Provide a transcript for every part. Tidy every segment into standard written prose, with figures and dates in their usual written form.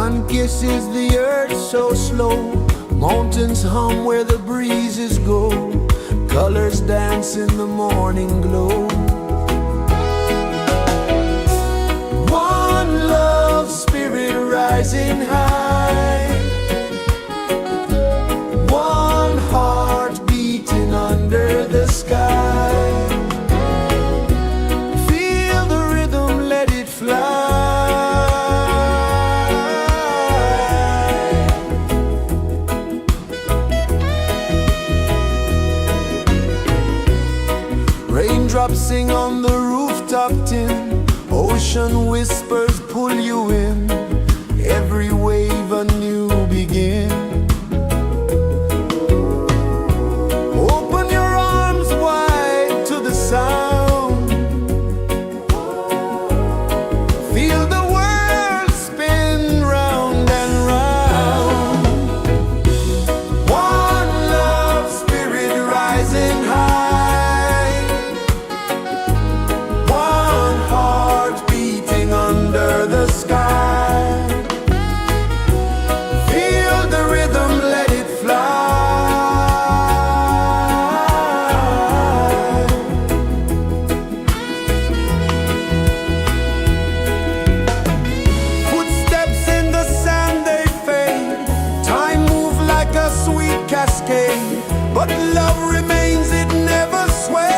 Sun kisses the earth so slow, mountains hum where the breezes go, colors dance in the morning glow. One love spirit rising high, one heart beating under the sky. Feel the rhythm, let it fly. Raindrops sing on the rooftop tin, ocean whispers pull you in, every wave a new begin. Open your arms wide to the sound, feel the world spin round and round. One love spirit rising high, one heart beating under the sky. Feel the rhythm, let it fly. Footsteps in the sand, they fade, time moves like a sweet cascade, but love remains, it never sways.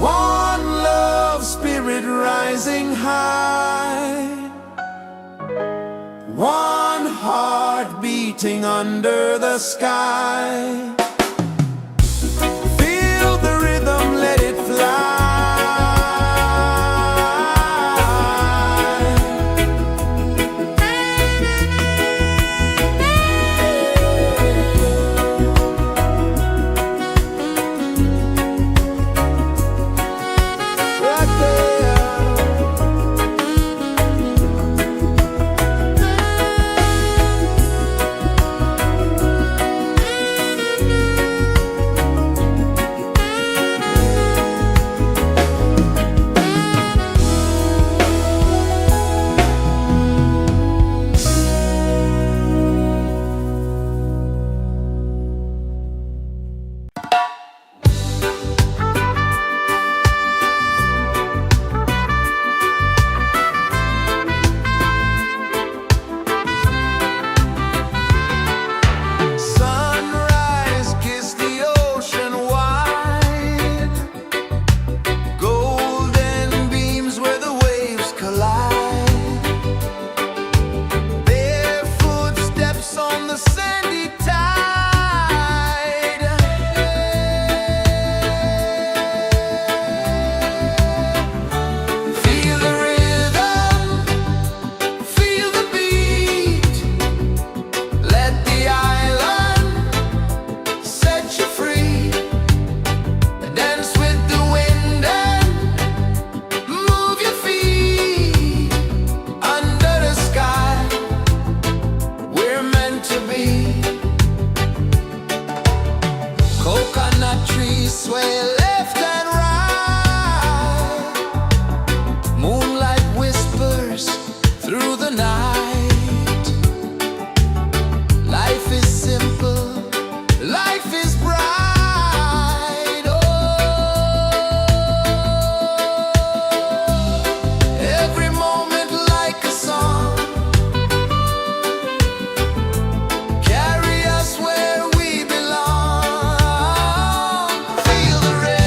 One love spirit rising high, one heart beating under the sky. Feel the rhythm, let it fly. Right there. Sunrise, kiss the ocean wide, golden beams where the waves collide, their footsteps on the sandy tide. Feel the rhythm, feel the beat, let the island set you free. Dance with the wind and move your feet under the sky. We're meant to be. Coconut trees sway left and right, moonlight whispers through the night. Life is simple, life is bright. Oh, every moment like a song, carry us where we belong. Feel the rhythm.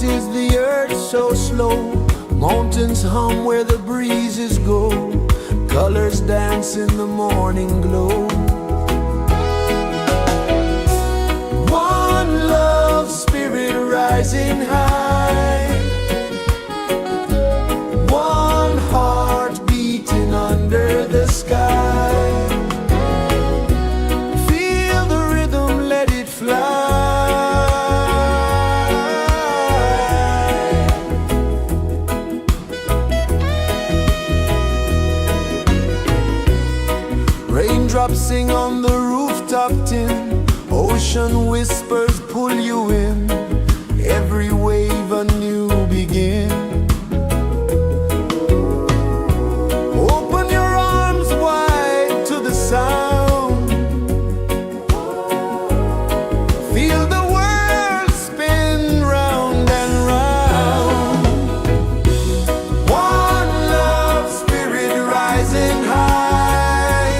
is the earth so slow? Mountains hum where the breezes go. Colors dance in the morning glow. One love, spirit rising high. One heart beating under the sky. Feel the rhythm, let it fly. Raindrops sing on the rooftop tin. Ocean whispers pull you in. Every wave a new begin. Open your arms wide to the sound. Feel the world spin round and round. One love, spirit rising high.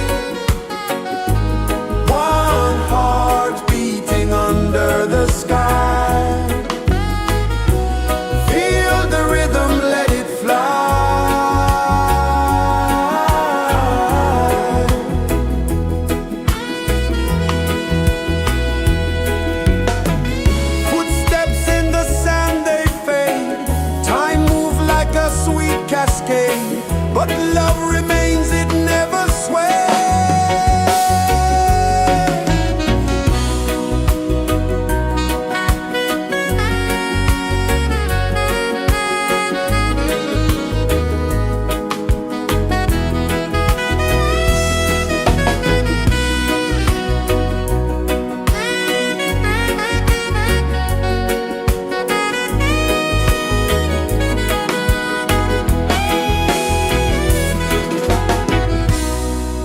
One heart beating under the sky. Feel the rhythm, let it fly. Footsteps in the sand, they fade. Time moves like a sweet cascade, but love remains, it never sways.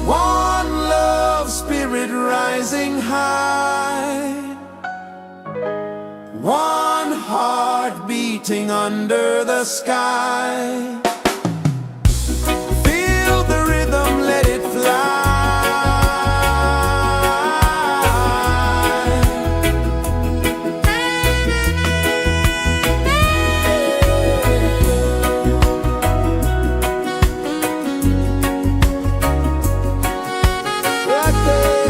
One love, spirit rising high. One heart beating under the sky. Feel the rhythm, let it fly. Right there.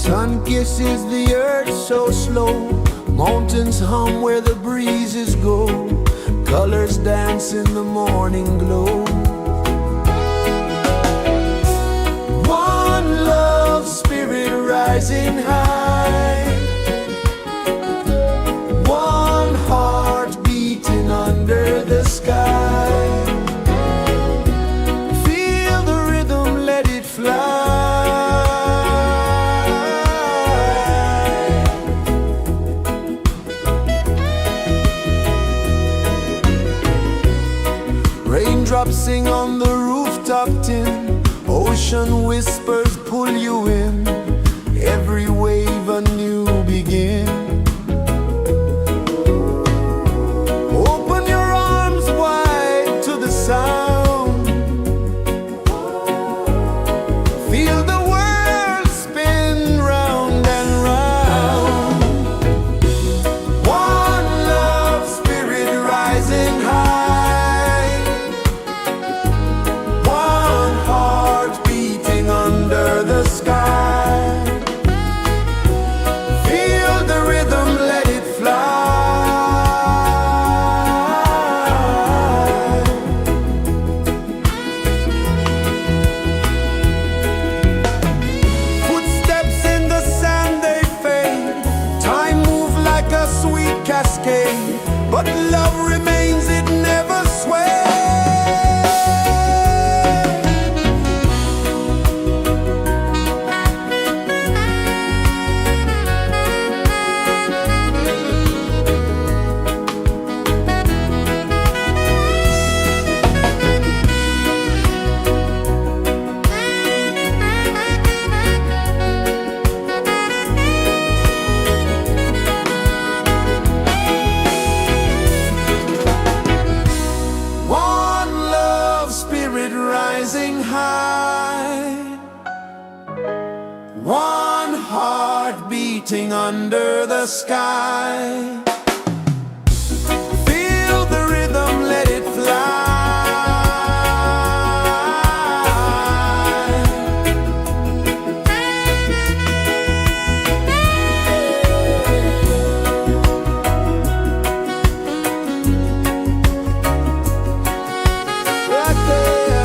Sun kisses the earth so slow, mountains hum where the breezes go, colors dance in the morning glow. One love spirit rising high, one heart beating under the sky. Feel the rhythm, let it fly. Raindrops sing on the rooftop tin, ocean whispers pull you in, every wave a new begin. Open your arms wide to the sound, feel the world spin round and round. One love spirit rising high, one heart beating under the sky. Feel the rhythm, let it fly. Footsteps in the sand, they fade, time moves like a sweet cascade, but love remains, it never sways. One love spirit rising high, one heart beating under the sky. Feel the rhythm, let it fly. Right there.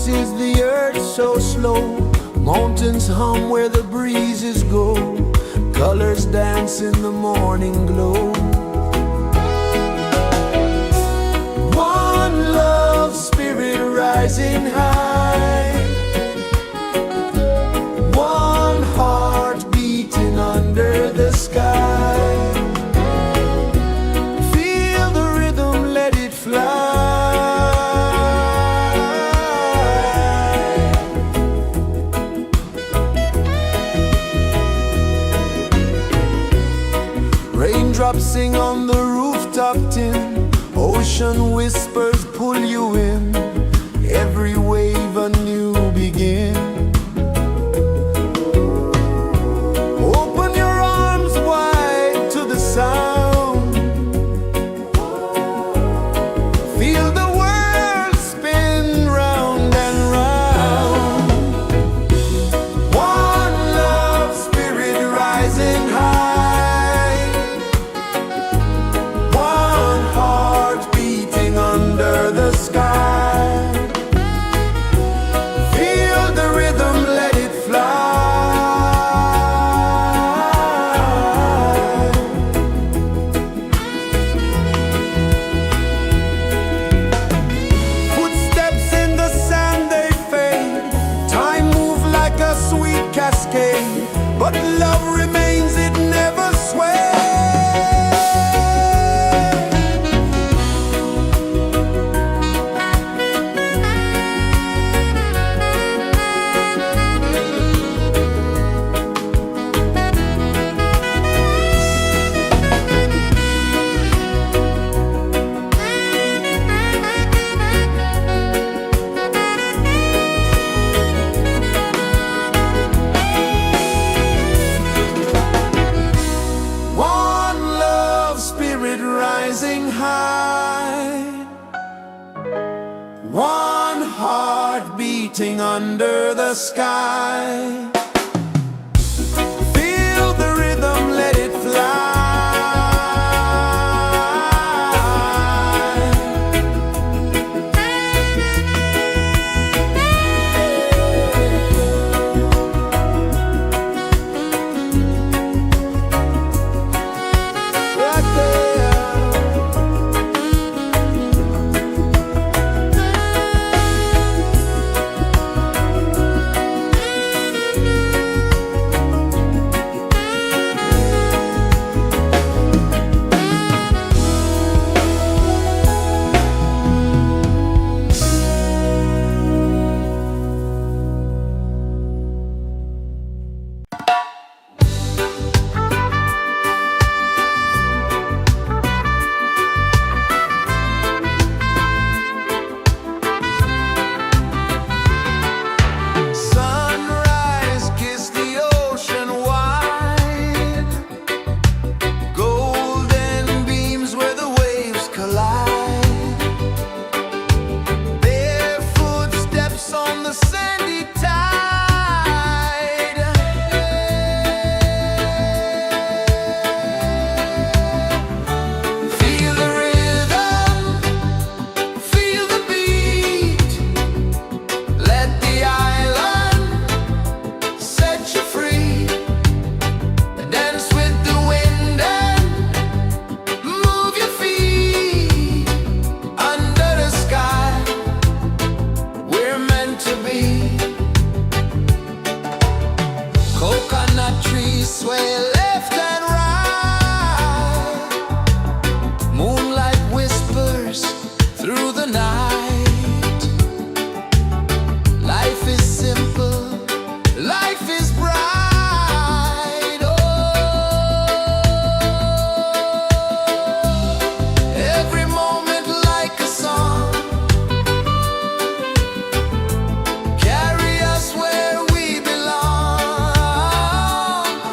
is the earth so slow. Mountains hum where the breezes go. Colors dance in the morning glow. One love spirit rising high. One heart beating under the sky. Feel the rhythm, let it fly. Raindrops sing on the rooftop tin. Ocean whispers pull you in. Every wave a new begin. Open your arms wide to the sound. Feel the world spin round and round. One love spirit rising high. One heart beating under the sky. Feel the rhythm, let it fly. Footsteps in the sand, they fade. Time moves like a sweet cascade. But love remains, it never sways. Rising high, one heart beating under the sky. Feel the rhythm, let it fly.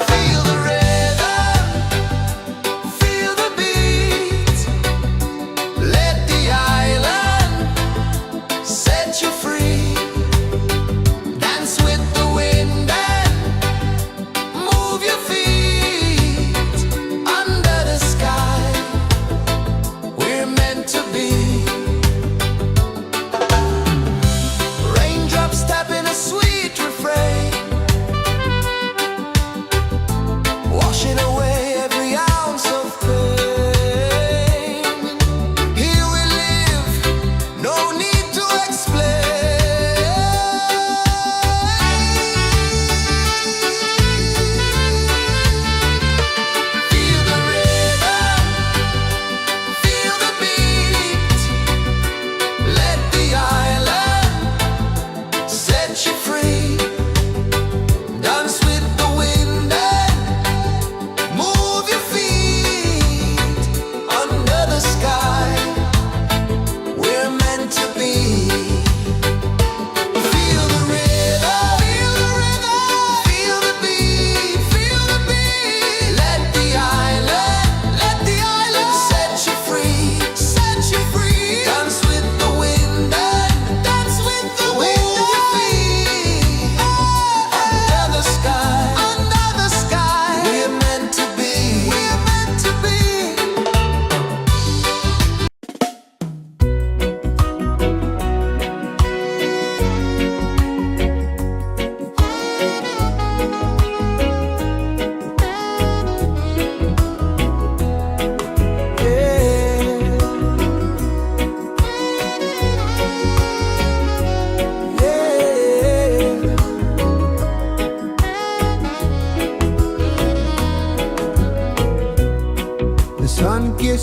Feel the rain.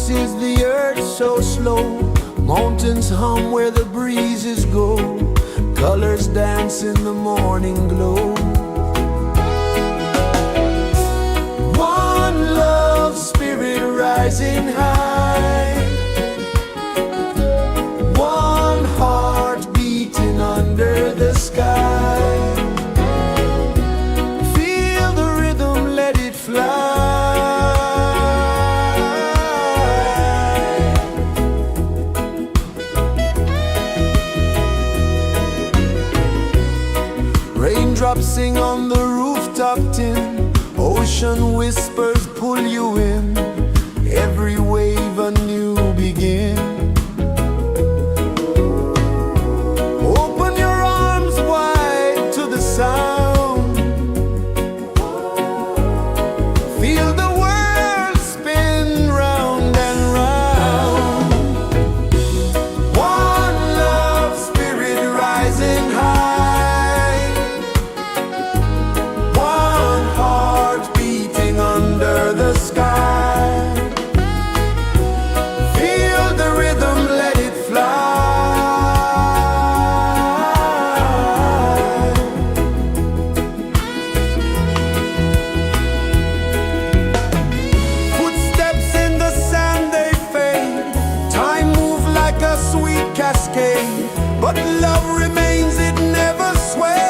pulses the earth so slow. Mountains hum where the breezes go. Colors dance in the morning glow. One love spirit rising high. One heart beating under the sky. Feel the rhythm, let it fly. Raindrops sing on the rooftop tin. Ocean whispers pull you in. Every wave a new begin. Open your arms wide to the sound. Feel the world spin round and round. One love spirit rising high. One heart beating under the sky. Feel the rhythm, let it fly. Footsteps in the sand, they fade. Time moves like a sweet cascade, but love remains, it never sways.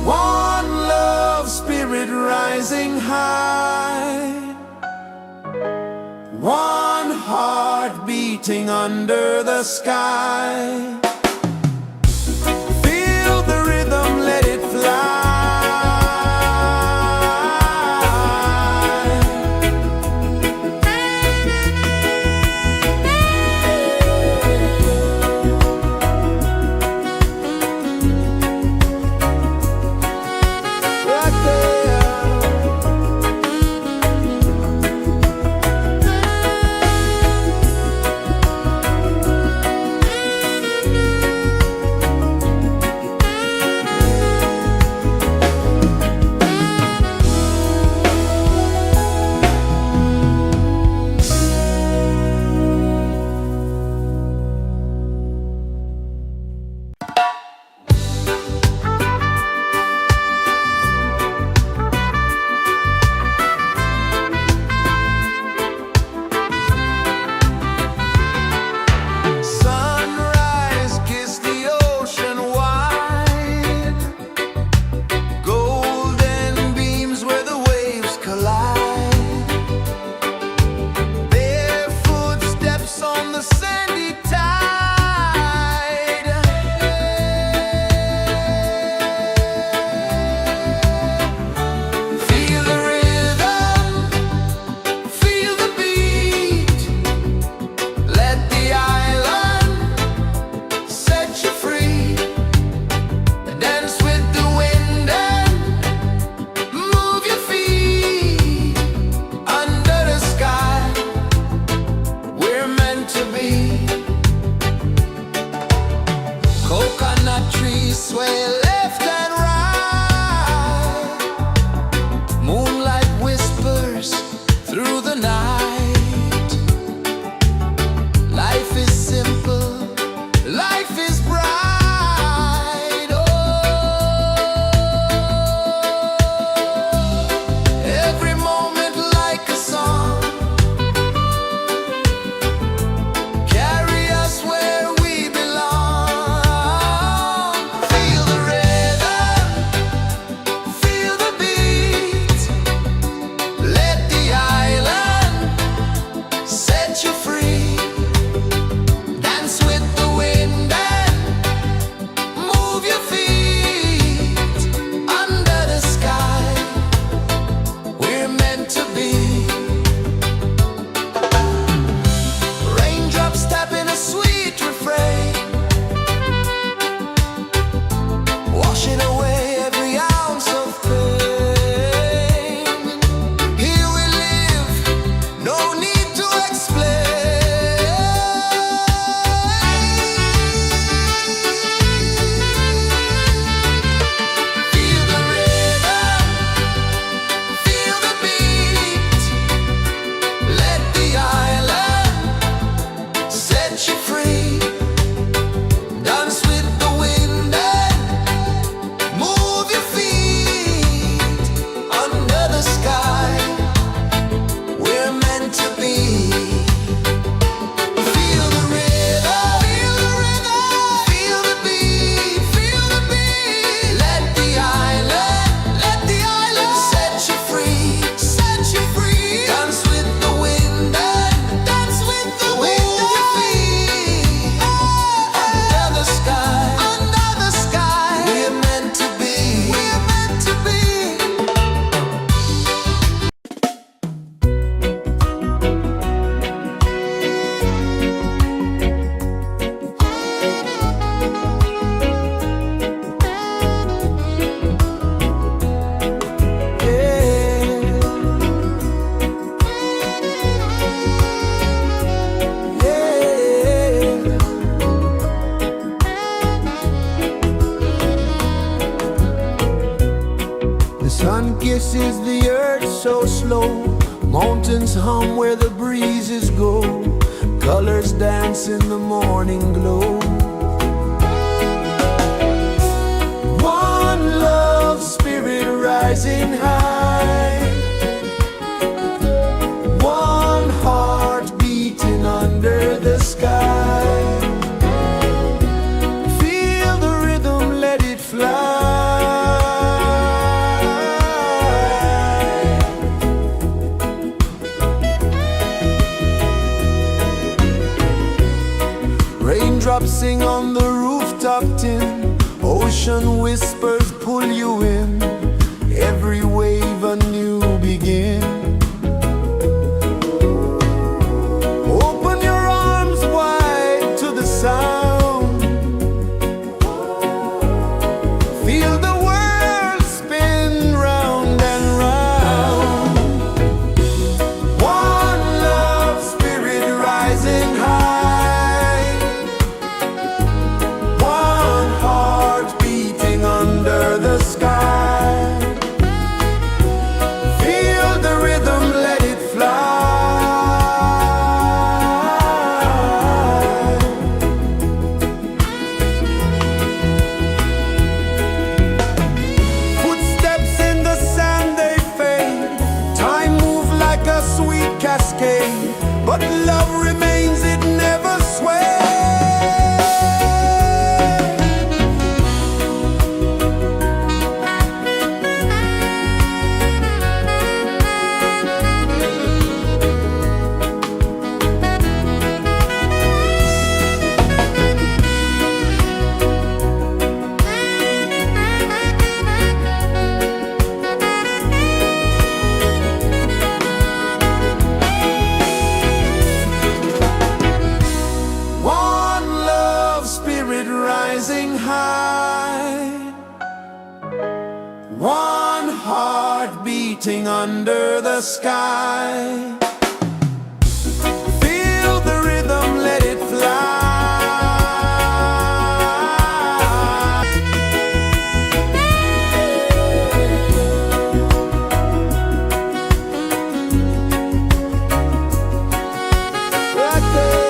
One love spirit rising high. One heart beating under the sky. Feel the rhythm, let it fly. Right there. kisses the earth so slow. Mountains hum where the breezes go. Colors dance in the morning glow. One love spirit rising high. One heart beating under the sky. Feel the rhythm, let it fly. Raindrops sing on the rooftop tin. Ocean whispers pull you in. Every wave a new begin. Open your arms wide to the sound. Feel the world spin round and round. One love spirit rising high. One heart beating under the sky. Feel the rhythm, let it fly. Footsteps in the sand, they fade. Time moves like a sweet cascade, but love remains, it never sways. One love spirit rising high. One heart beating under the sky. Feel the rhythm, let it fly. Right there.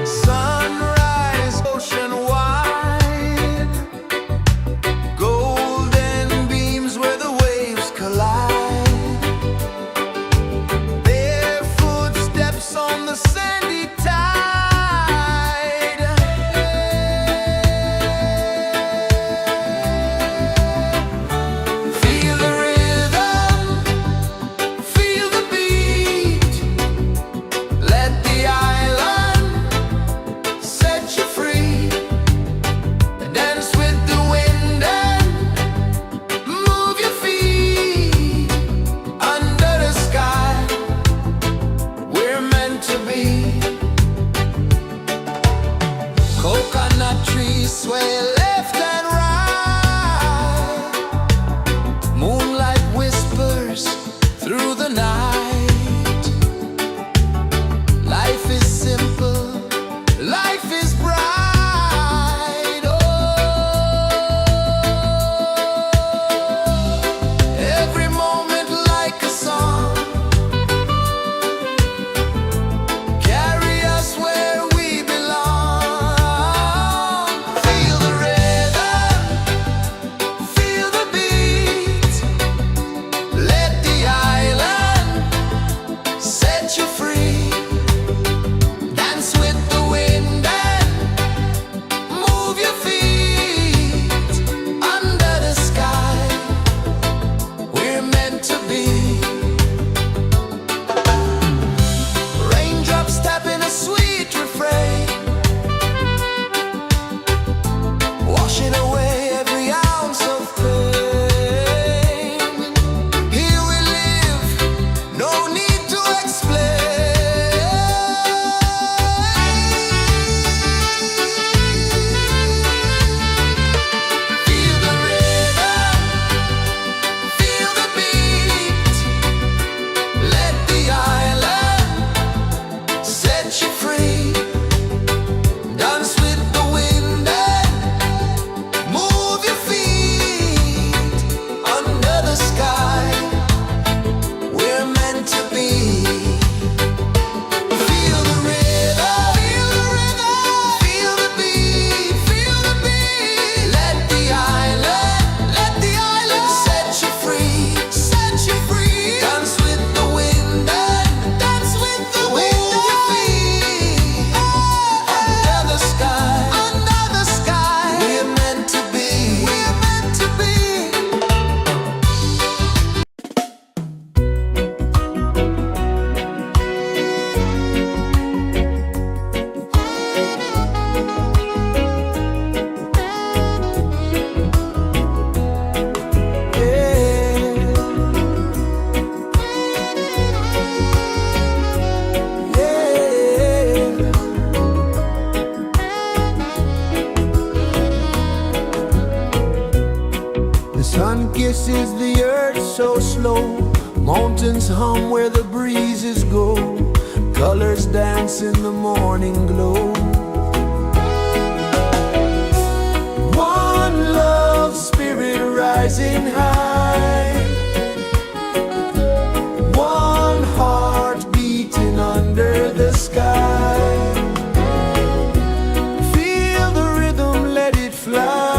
Sunrise, ocean wide. Golden beams where the waves collide. Bare footsteps on the sandy tide. Feel the rhythm, feel the beat. Let the island set you free. Dance with the wind and move your feet. Under the sky, we're meant to be. Coconut trees sway left and right. Moonlight whispers through the night. Life is simple, life is bright. Oh, every moment like a song. Carry us where we belong. Feel the rhythm. kisses the earth so slow. Mountains hum where the breezes go. Colors dance in the morning glow. One love spirit rising high. One heart beating under the sky. Feel the rhythm, let it fly.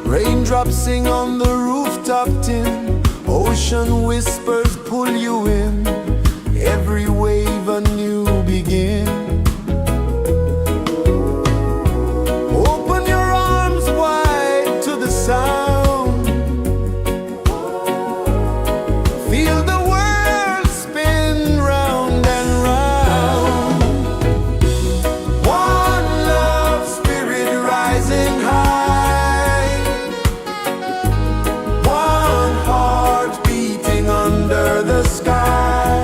Raindrops sing on the rooftop tin. Ocean whispers pull you in. Every wave a new begin. Open your arms wide to the sound. Feel the world spin round and round. One love spirit rising high. One heart beating under the sky.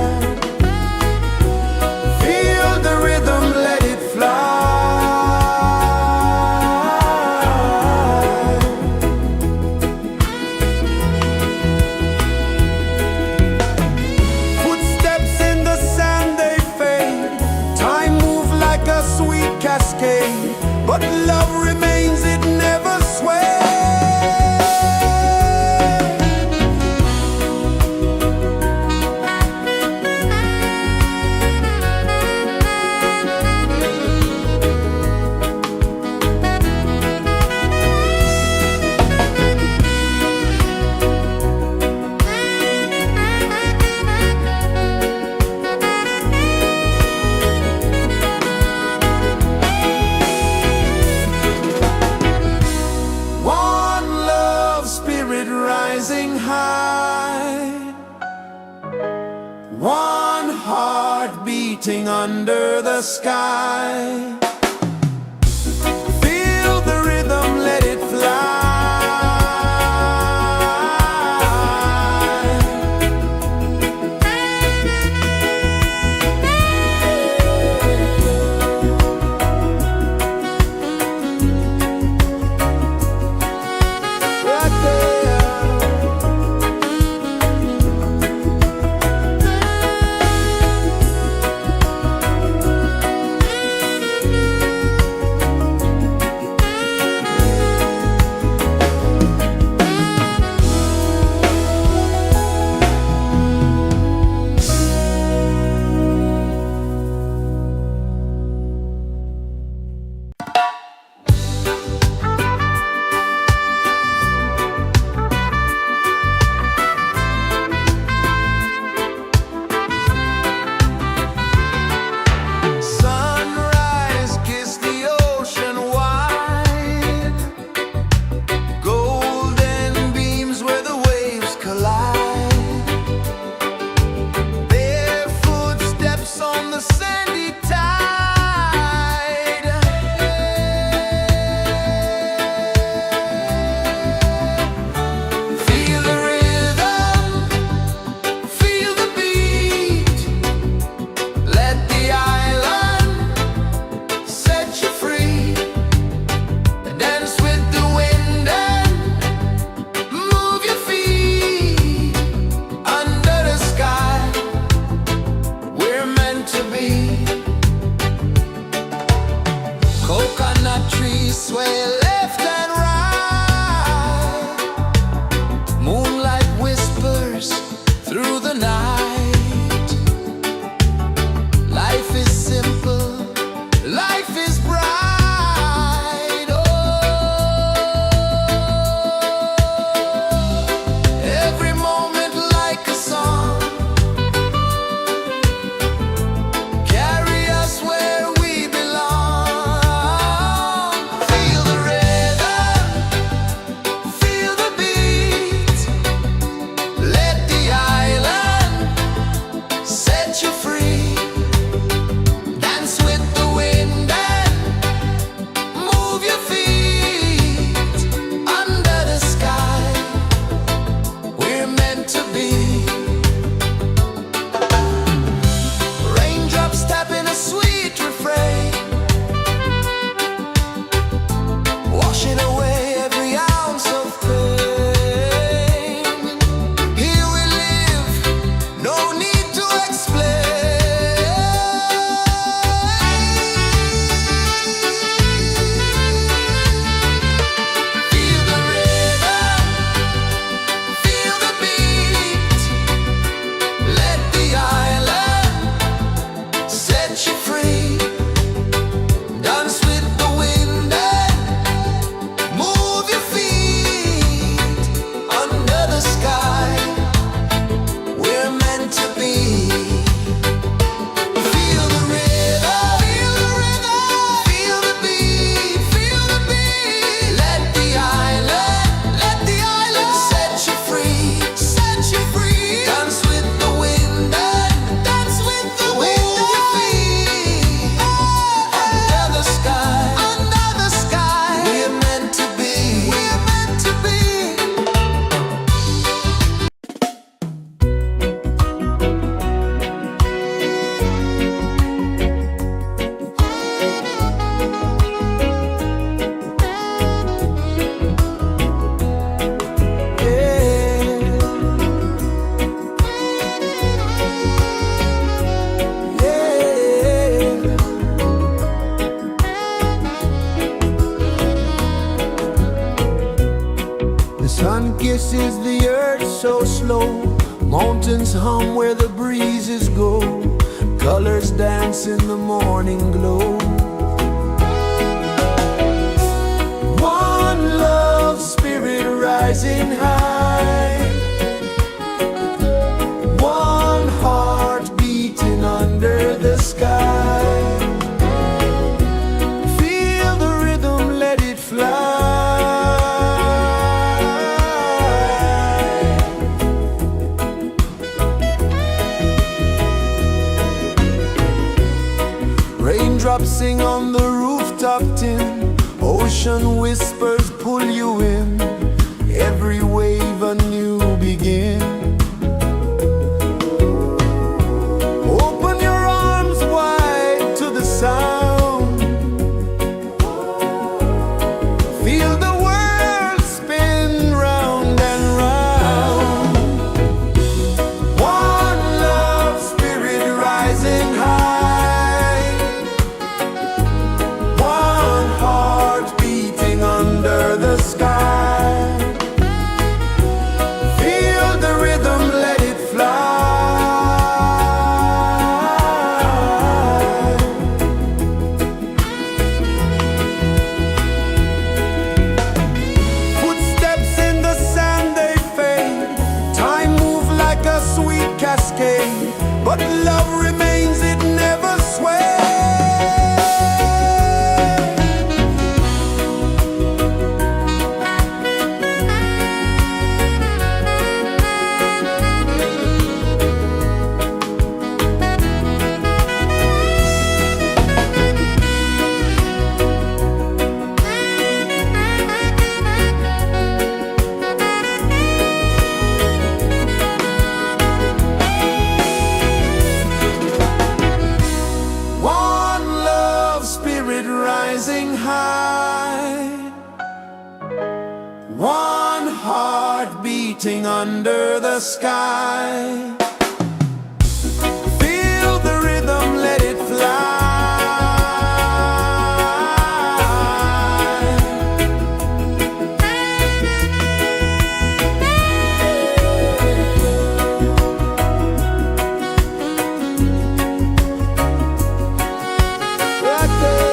Feel the rhythm, let it fly. Footsteps in the sand, they fade. Time moves like a sweet cascade, but love remains, it never sways. One love spirit rising high. One heart beating under the sky. Feel the rhythm, let it fly. Right there. so slow. Mountains hum where the breezes go. Colors dance in the morning glow. One love, spirit rising high. One heart beating under the sky. Feel the rhythm, let it fly. Raindrops sing on the rooftop tin. Ocean whispers pull you in. Every wave a new begin. Open your arms wide to the sound. Feel the world spin round and round. One love, spirit rising high. One heart beating under the sky. Feel the rhythm, let it fly. Footsteps in the sand, they fade. Time moves like a sweet cascade, but love remains, it never sways. One love, spirit rising high. One heart beating under the sky. Feel the rhythm, let it fly. Right there.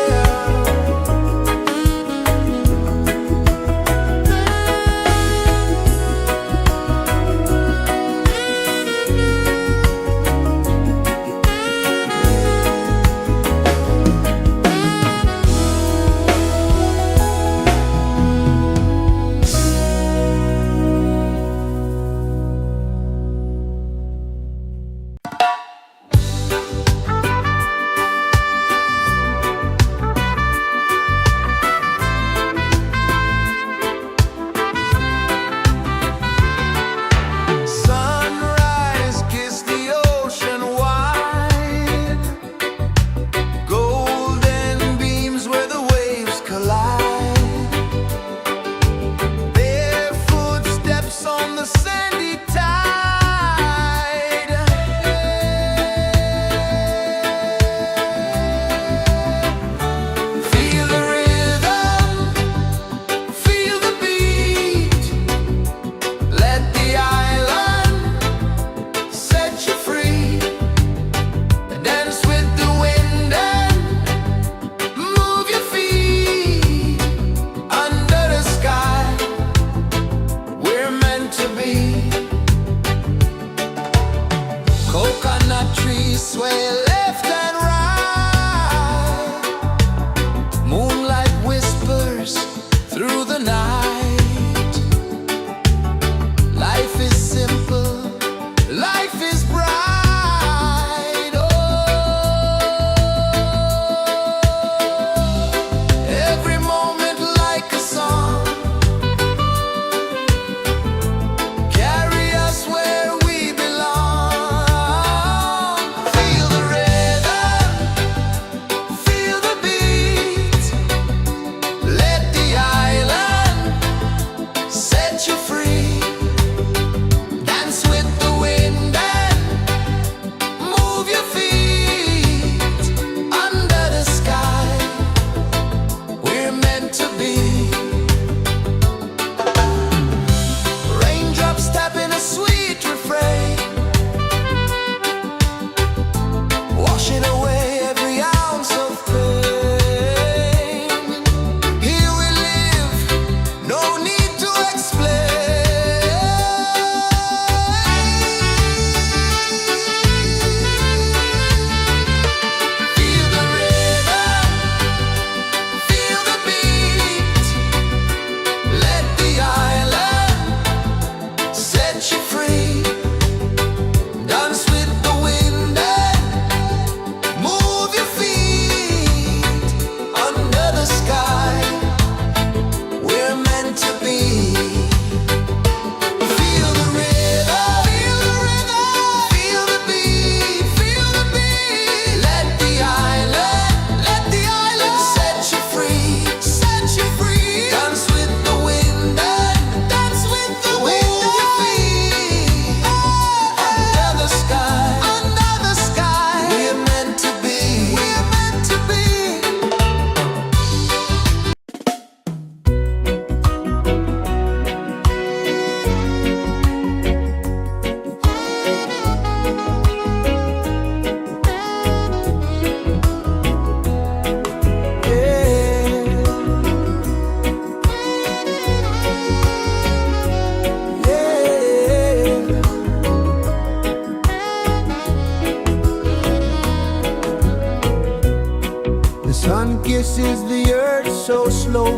kisses the earth so slow.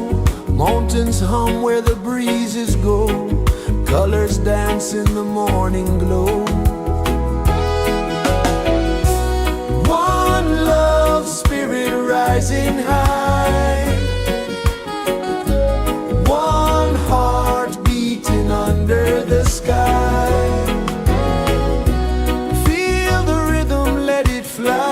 Mountains hum where the breezes go. Colors dance in the morning glow. One love spirit rising high. One heart beating under the sky. Feel the rhythm, let it fly.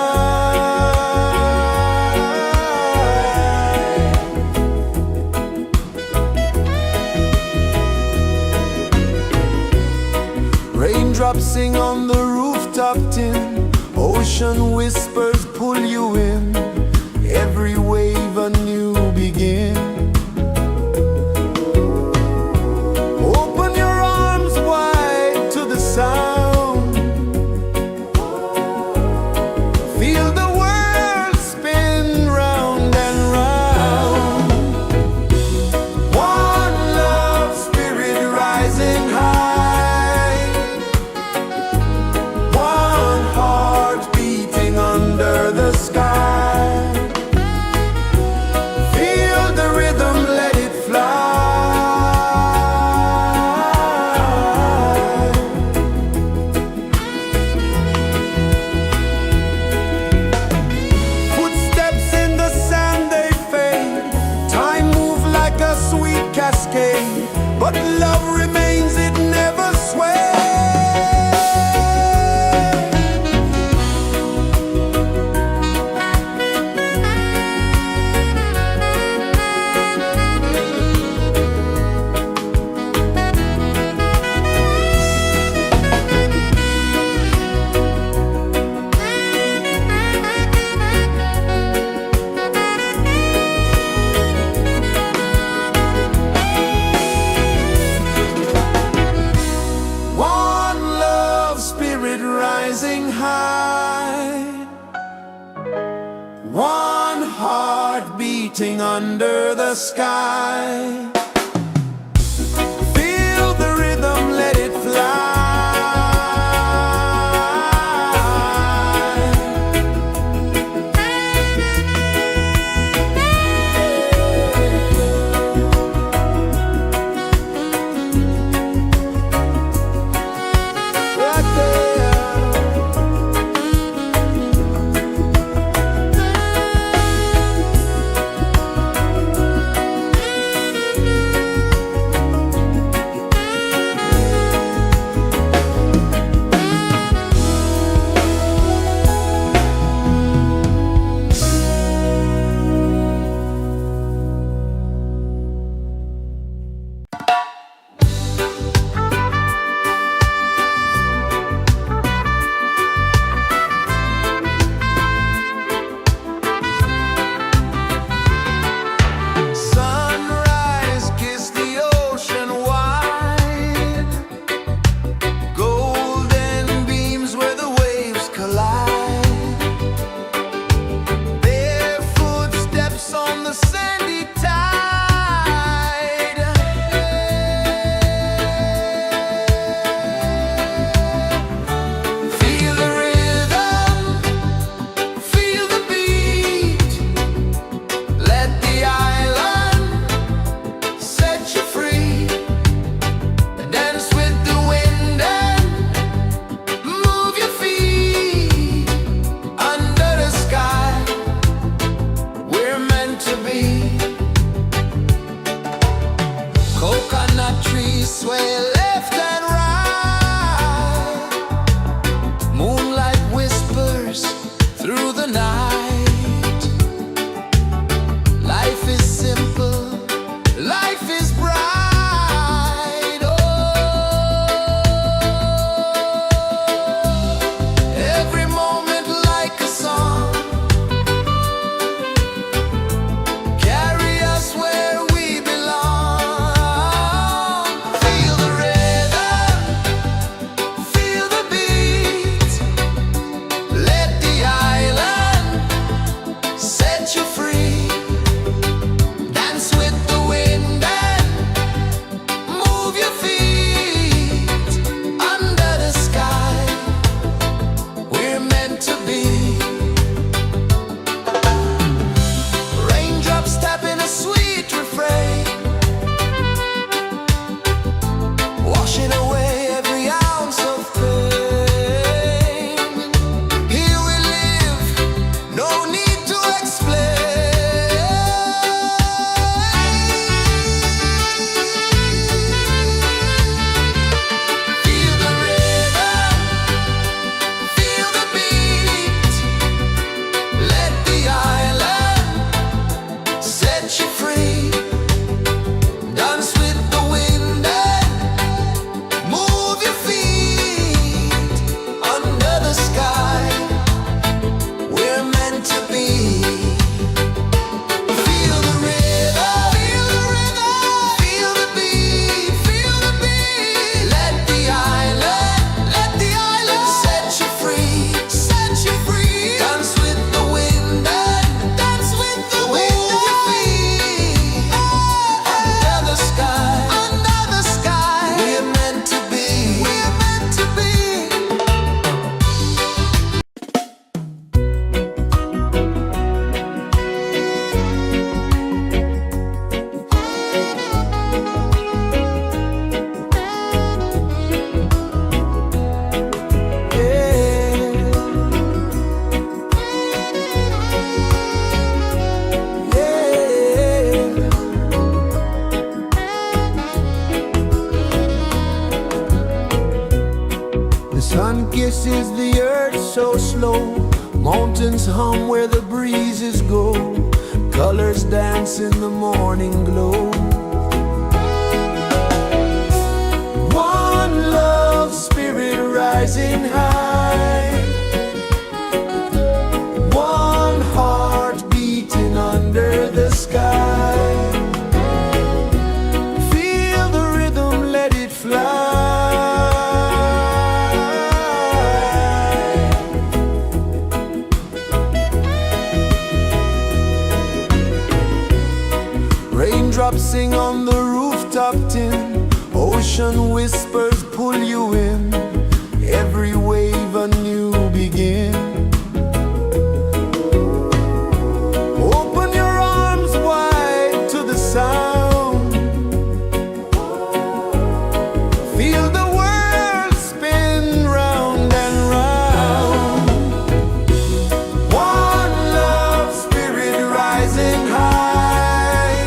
Raindrops sing on the rooftop tin. Ocean whispers pull you in. Every wave a new begin. Open your arms wide to the sound. Feel the world spin round and round. One love spirit rising high. One heart beating under the sky. Feel the rhythm, let it fly. Footsteps in the sand, they fade. Time moves like a sweet cascade, but love remains, it never sways. One love spirit rising high. One heart beating under the sky. Feel the rhythm, let it fly. Right there. The sun kisses the earth so slow, mountains hum where the breezes go, colors dance in the morning glow. One love spirit rising high, one heart beating under the sky. Feel the rhythm, let it fly. Raindrops sing on the rooftop tin, ocean whispers pull you in, every wave a new begin. Open your arms wide to the sound, feel the world spin round and round. One love spirit rising high,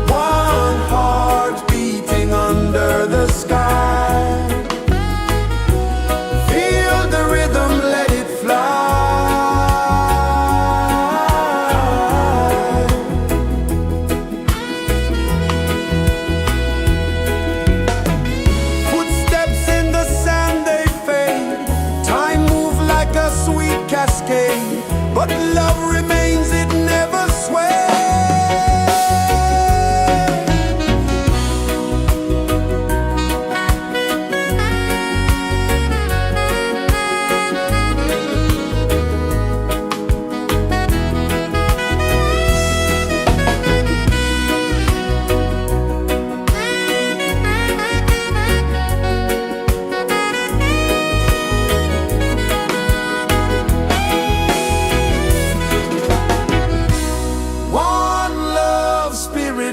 one heart beating under the sky. Feel the rhythm, let it fly. Footsteps in the sand, they fade, time moves like a sweet cascade, but love remains, it never sways.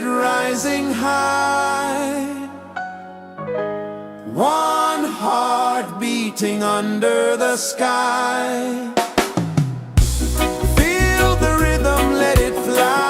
Rising high, one heart beating under the sky. Feel the rhythm, let it fly.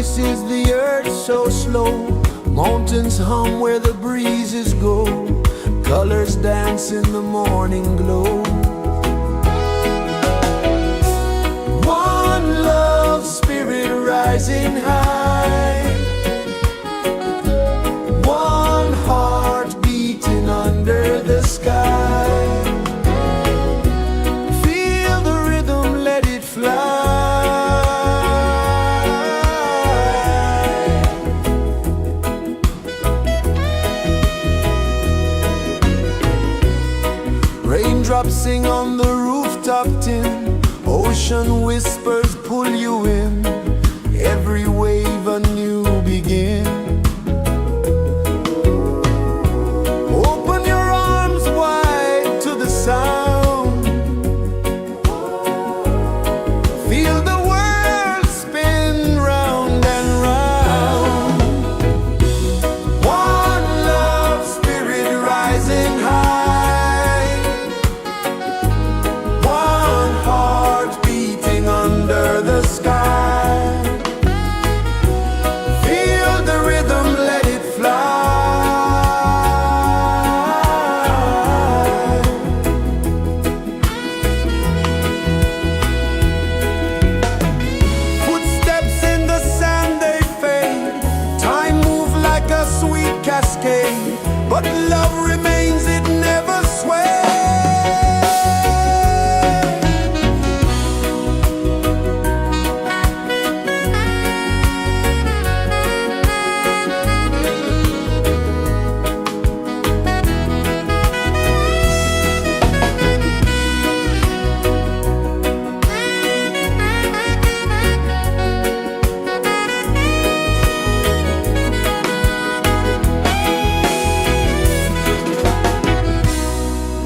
rejoices the earth so slow. Mountains hum where the breezes go. Colors dance in the morning glow. One love spirit rising high. One heart beating under the sky. Feel the rhythm, let it fly. Raindrops sing on the rooftop tin. Ocean whispers pull you in. Every wave a new begin. Open your arms wide to the sound. Feel the world spin round and round. One love spirit rising high. One heart beating under the sky. Feel the rhythm, let it fly. Footsteps in the sand, they fade. Time moves like a sweet cascade, but love remains, it never sways.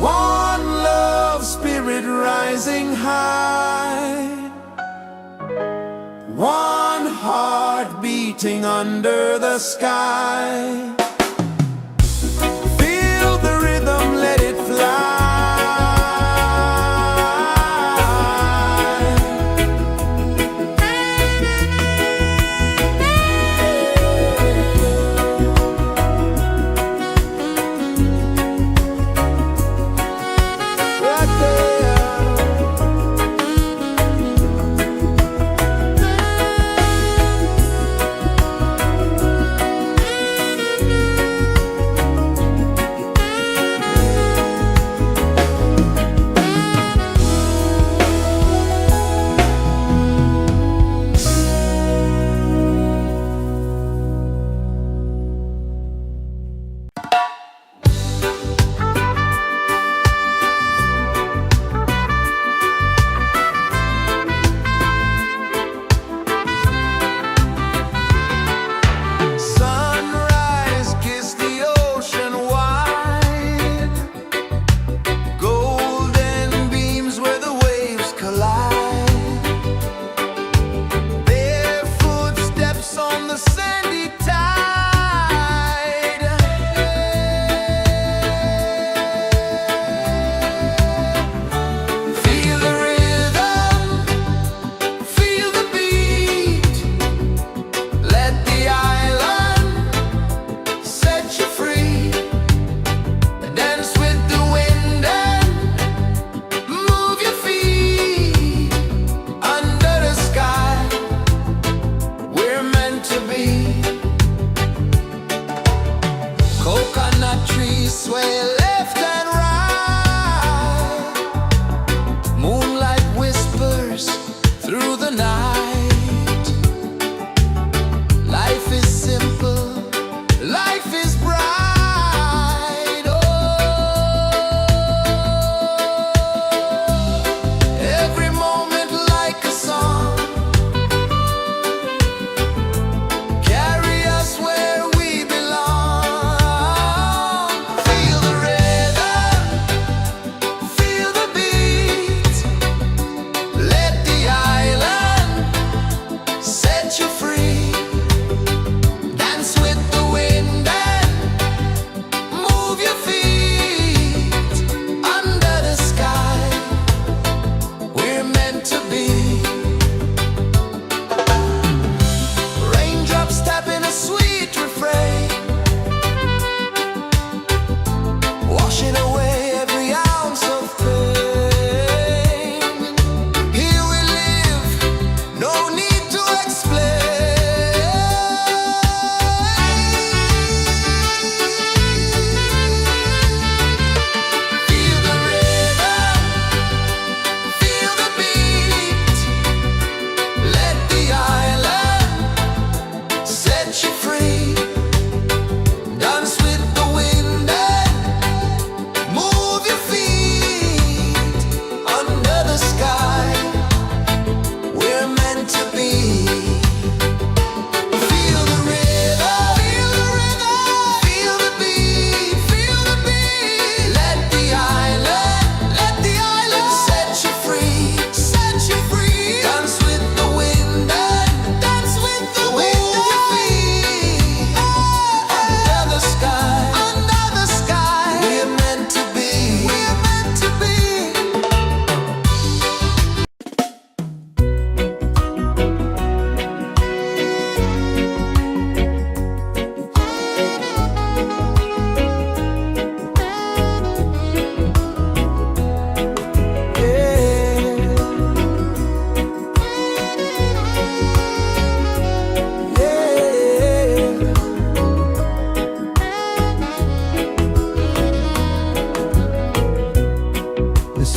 One love spirit rising high. One heart beating under the sky. Feel the rhythm, let it fly. Right there.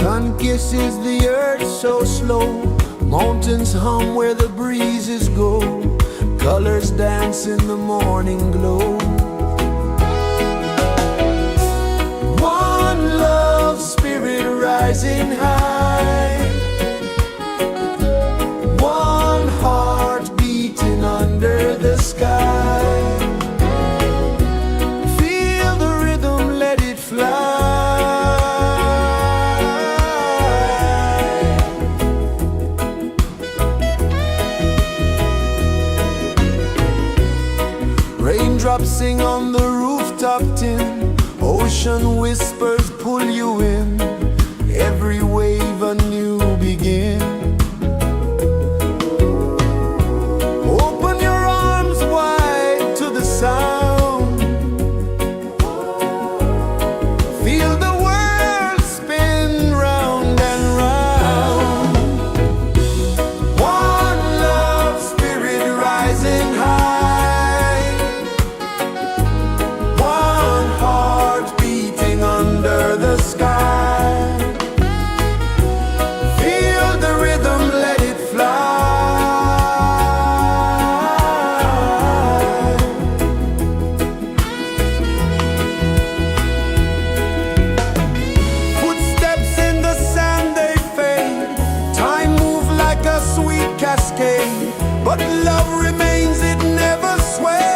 Sun kisses the earth so slow, mountains hum where the breezes go, colors dance in the morning glow. One love spirit rising high, one heart beating under the sky. Feel the rhythm, let it fly. Raindrops sing on the rooftop tin, ocean whispers pull you in, every wave a new begin. Open your arms wide to the sound, feel the world spin round and round. One love spirit rising high, one heart beating under the sky. Feel the rhythm, let it fly. Footsteps in the sand, they fade, time moves like a sweet cascade, but love remains, it never sways.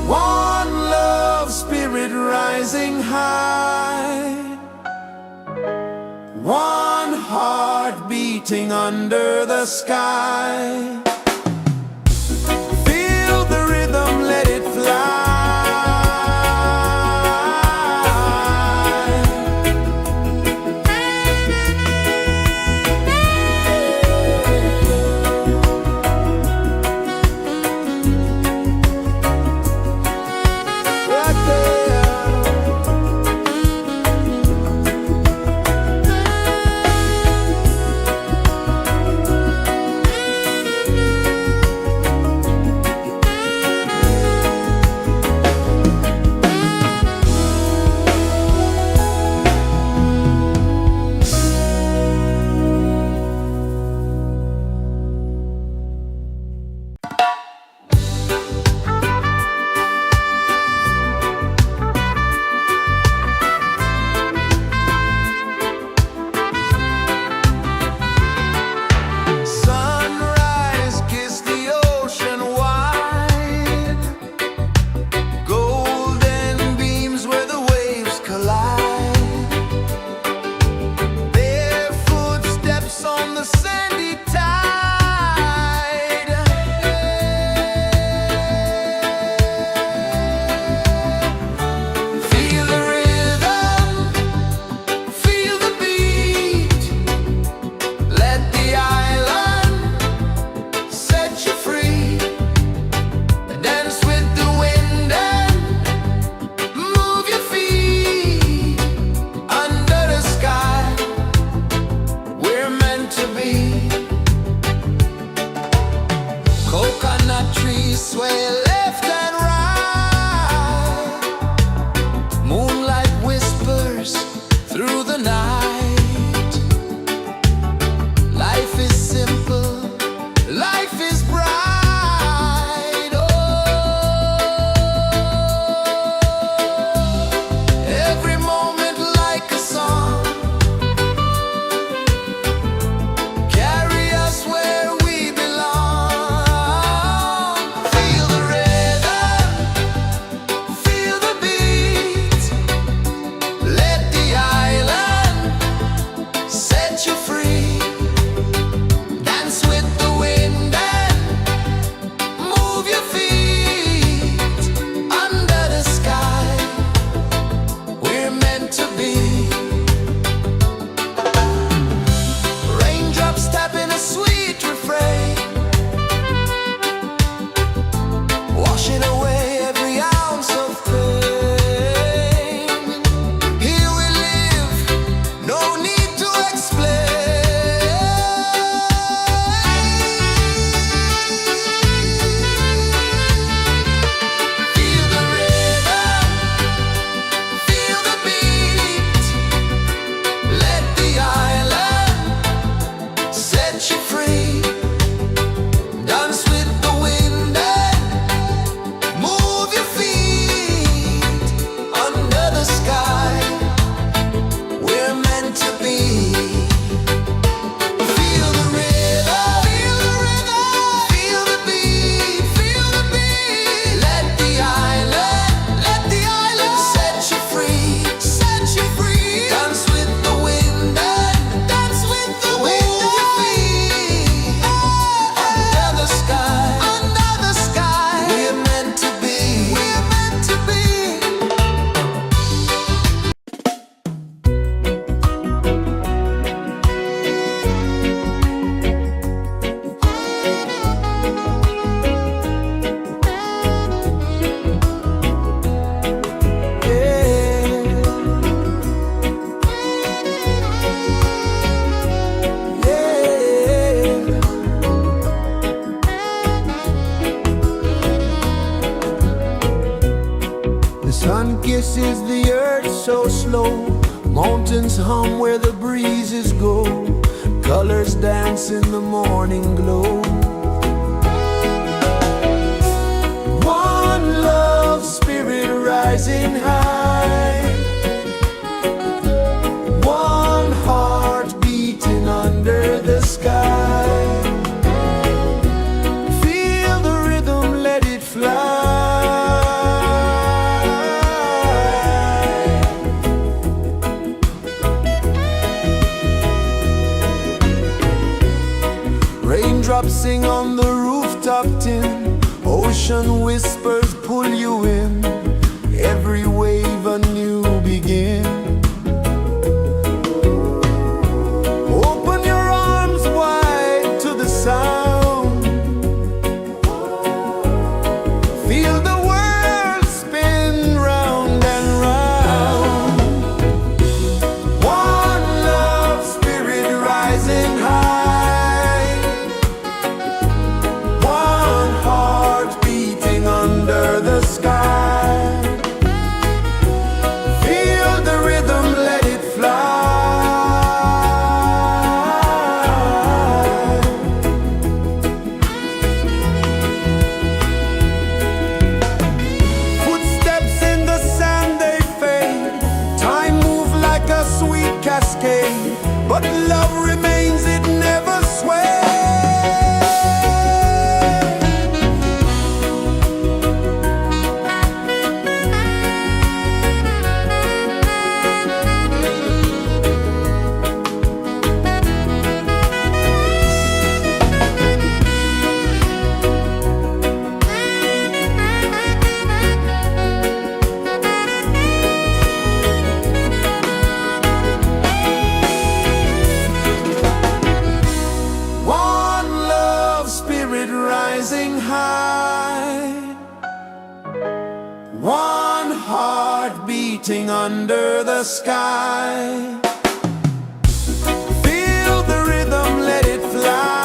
One love spirit rising high, one heart beating under the sky. Feel the rhythm, let it fly. Right there. mountains hum where the breezes go, colors dance in the morning glow. One love spirit rising high, one heart beating under the sky. Feel the rhythm, let it fly. Raindrops sing on the rooftop tin, ocean whispers pull you in, every wave a new begin. Open your arms wide to the sound, feel the world spin round and round. One love spirit rising high, one heart beating under the sky. Feel the rhythm, let it fly. Footsteps in the sand, they fade. Time moves like a sweet cascade, but love remains, it never sways. One love spirit rising high, one heart beating under the sky. Feel the rhythm, let it fly.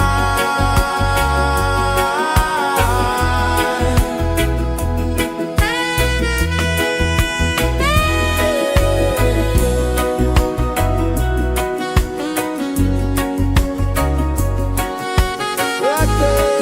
Right there.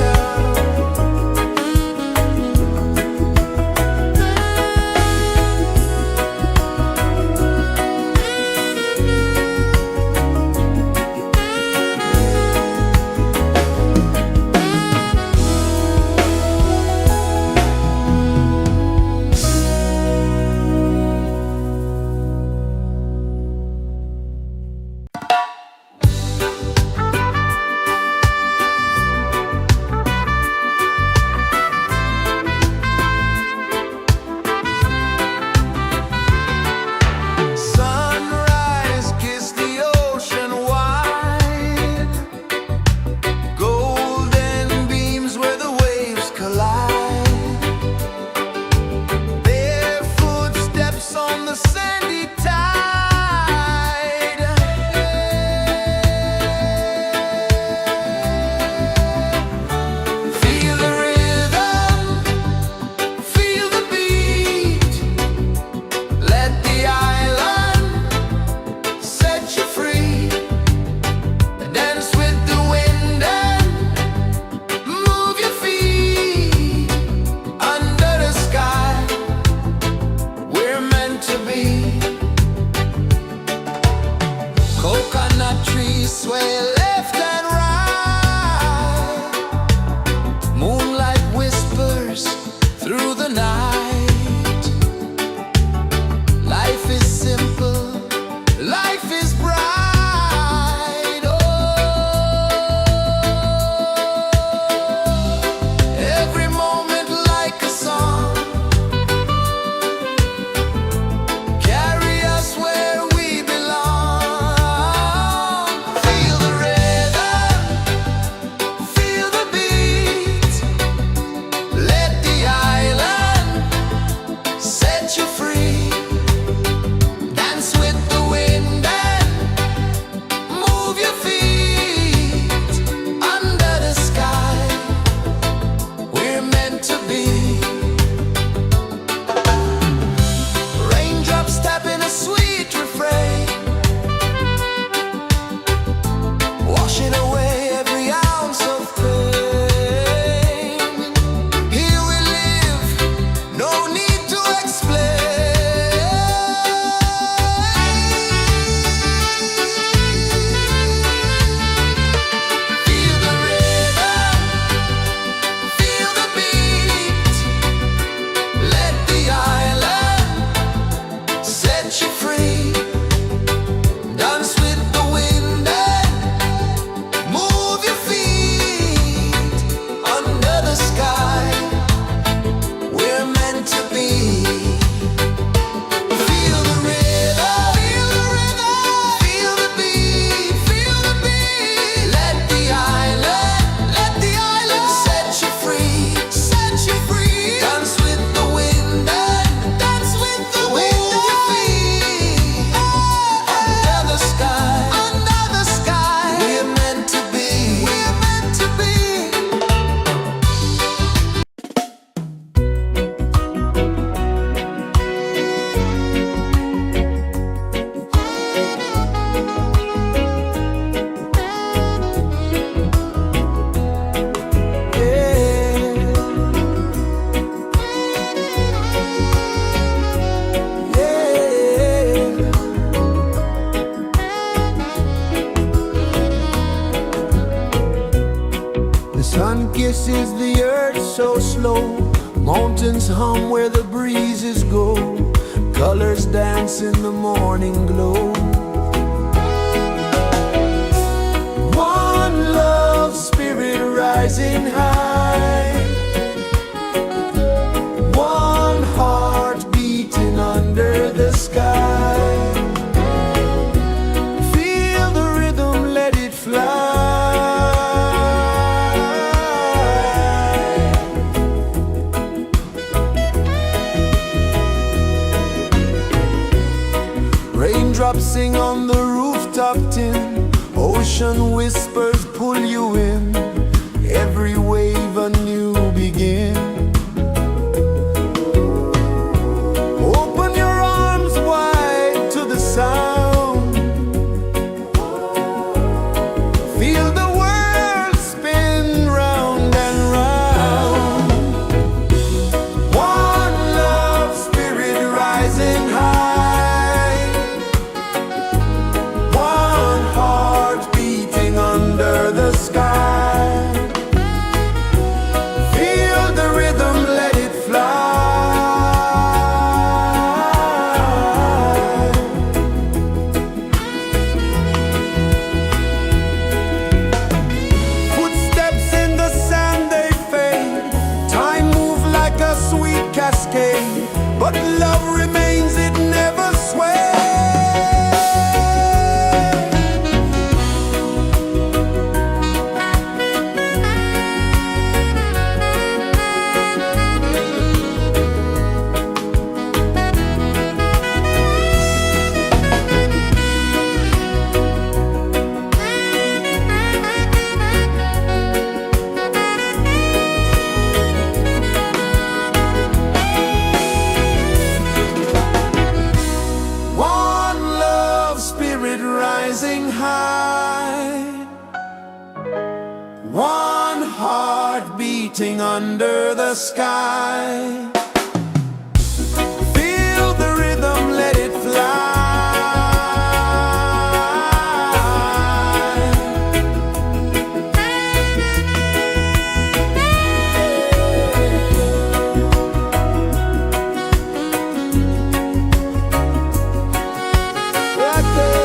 Sunrise, kiss the ocean wide, golden beams where the waves collide. Their footsteps on the sandy tide. Feel the rhythm, feel the beat, let the island set you free. Dance with the wind and move your feet under the sky. We're meant to be. Coconut trees sway left and right. Moonlight whispers through the night. Life is simple, life is bright. Oh, every moment like a song, carry us where we belong. Feel the rhythm. is the earth so slow? Mountains hum where the breezes go. Colors dance in the morning glow. One love, spirit rising high. One heart beating under the sky. Feel the rhythm, let it fly. Raindrops sing on the rooftop tin. Ocean whispers pull you in. Every wave a new begin. Open your arms wide to the sound. Feel the world spin round and round. One love, spirit rising high. One heart beating under the sky. Feel the rhythm, let it fly. Footsteps in the sand, they fade. Time moves like a sweet cascade, but love remains, it never sways. One love, spirit rising high. One heart beating under the sky. Feel the rhythm, let it fly. Right there.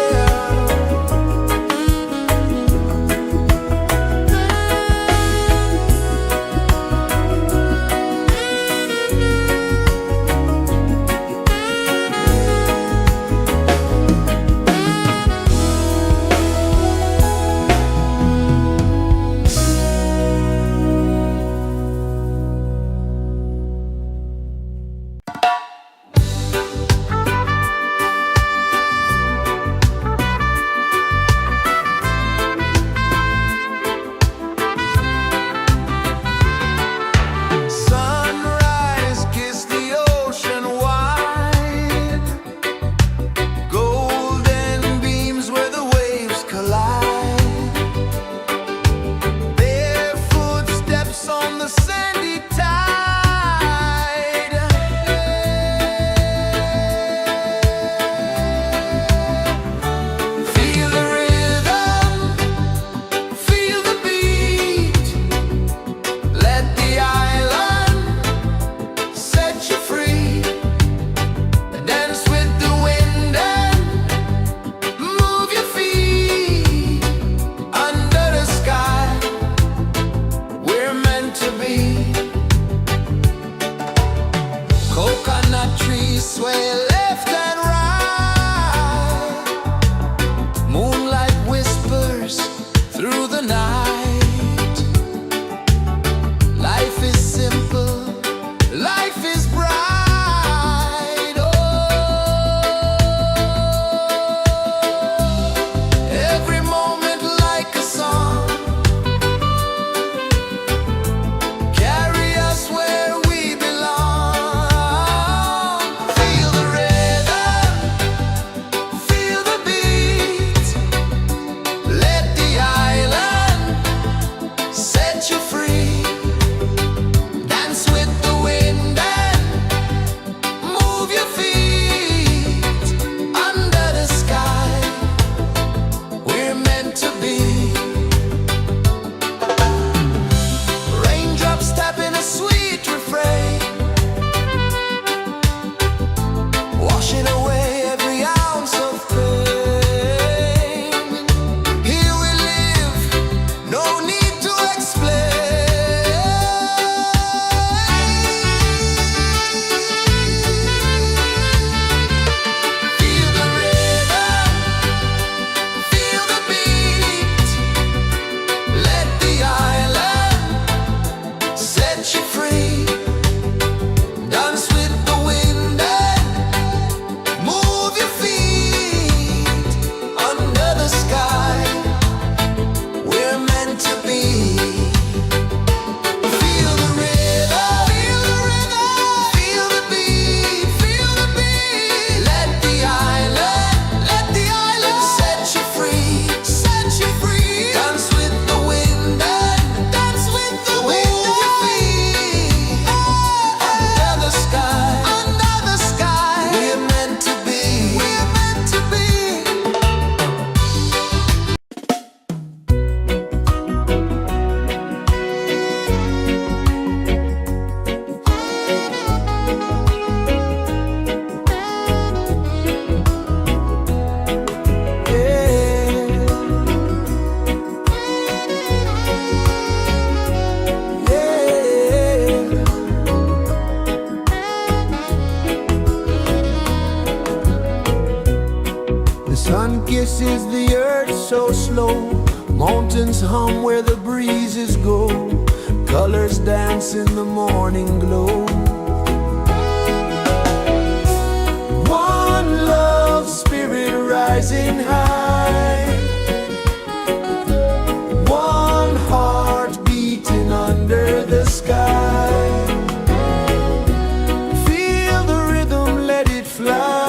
the earth so slow. Mountains hum where the breezes go. Colors dance in the morning glow. One love, spirit rising high. One heart beating under the sky. Feel the rhythm, let it fly.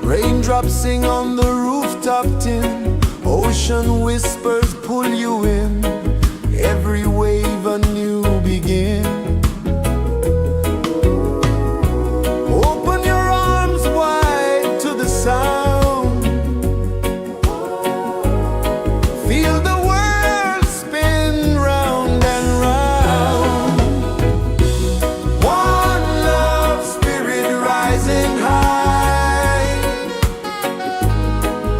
Raindrops sing on the rooftop tin. Ocean whispers pull you in. Every wave a new begin. Open your arms wide to the sound. Feel the world spin round and round. One love, spirit rising high.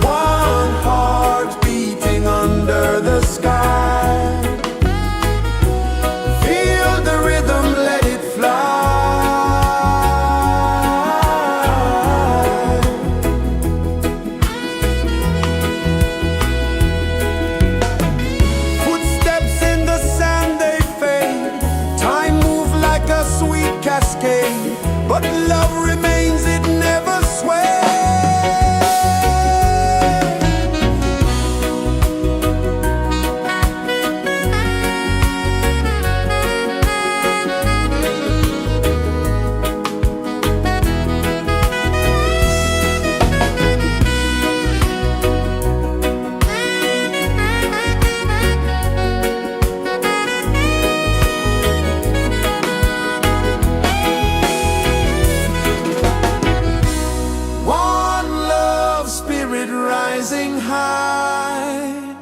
One heart beating under the sky. Feel the rhythm, let it fly. Footsteps in the sand, they fade. Time moves like a sweet cascade, but love remains, it never sways. One love, spirit rising high.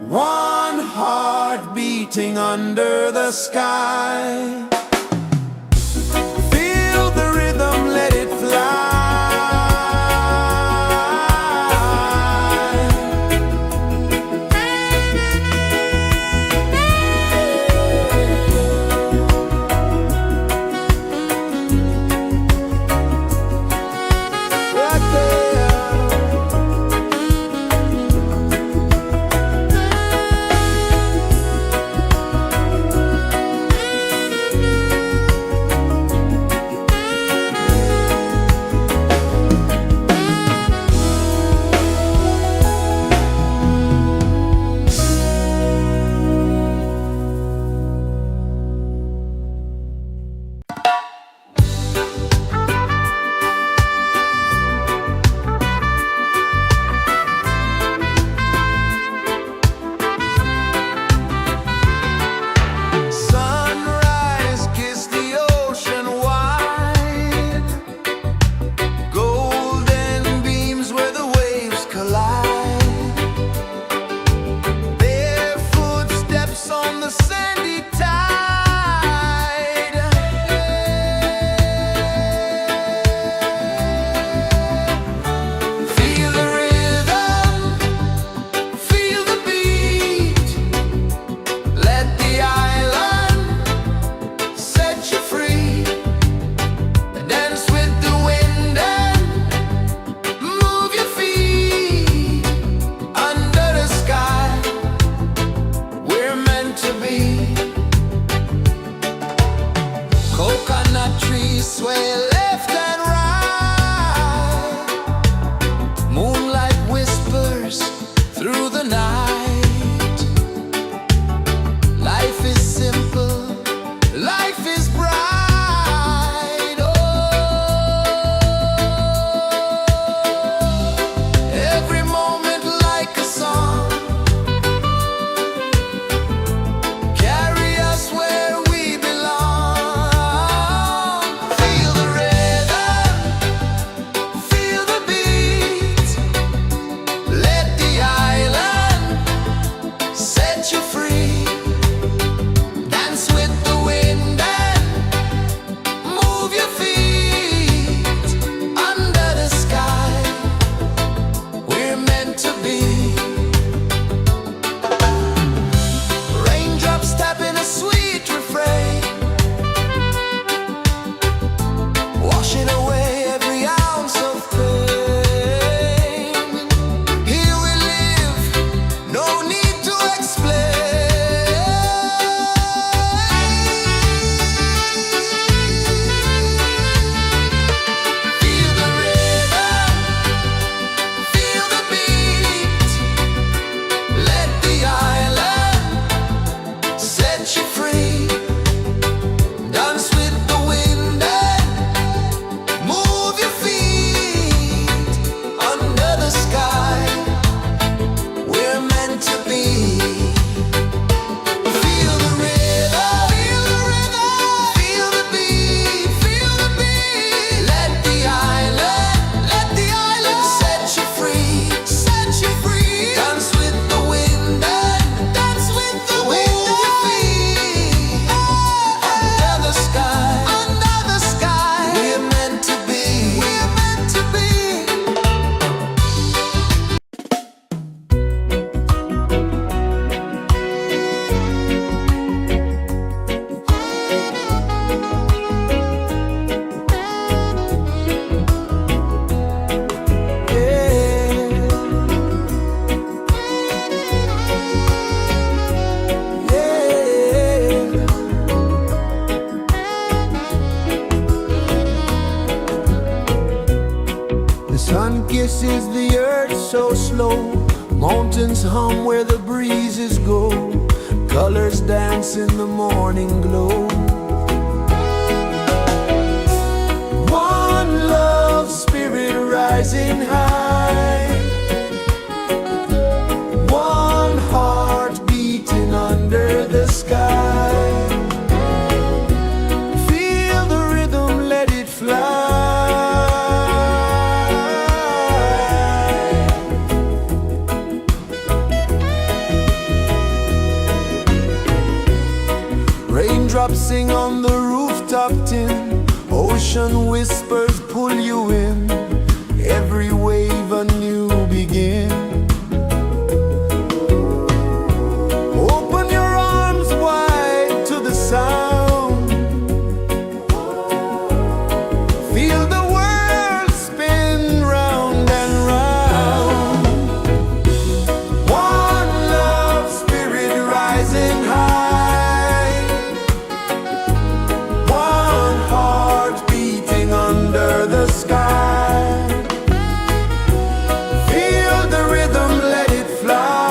One heart beating under the sky. Feel the rhythm, let it fly. Right there. Sunrise, kiss the ocean wide. Golden beams where the waves collide. Bare footsteps on the sandy tide. Feel the rhythm, feel the beat. Let the island set you free. Dance with the wind and move your feet. Under the sky, we're meant to be. rejoices the earth so slow. Mountains hum where the breezes go. Colors dance in the morning glow. One love spirit rising high. One heart beating under the sky. Feel the rhythm, let it fly. Raindrops sing on the rooftop tin. Ocean whispers pull you in. Every wave a new begin. Open your arms wide to the sound. Feel the world spin round and round. One love spirit rising high. One heart beating under the sky. Feel the rhythm, let it fly.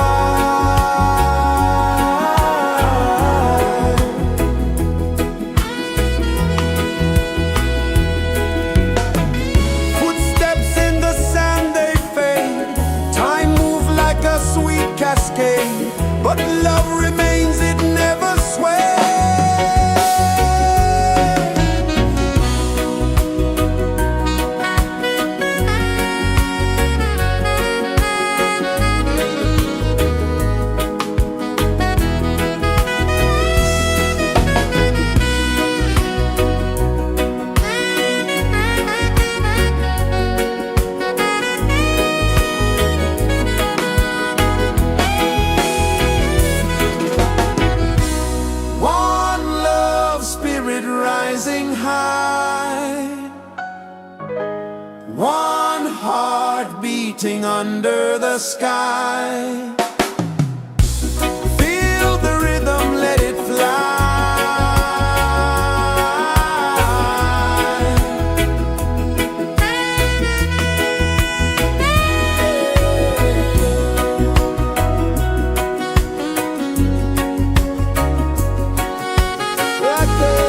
Footsteps in the sand, they fade. Time moves like a sweet cascade, but love remains, it never sways. One love spirit rising high. One heart beating under the sky. Feel the rhythm, let it fly. Right there.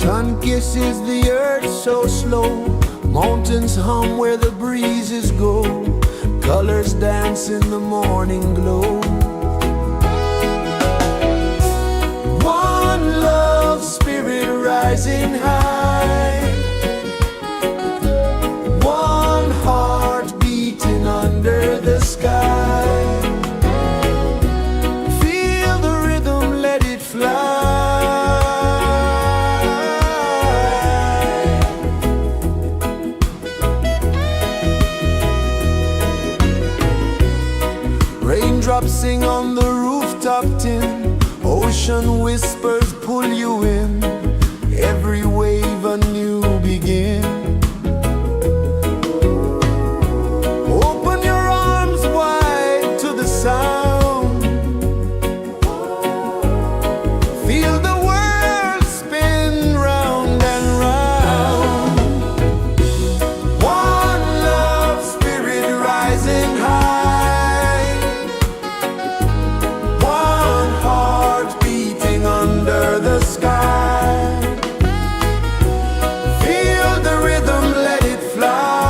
Sun kisses the earth so slow, mountains hum where the breezes go, colors dance in the morning glow. One love spirit rising high, one heart beating under the sky. Feel the rhythm, let it fly. Raindrops sing on the rooftop tin, ocean whispers pull you in, every wave a new begin. Open your arms wide to the sound, feel the world spin round and round. One love spirit rising high, one heart beating under the sky. Feel the rhythm, let it fly.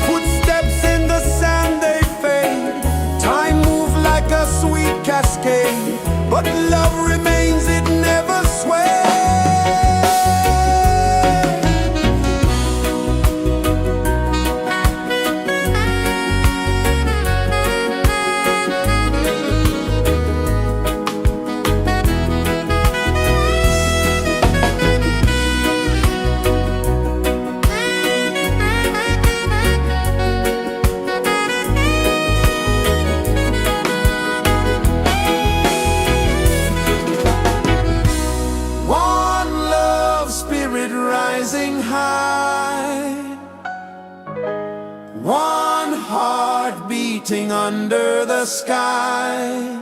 Footsteps in the sand, they fade, time moves like a sweet cascade, but love remains, it never sways. One love spirit rising high, one heart beating under the sky.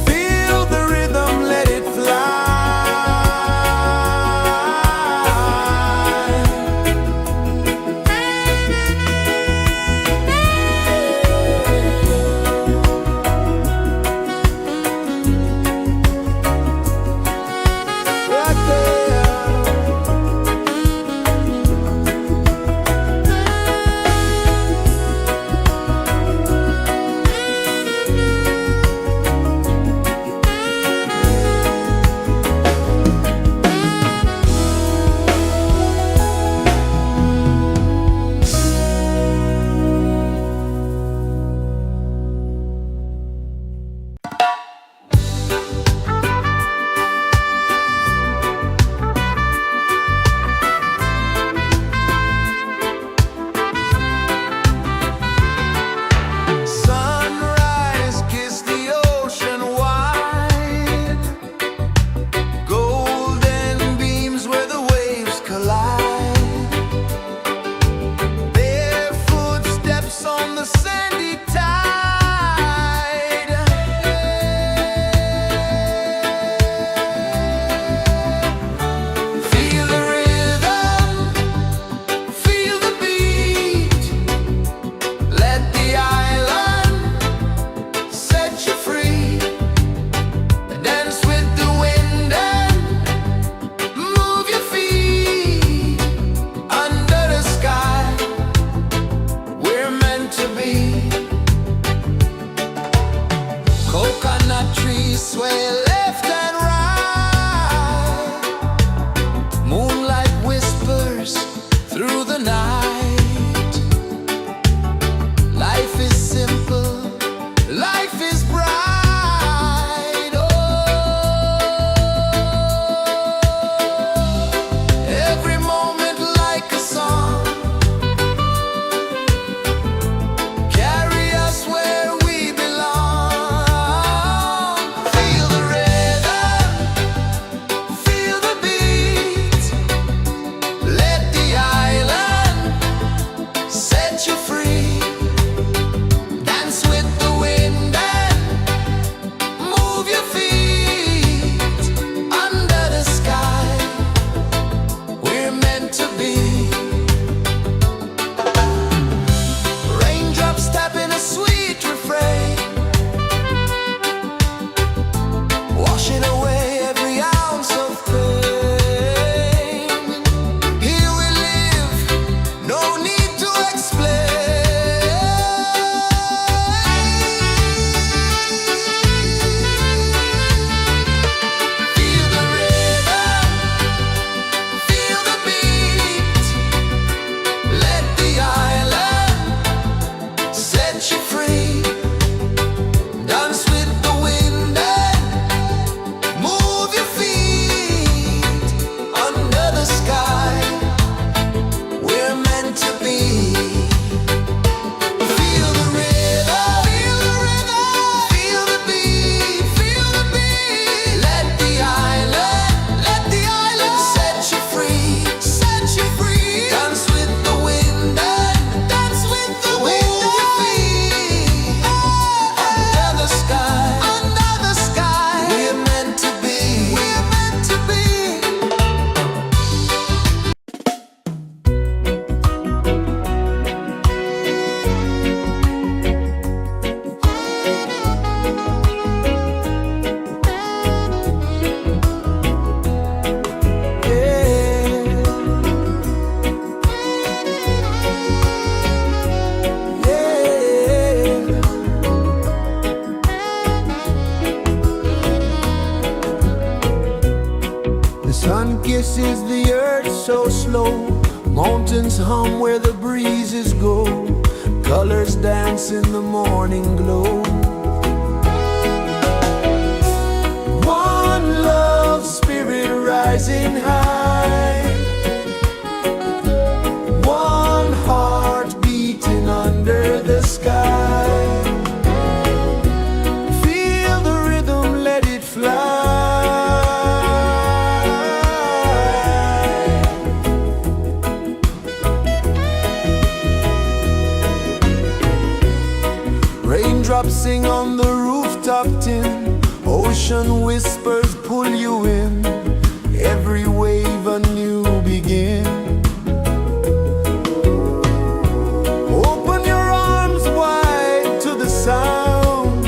Feel the rhythm, let it fly. Right there. kisses the earth so slow. Mountains hum where the breezes go. Colors dance in the morning glow. One love spirit rising high. One heart beating under the sky. Feel the rhythm, let it fly. Raindrops sing on the rooftop tin. Ocean whispers pull you in. Every wave a new begin. Open your arms wide to the sound.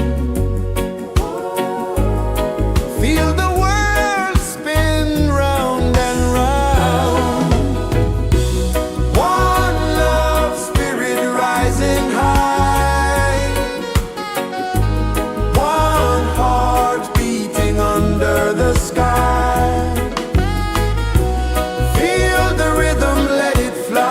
Feel the world spin round and round. One love spirit rising high. One heart beating under the sky. Feel the rhythm, let it fly.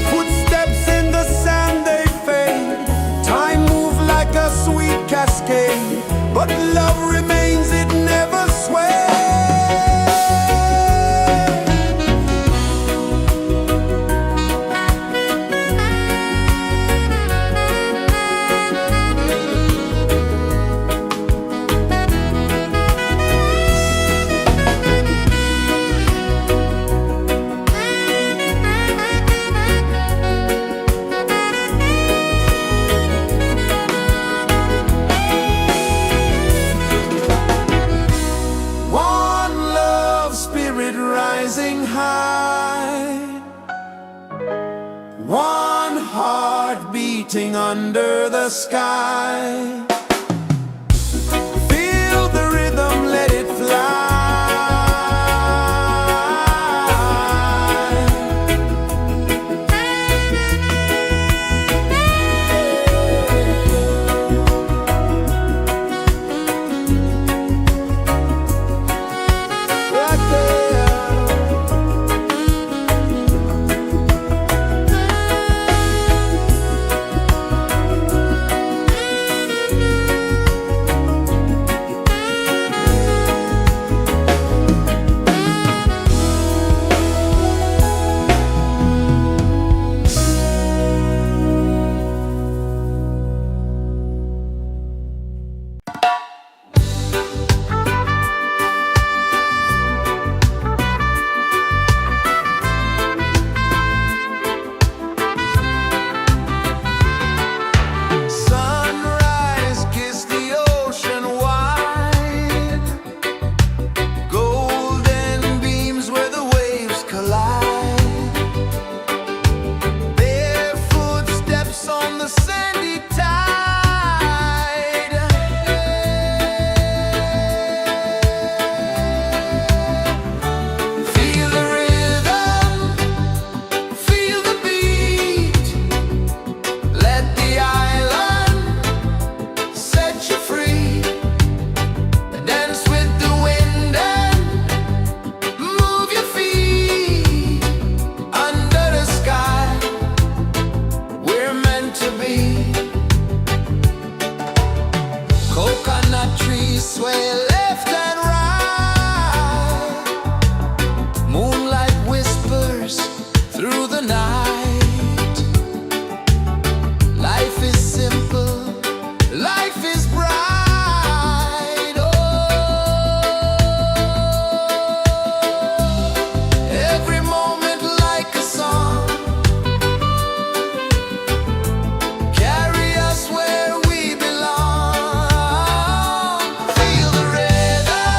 Footsteps in the sand, they fade. Time moves like a sweet cascade, but love remains, it never sways. One love spirit rising high. One heart beating under the sky. Feel the rhythm, let it fly. Right there. Sunrise, kiss the ocean wide. Golden beams where the waves collide. Bare footsteps on the sandy tide. Feel the rhythm, feel the beat. Let the island set you free. Dance with the wind and move your feet. Under the sky, we're meant to be. Coconut trees sway left and right. Moonlight whispers through the night. Life is simple, life is bright. Oh, every moment like a song. Carry us where we belong. Feel the rhythm,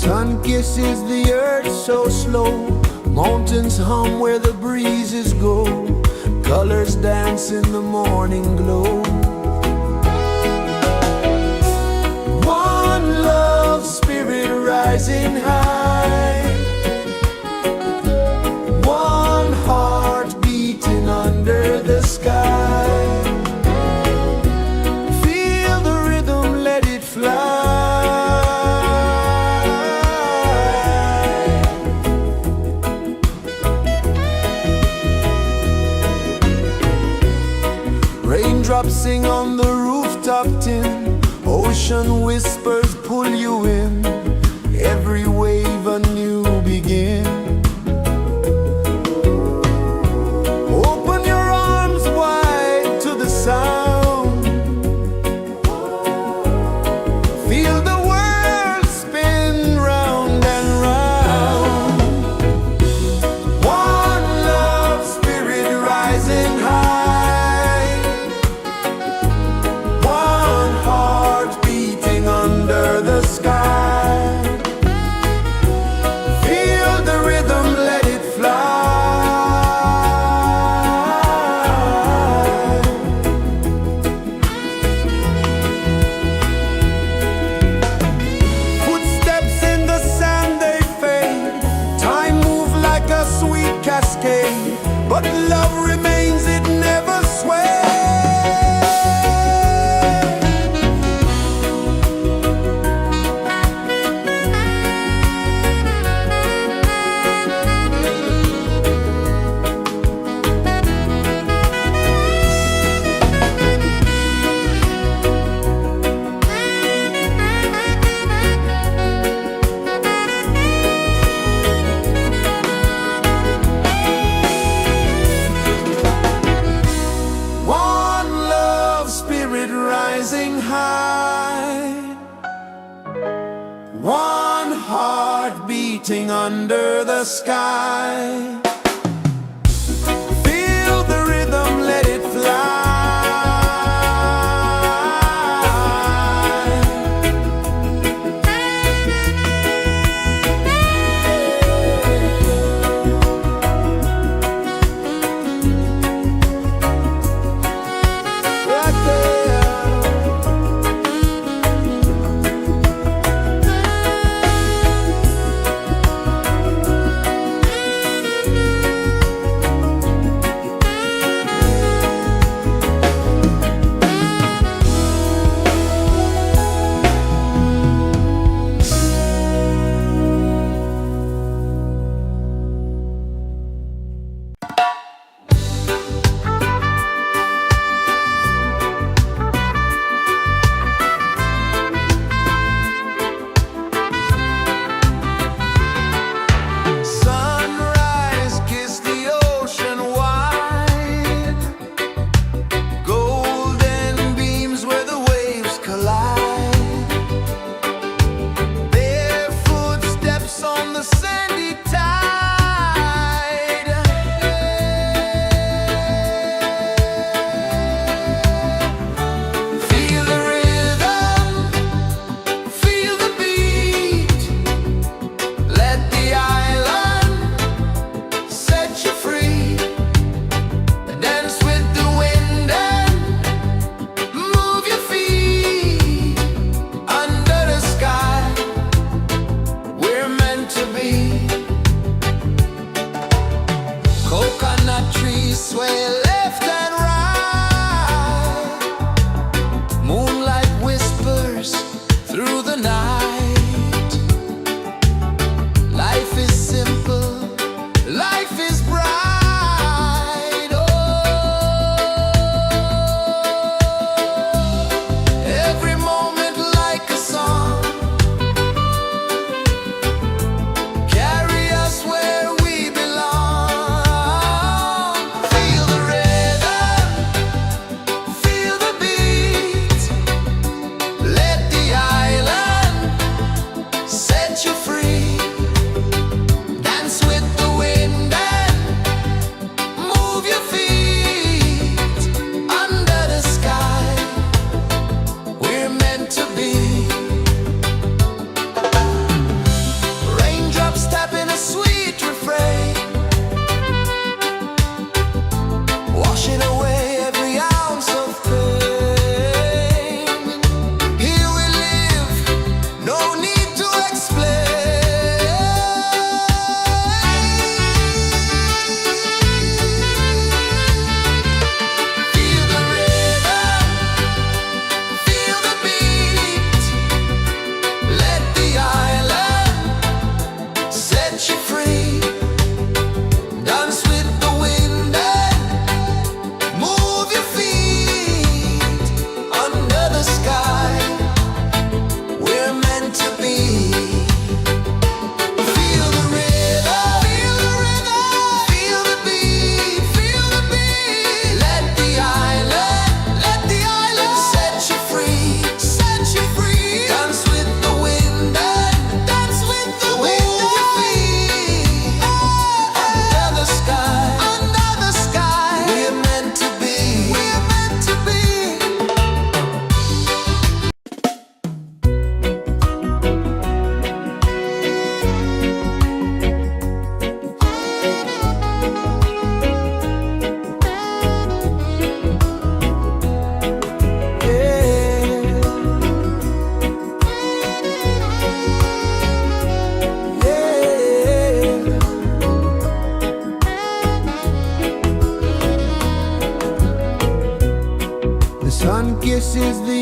Sun kisses the earth so slow, mountains hum where the breezes go, colors dance in the morning glow. One love spirit rising high, one heart beating under the sky. Feel the rhythm, let it fly. Raindrops sing on the rooftop tin, ocean whispers pull you in, every wave a new begin. Open your arms wide to the sound, feel the world spin round and round. One love spirit rising high, one heart beating under the sky. Feel the rhythm, let it fly. Footsteps in the sand, they fade, time moves like a sweet cascade, but love remains, it never sways. One love spirit rising high, one heart beating under the sky. Feel the rhythm, let it fly. Right there.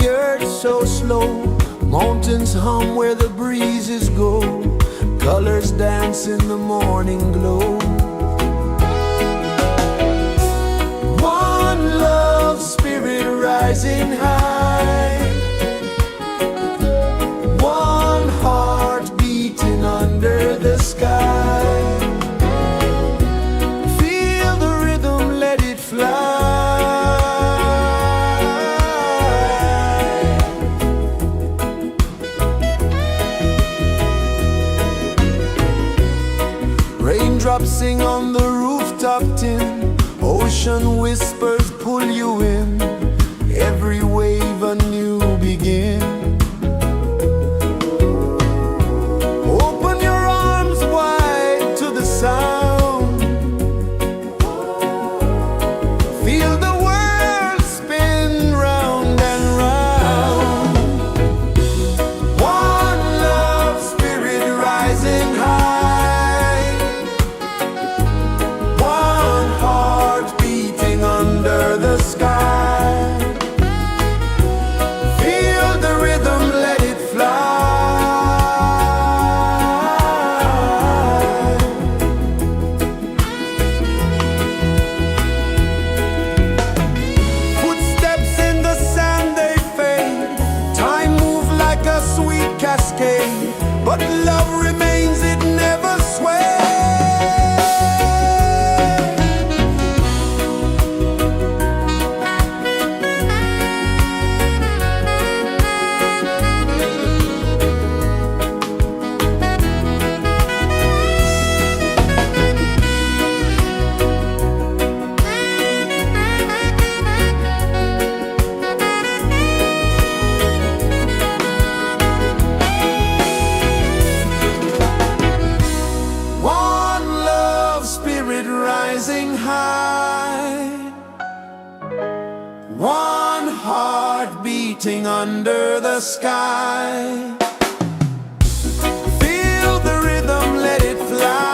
earth so slow. Mountains hum where the breezes go. Colors dance in the morning glow. One love spirit rising high. One heart beating under the sky. Feel the rhythm, let it fly. Raindrops sing on the rooftop tin. Ocean whispers pull you in. Every wave a new begin. Open your arms wide to the sound. Feel the world spin round and round. One love spirit rising high. One heart beating under the sky. Feel the rhythm, let it fly. Footsteps in the sand, they fade. Time moves like a sweet cascade, but love remains, it never sways. One love spirit rising high. One heart beating under the sky. Feel the rhythm, let it fly.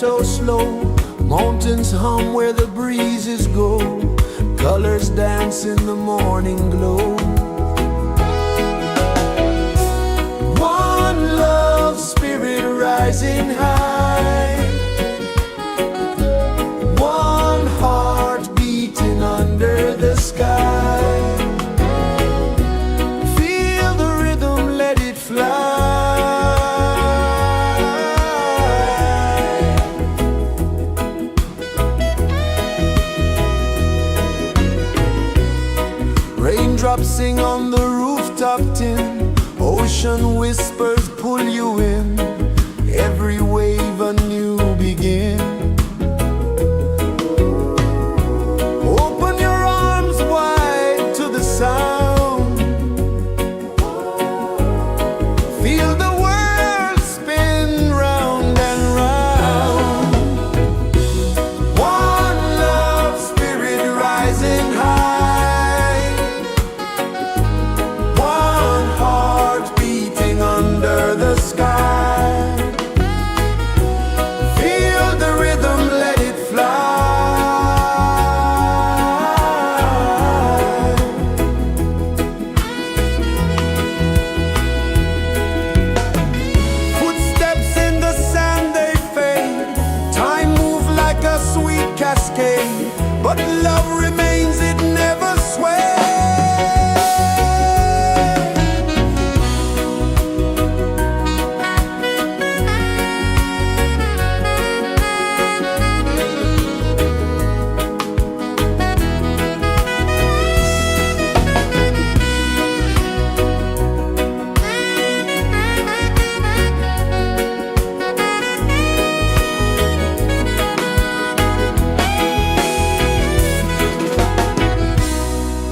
so slow. Mountains hum where the breezes go. Colors dance in the morning glow. One love spirit rising high. One heart beating under the sky. Feel the rhythm, let it fly. Raindrops sing on the rooftop tin. Ocean whispers pull you in. Every wave a new begin. Open your arms wide to the sound. Feel the world spin round and round. One love spirit rising high. One heart beating under the sky. Feel the rhythm, let it fly. Footsteps in the sand, they fade. Time moves like a sweet cascade, but love remains, it never sways.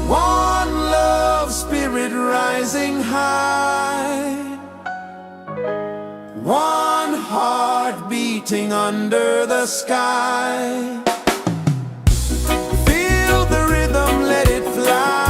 One love spirit rising high. One heart beating under the sky. Feel the rhythm, let it fly.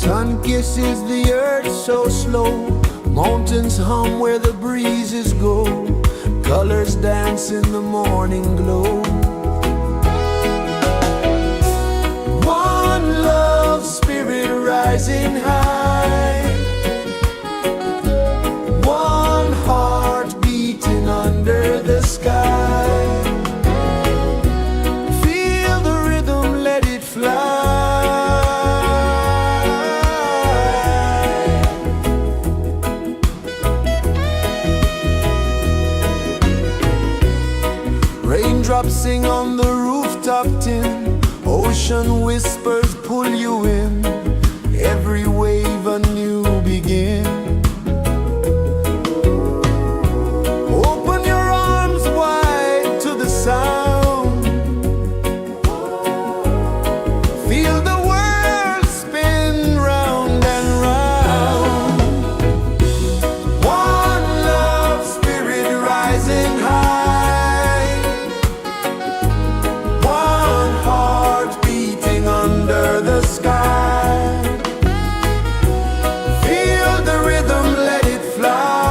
Sun kisses the earth so slow, mountains hum where the breezes go, colors dance in the morning glow. One love spirit rising high, one heart beating under the sky. Feel the rhythm, let it fly. Raindrops sing on the rooftop tin, ocean whispers pull you in, every wave a new begin. Open your arms wide to the sound, feel the world spin round and round. One love spirit rising high, one heart beating under the sky. Feel the rhythm, let it fly.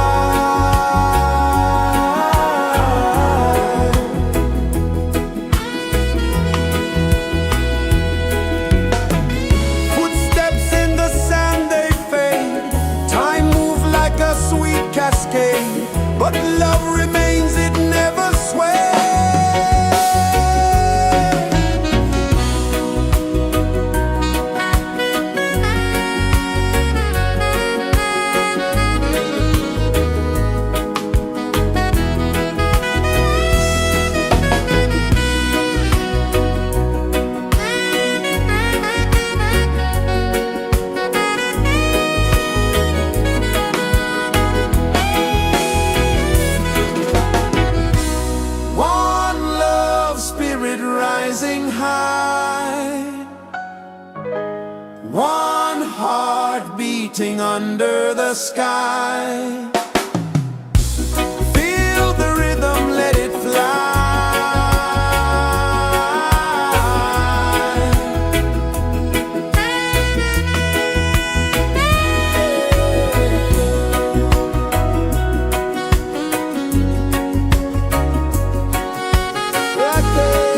Footsteps in the sand, they fade, time moves like a sweet cascade, but love remains, it never sways. One love spirit rising high, one heart beating under the sky. Feel the rhythm, let it fly. Right there.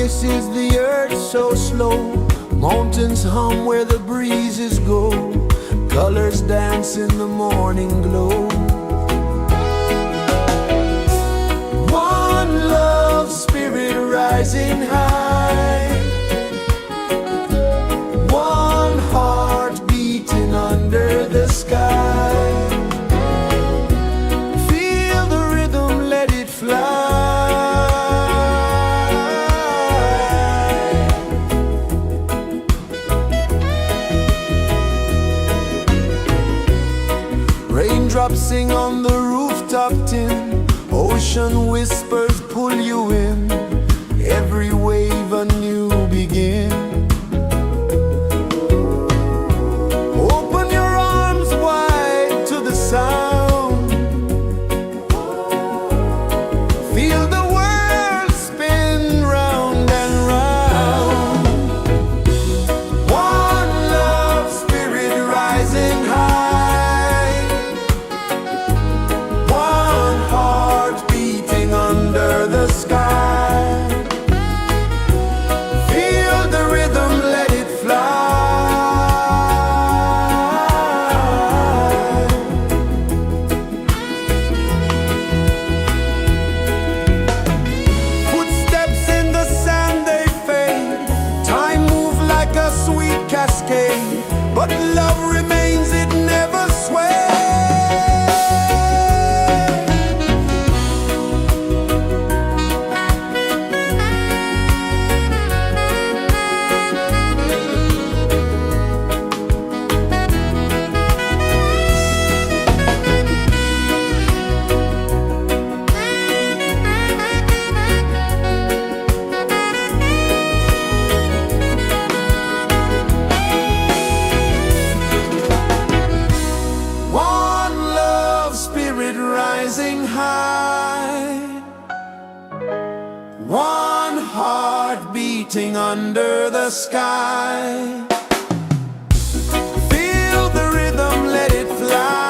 kisses the earth so slow. Mountains hum where the breezes go. Colors dance in the morning glow. One love spirit rising high. One heart beating under the sky. Feel the rhythm, let it fly. Raindrops sing on the rooftop tin. Ocean whispers pull you in. Every wave a new begin. Open your arms wide to the sound. Feel the world spin round and round. One love spirit rising high. One heart beating under the sky. Feel the rhythm, let it fly. Footsteps in the sand, they fade. Time moves like a sweet cascade, but love remains, it never sways. One love spirit rising high. One heart beating under the sky. Feel the rhythm, let it fly.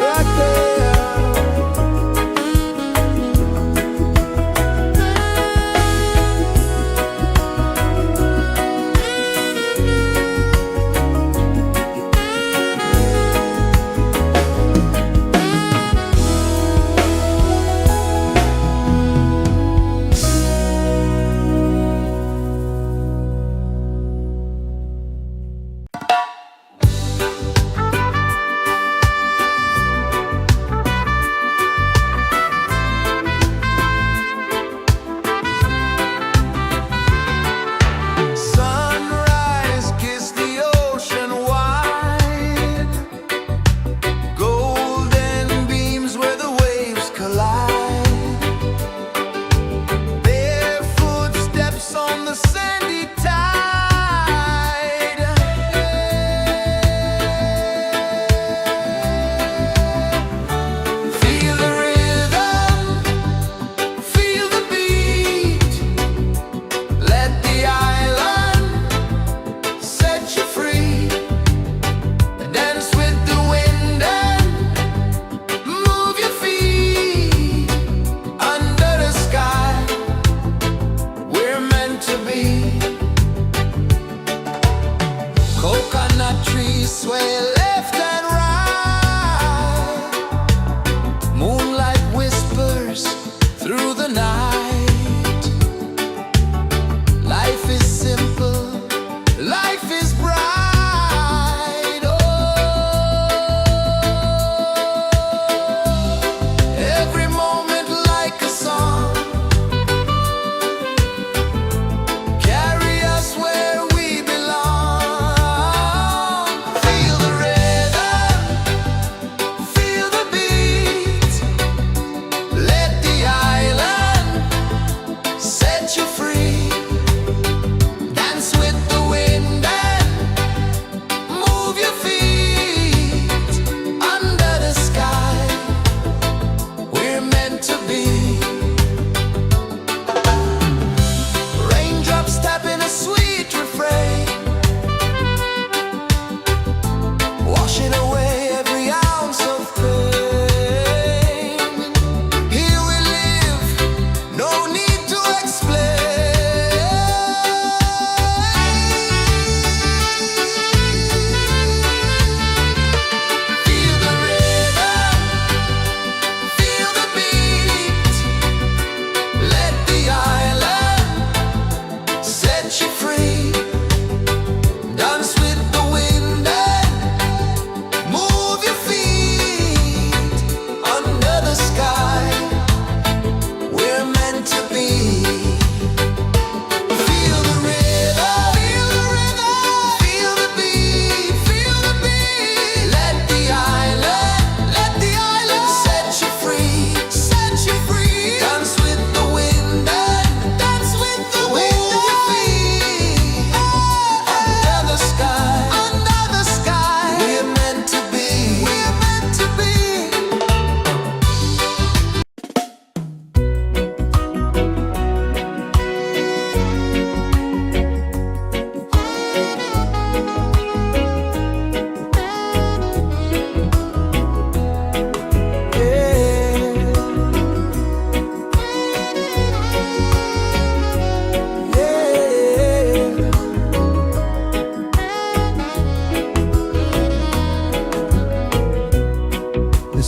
Right there. Sunrise, kiss the ocean wide. Golden beams where the waves collide. Bare footsteps on the sandy tide. Feel the rhythm, feel the beat. Let the island set you free. Dance with the wind and move your feet. Under the sky, we're meant to be. Coconut trees sway left and right. Moonlight whispers through the night. Life is simple, life is bright. Oh, every moment like a song. Carry us where we belong. Feel the rhythm.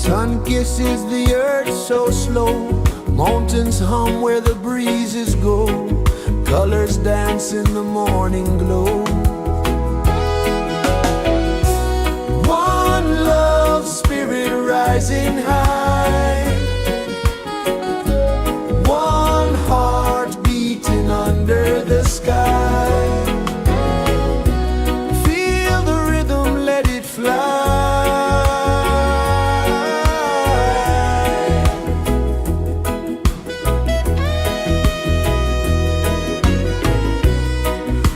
Sun kisses the earth so slow, mountains hum where the breezes go, colors dance in the morning glow. One love spirit rising high, one heart beating under the sky. Feel the rhythm, let it fly.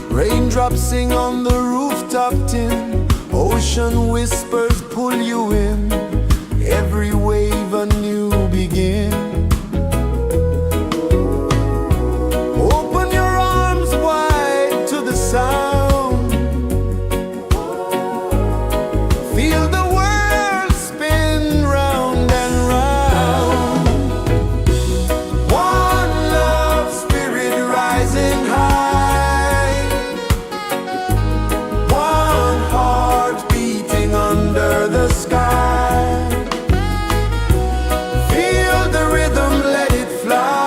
Raindrops sing on the rooftop tin, ocean whispers pull you in, every wave a new begin. Open your arms wide to the sound, feel the world spin round and round. One love spirit rising high, one heart beating under the sky. Feel the rhythm, let it fly.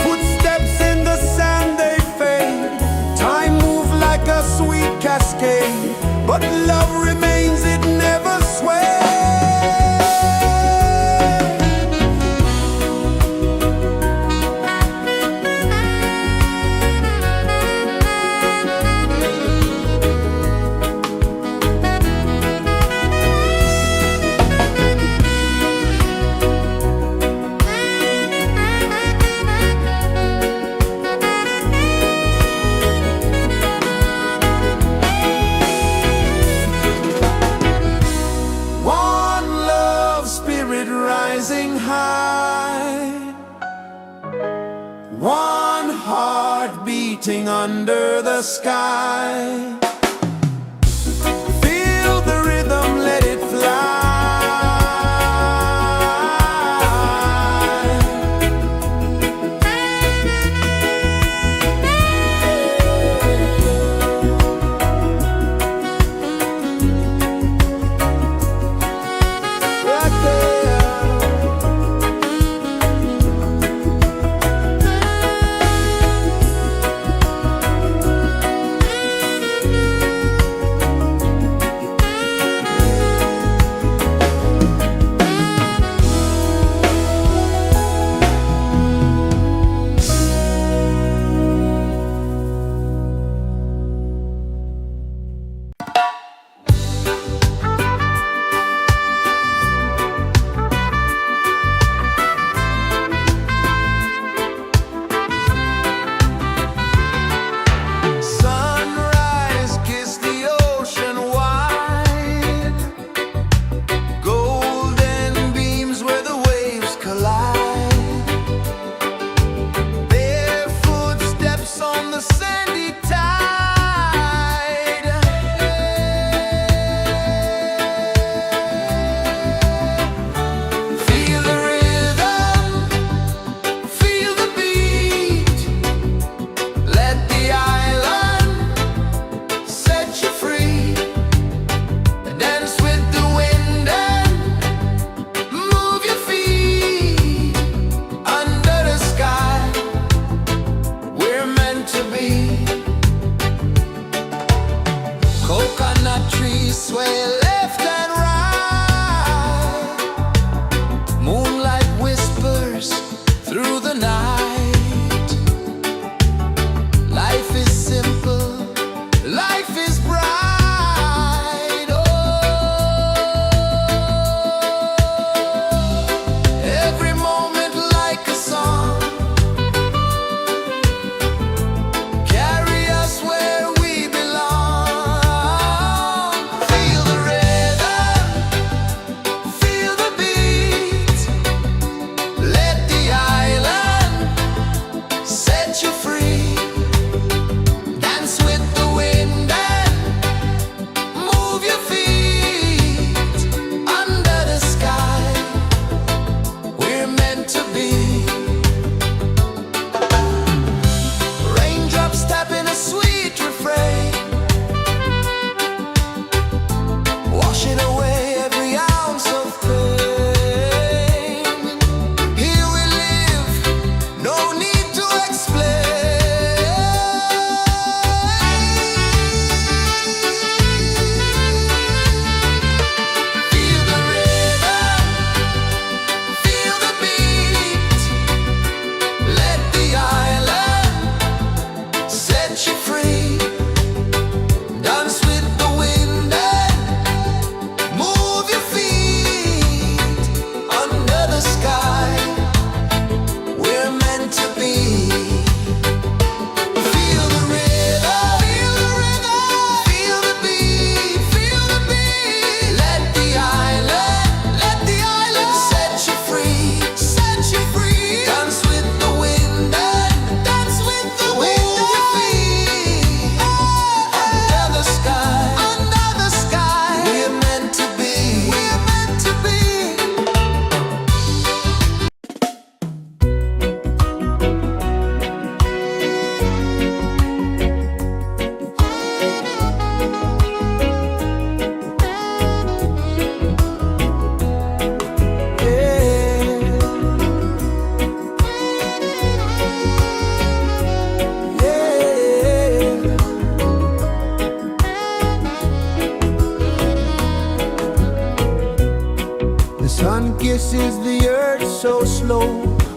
Footsteps in the sand, they fade, time moves like a sweet cascade, but love remains, it never sways. One love spirit rising high, one heart beating under the sky. Feel the rhythm, let it fly. Right there.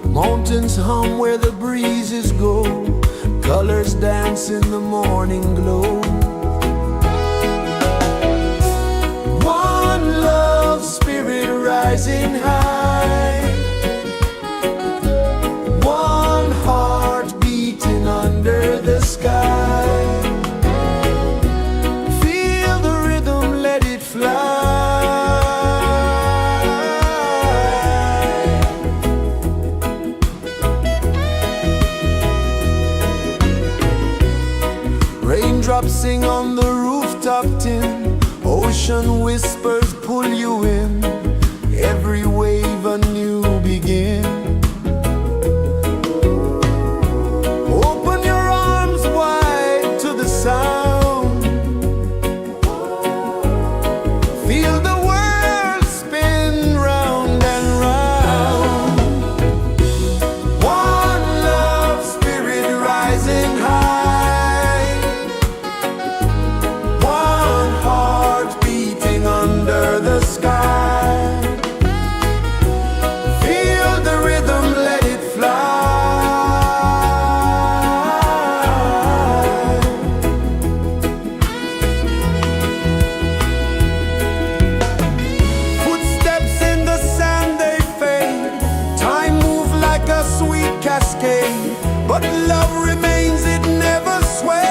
Mountains hum where the breezes go, colors dance in the morning glow. One love spirit rising high, one heart beating under the sky. Feel the rhythm, let it fly. Raindrops sing on the rooftop tin, ocean whispers pull you in, every wave a new begin. Open your arms wide to the sound, feel the world spin round and round. One love spirit rising high, one heart beating under the sky. Feel the rhythm, let it fly. Footsteps in the sand, they fade. Time moves like a sweet cascade, but love remains, it never sways.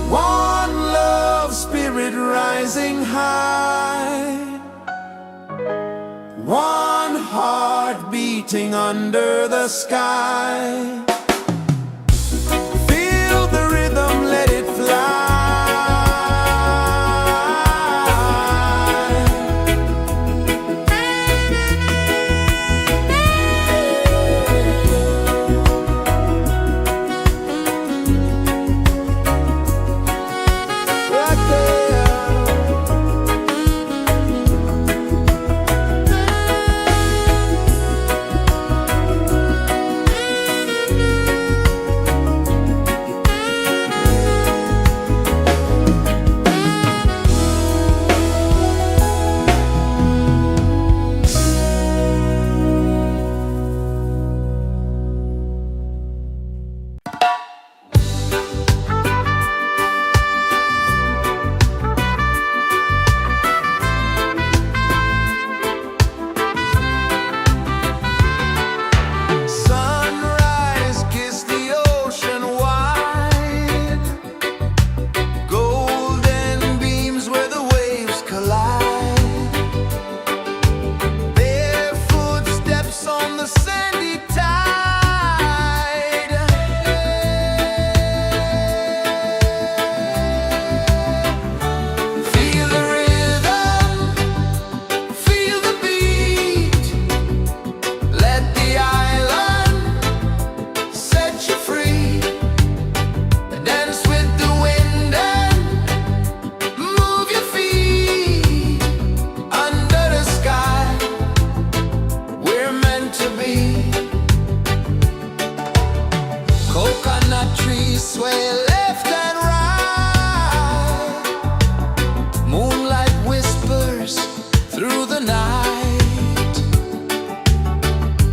One love spirit rising high, one heart beating under the sky. Feel the rhythm, let it fly. Right there. Sunrise, kiss the ocean wide, golden beams where the waves collide, barefoot steps on the sandy tide. Feel the rhythm, feel the beat, let the island set you free. Dance with the wind and move your feet under the sky. We're meant to be. Coconut trees sway left and right, moonlight whispers through the night.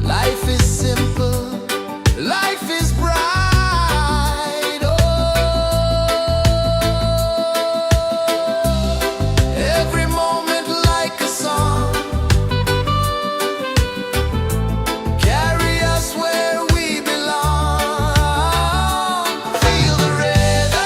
Life is simple, life is bright. Oh, every moment like a song, carry us where we belong. Feel the rhythm,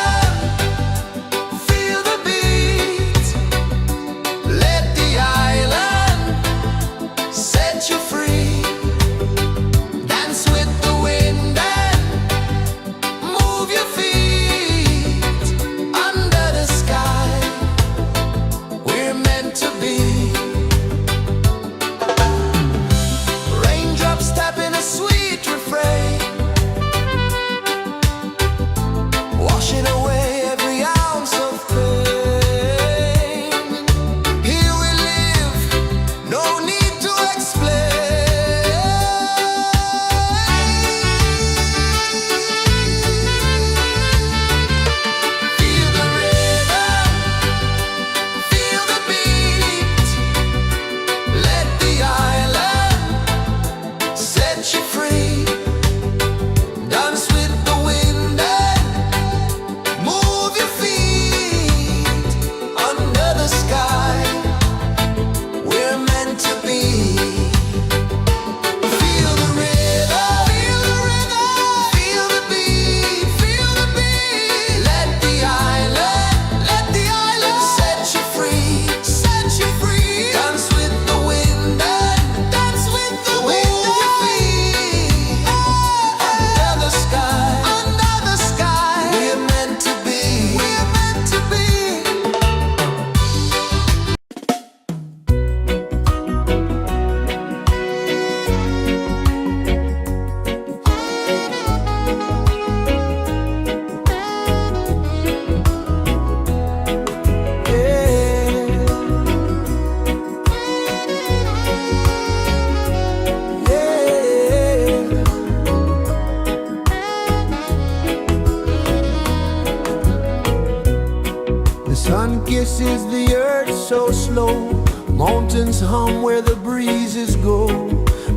kisses the earth so slow. Mountains hum where the breezes go.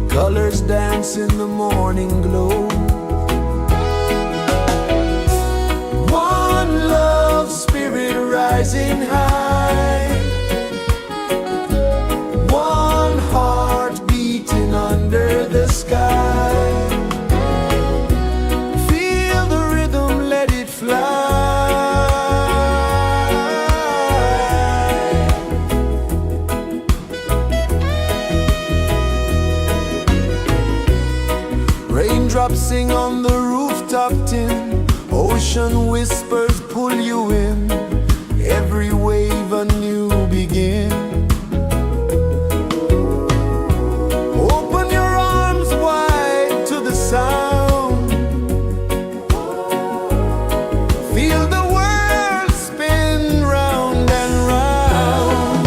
Colors dance in the morning glow. One love spirit rising high. One heart beating under the sky. Feel the rhythm, let it fly. Raindrops sing on the rooftop tin. Ocean whispers pull you in. Every wave a new begin. Open your arms wide to the sound. Feel the world spin round and round.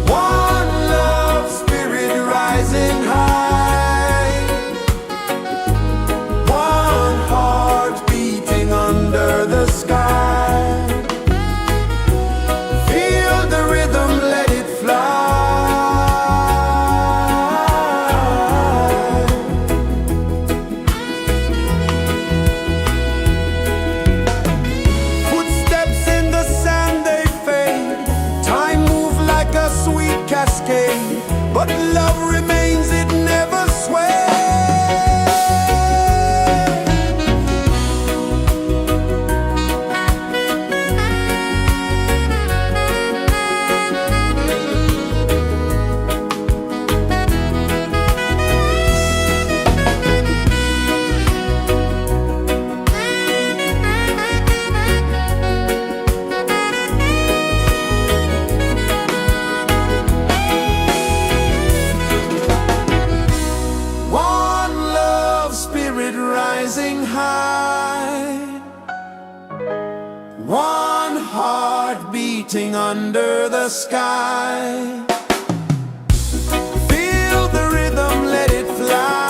One love spirit rising high. One heart beating under the sky. Feel the rhythm, let it fly. Footsteps in the sand, they fade. Time moves like a sweet cascade, but love remains, it never sways. One love spirit rising high. One heart beating under the sky. Feel the rhythm, let it fly.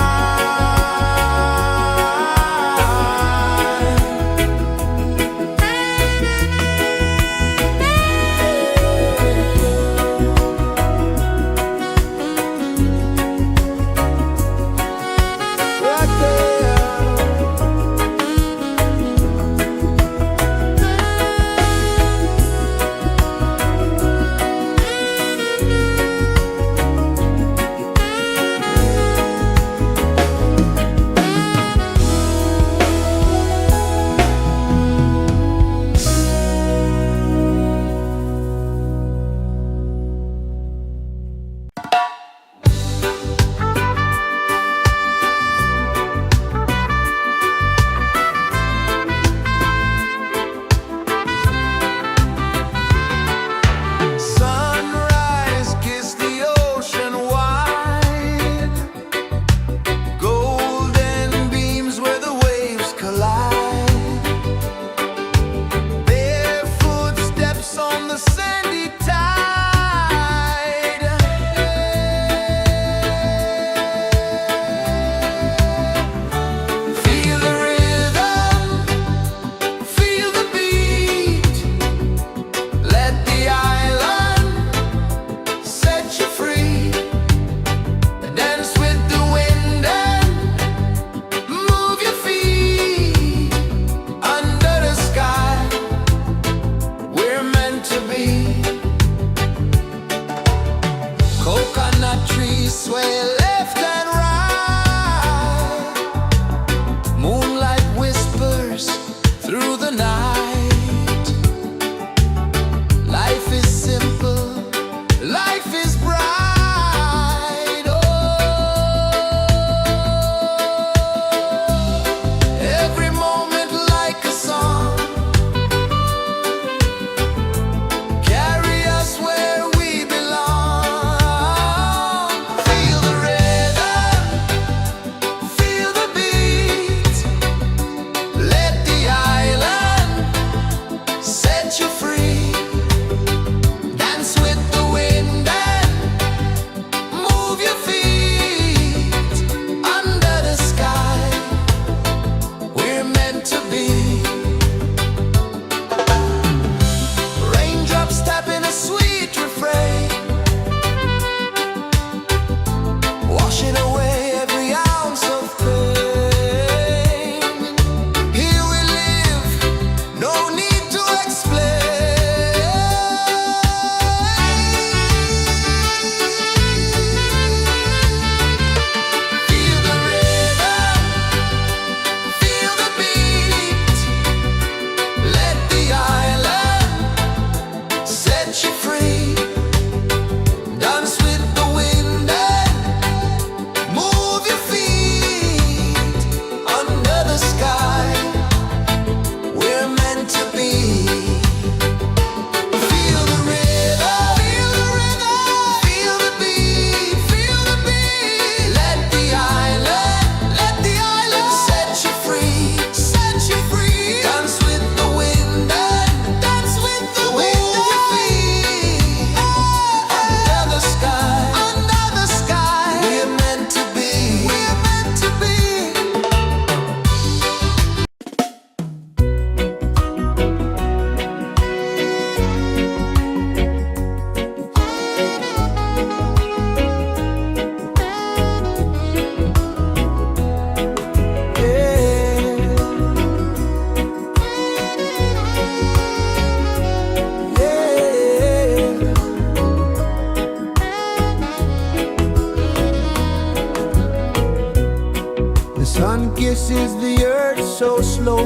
kisses the earth so slow.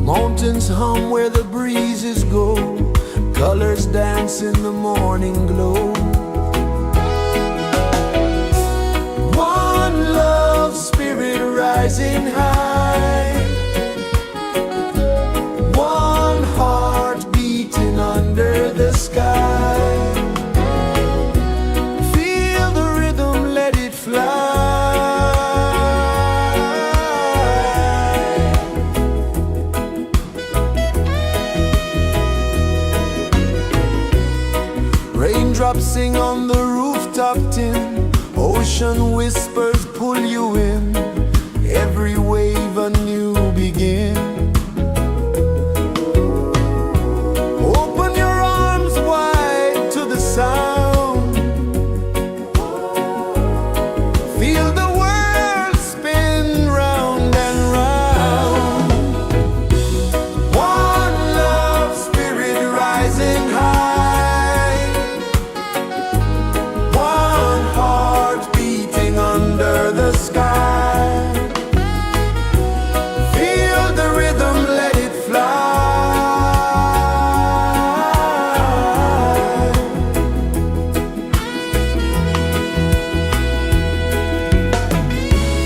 Mountains hum where the breezes go. Colors dance in the morning glow. One love spirit rising high. One heart beating under the sky. Feel the rhythm, let it fly. Raindrops sing on the rooftop tin. Ocean whispers pull you in. Every wave a new begin. Open your arms wide to the sound. Feel the world spin round and round. One love spirit rising high. One heart beating under the sky. Feel the rhythm, let it fly.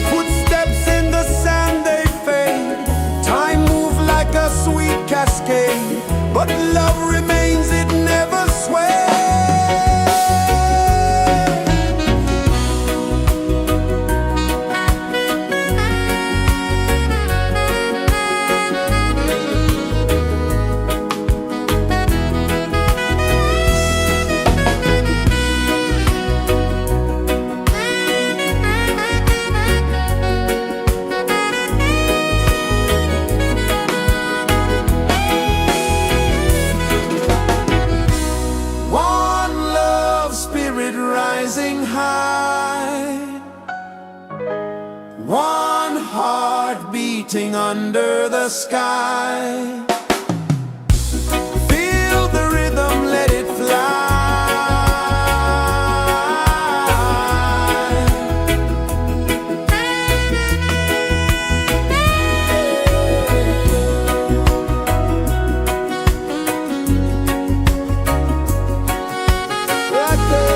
Footsteps in the sand, they fade. Time moves like a sweet cascade, but love remains, it never sways. One love spirit rising high. One heart beating under the sky. Feel the rhythm, let it fly. Right there.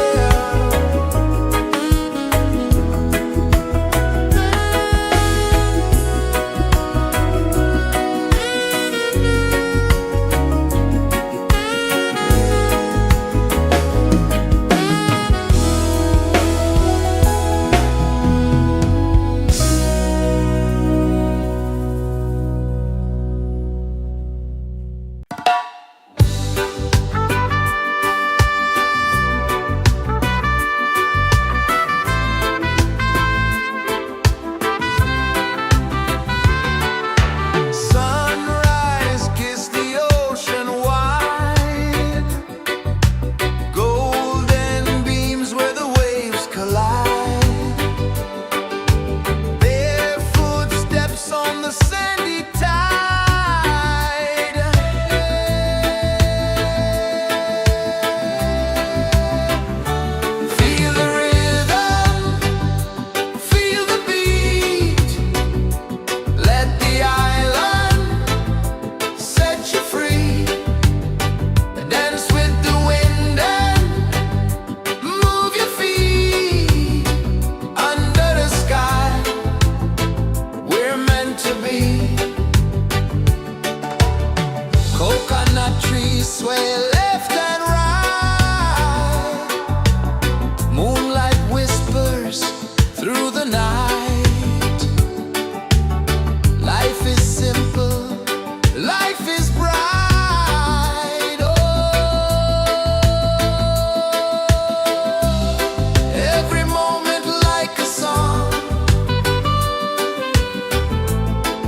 Sunrise, kiss the ocean wide. Golden beams where the waves collide. Bare footsteps on the sandy tide. Feel the rhythm, feel the beat. Let the island set you free. Dance with the wind and move your feet. Under the sky, we're meant to be. Coconut trees sway left and right. Moonlight whispers through the night. Life is simple, life is bright. Oh, every moment like a song.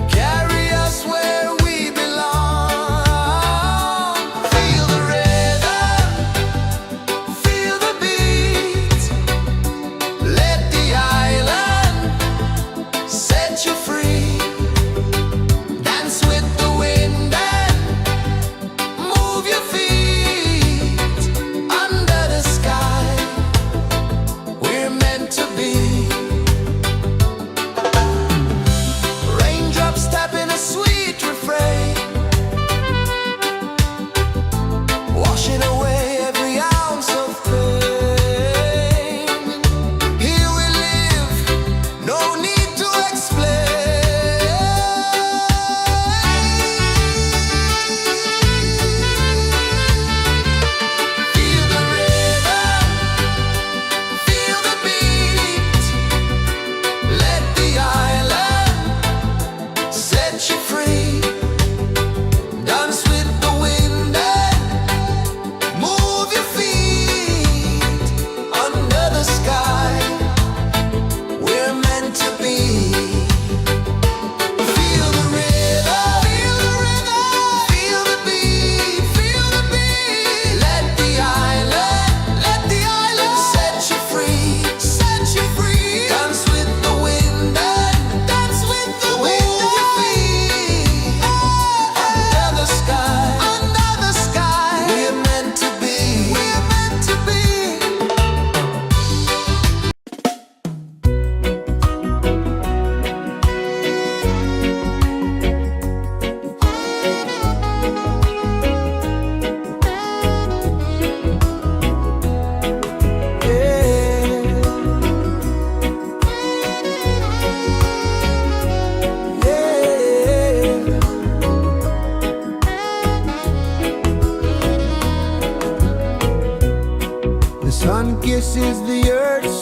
Carry us where we belong. Feel the rhythm.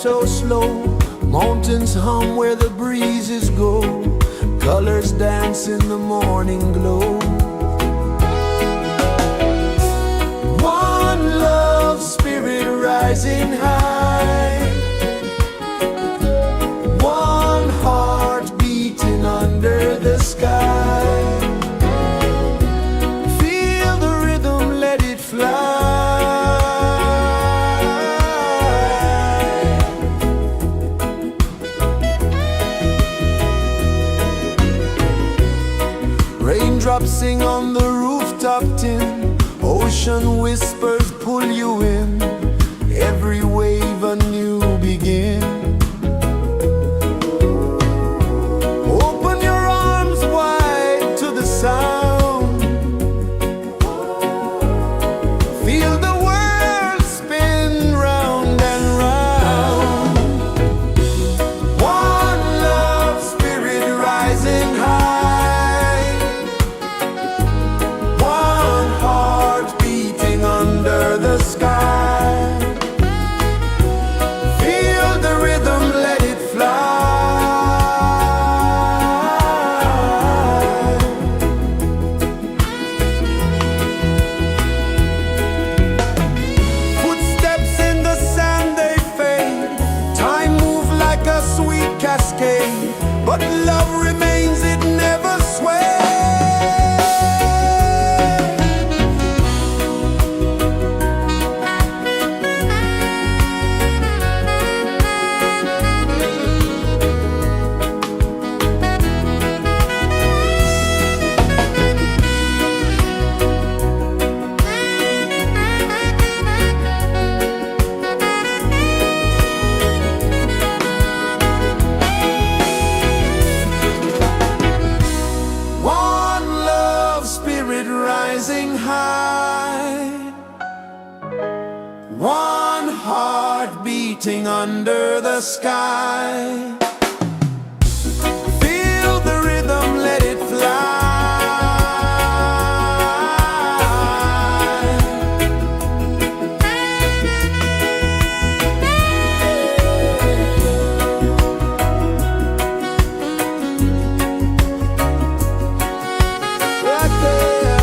so slow. Mountains hum where the breezes go. Colors dance in the morning glow. One love spirit rising high. One heart beating under the sky. Feel the rhythm, let it fly. Raindrops sing on the rooftop tin. Ocean whispers pull you in. Every wave a new begin. Open your arms wide to the sound. Feel the world spin round and round. One love spirit rising high. One heart beating under the sky. Feel the rhythm, let it fly. Footsteps in the sand, they fade. Time moves like a sweet cascade, but love remains, it never sways. One love spirit rising high. One heart beating under the sky. Feel the rhythm, let it fly. Right there.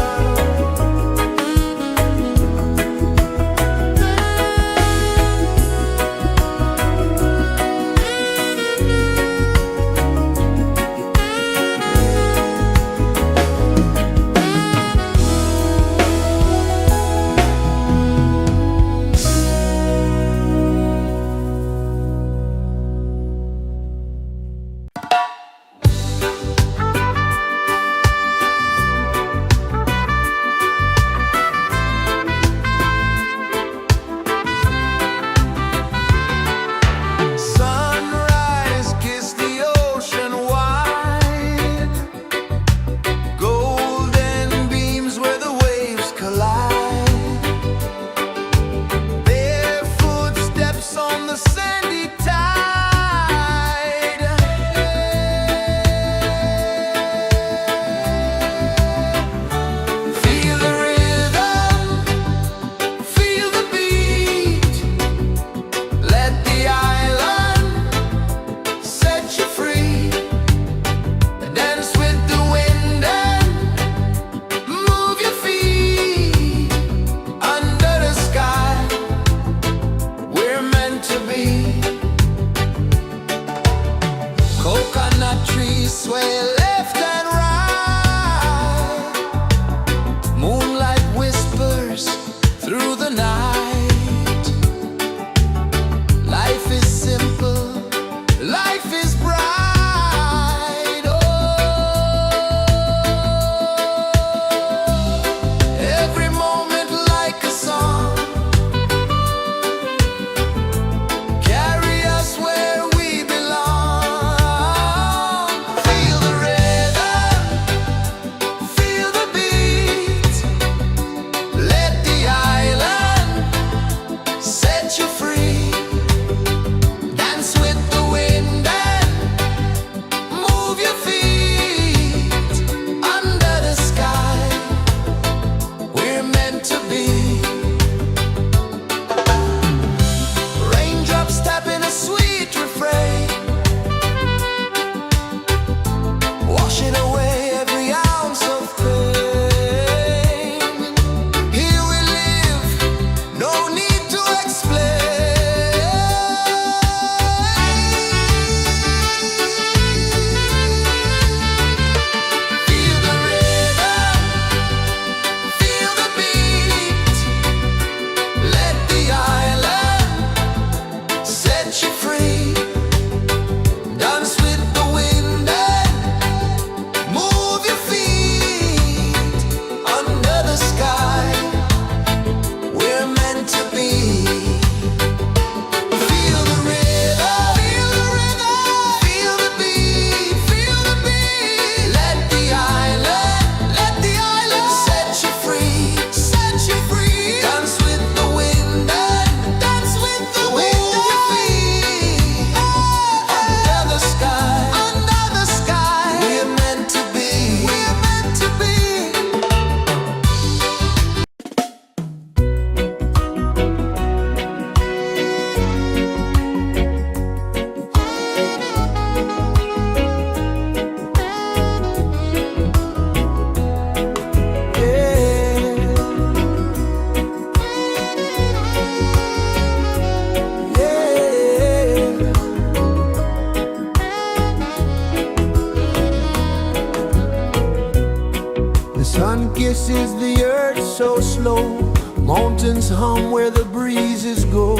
Sun kisses the earth so slow, mountains hum where the breezes go,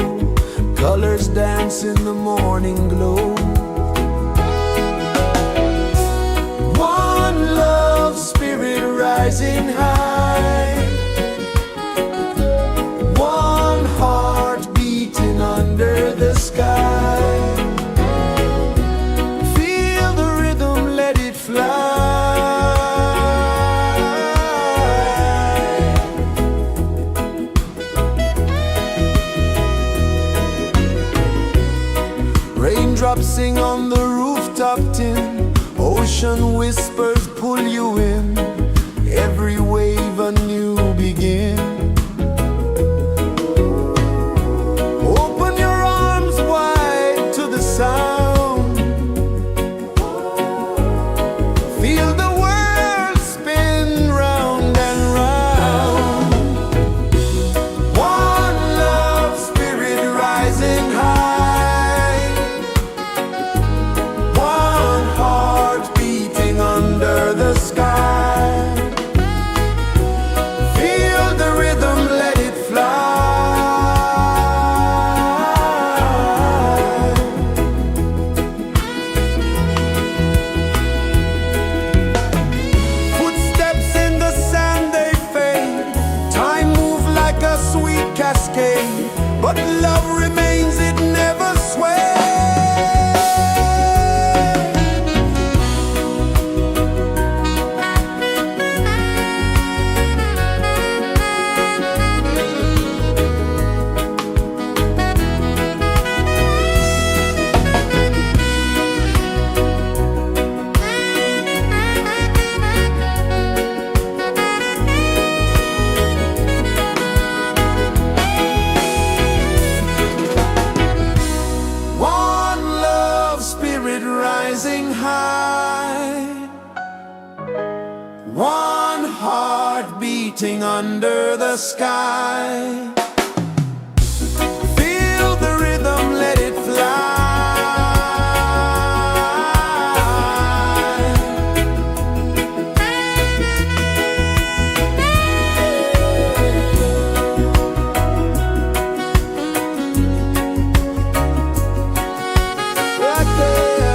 colors dance in the morning glow. One love spirit rising high, one heart beating under the sky. Feel the rhythm, let it fly. Raindrops sing on the rooftop tin, ocean whispers pull you in, every wave a new begin. Open your arms wide to the sound, feel the world spin round and round. One love spirit rising high, one heart beating under the sky. Feel the rhythm, let it fly. Footsteps in the sand, they fade, time moves like a sweet cascade, but love remains, it never sways. One love spirit rising high, one heart beating under the sky. Feel the rhythm, let it fly. Right there.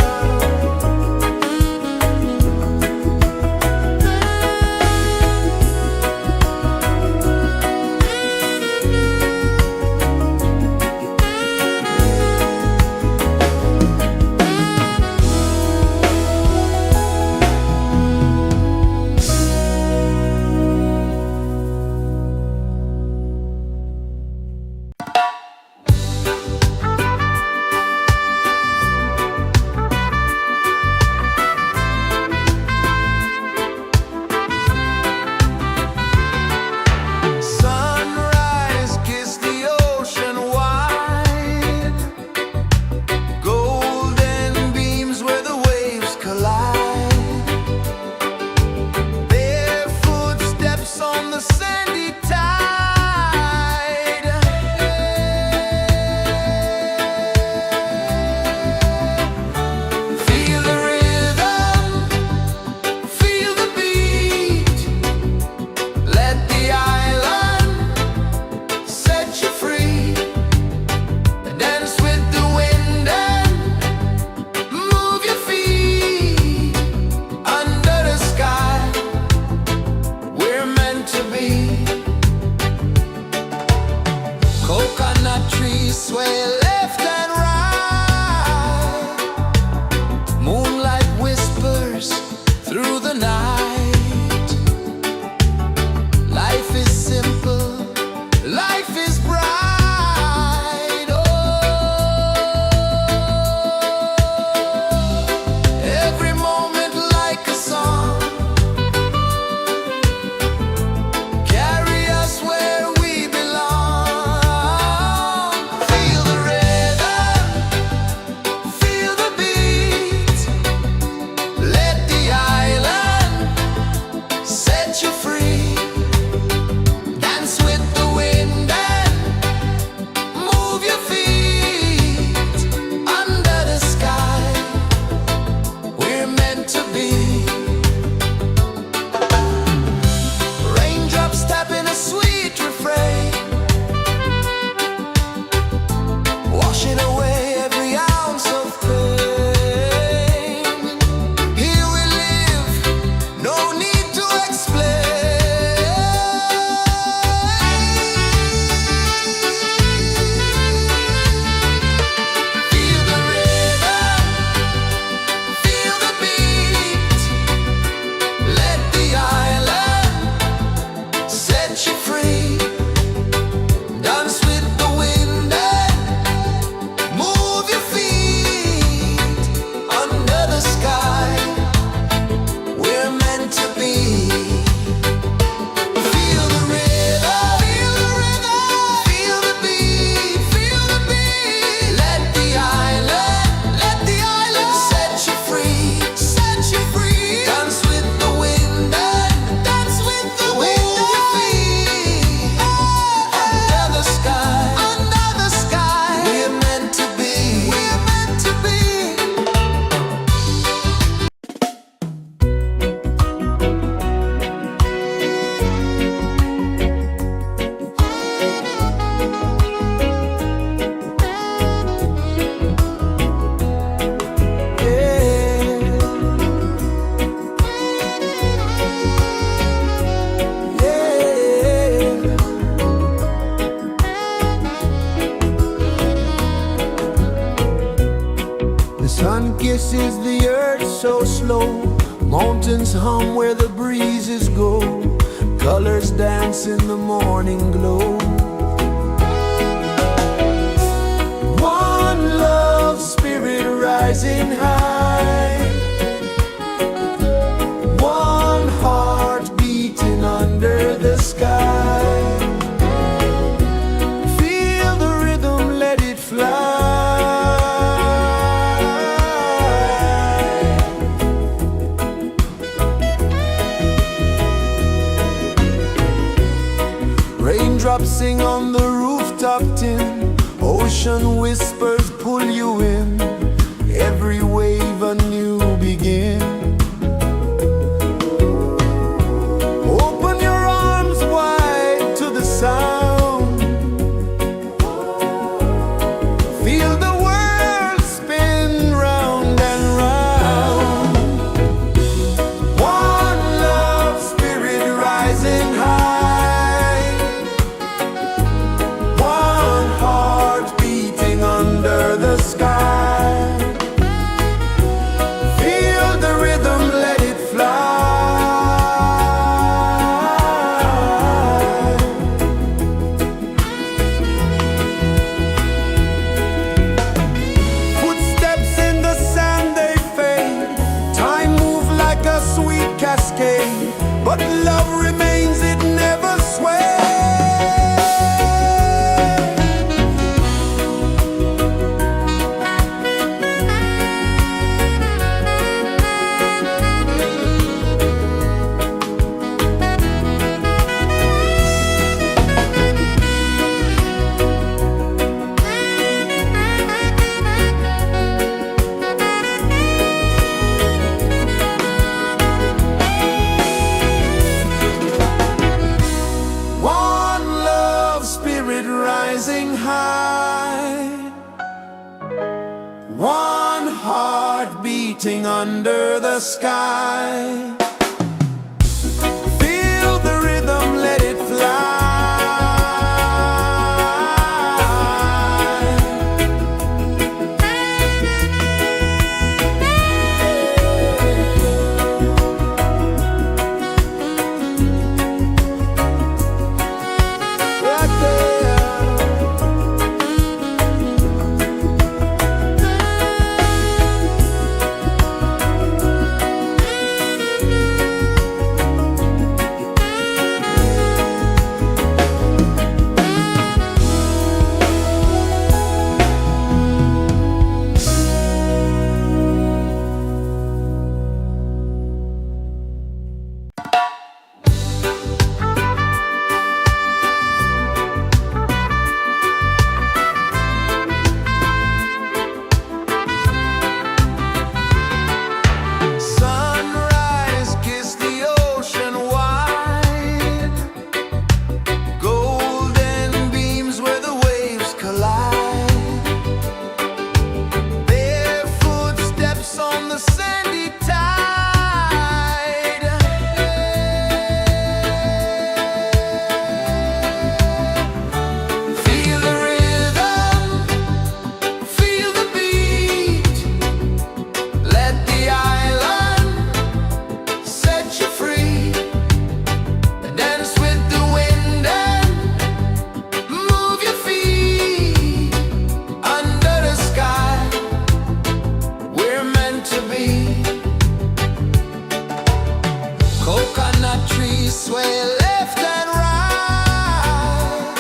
rejoices the earth so slow. Mountains hum where the breezes go. Colors dance in the morning glow. One love spirit rising high. One heart beating under the sky. Feel the rhythm, let it fly. Raindrops sing on the rooftop tin. Ocean whispers pull you in. Every wave a new begin. Open your arms wide to the sound. Feel the world spin round and round. One love spirit rising high. One heart beating under the sky. Feel the rhythm, let it fly. Footsteps in the sand, they fade. Time moves like a sweet cascade, but love remains, it never sways. One love spirit rising high. One heart beating under the sky. Feel the rhythm, let it fly. Right there. Sunrise, kiss the ocean wide. Golden beams where the waves collide. Barefoot steps on the sandy tide. Feel the rhythm, feel the beat. Let the island set you free. Dance with the wind and move your feet. Under the sky, we're meant to be. Coconut trees sway left and right.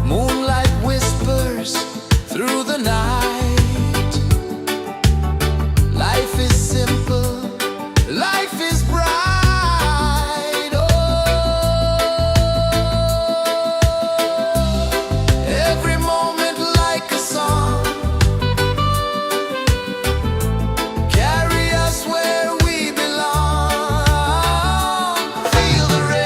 Moonlight whispers through the night. Life is simple, life is bright. Oh, every moment like a song. Carry us where we belong. Feel the rhythm.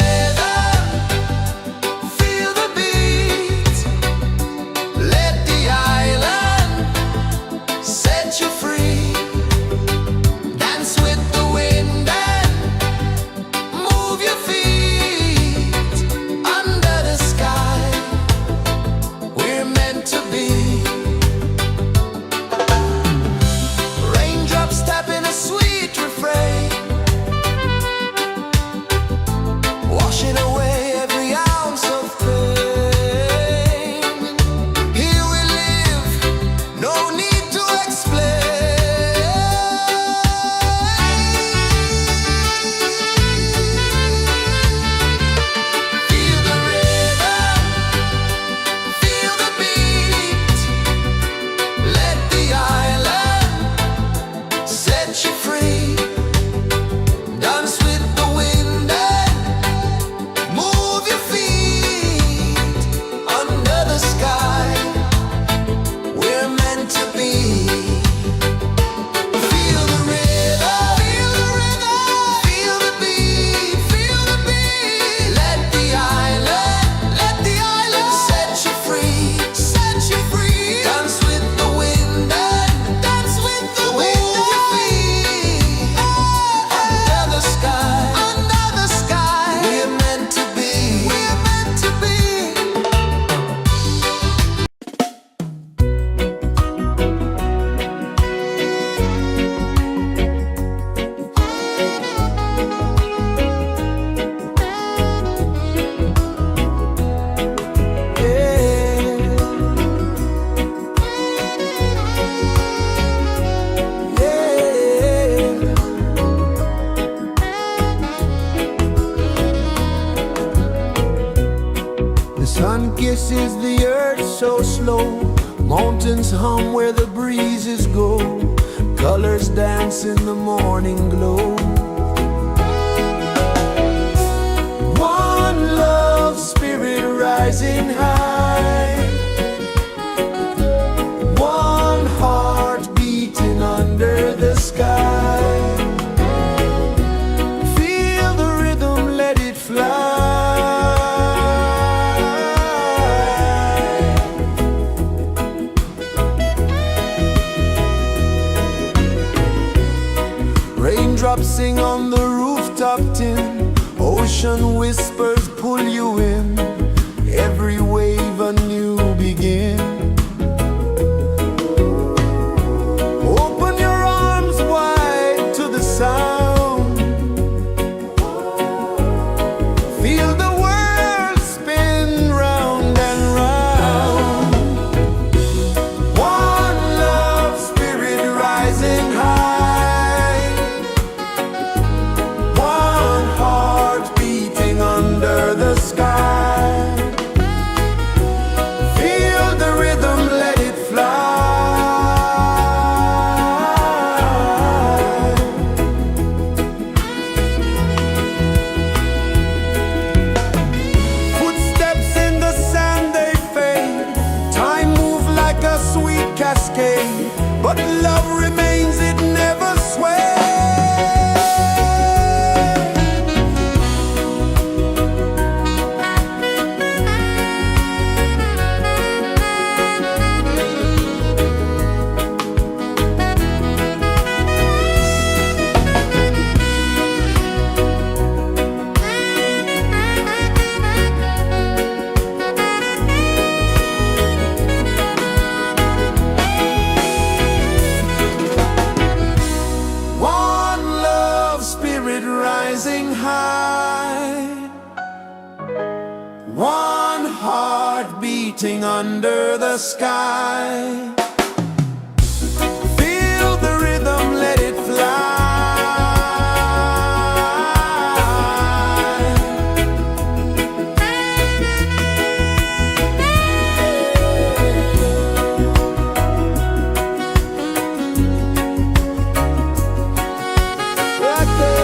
kisses the earth so slow. Mountains hum where the breezes go. Colors dance in the morning glow. One love spirit rising high. One heart beating under the sky. Feel the rhythm, let it fly. Raindrops sing on the rooftop tin. Ocean whispers pull you in. Every wave a new begin. Open your arms wide to the sound. Feel the world spin round and round. One love spirit rising high. One heart beating under the sky. Feel the rhythm, let it fly. Footsteps in the sand, they fade. Time moves like a sweet cascade, but love remains, it never sways. One love spirit rising high. One heart beating under the sky. Feel the rhythm, let it fly. Right there.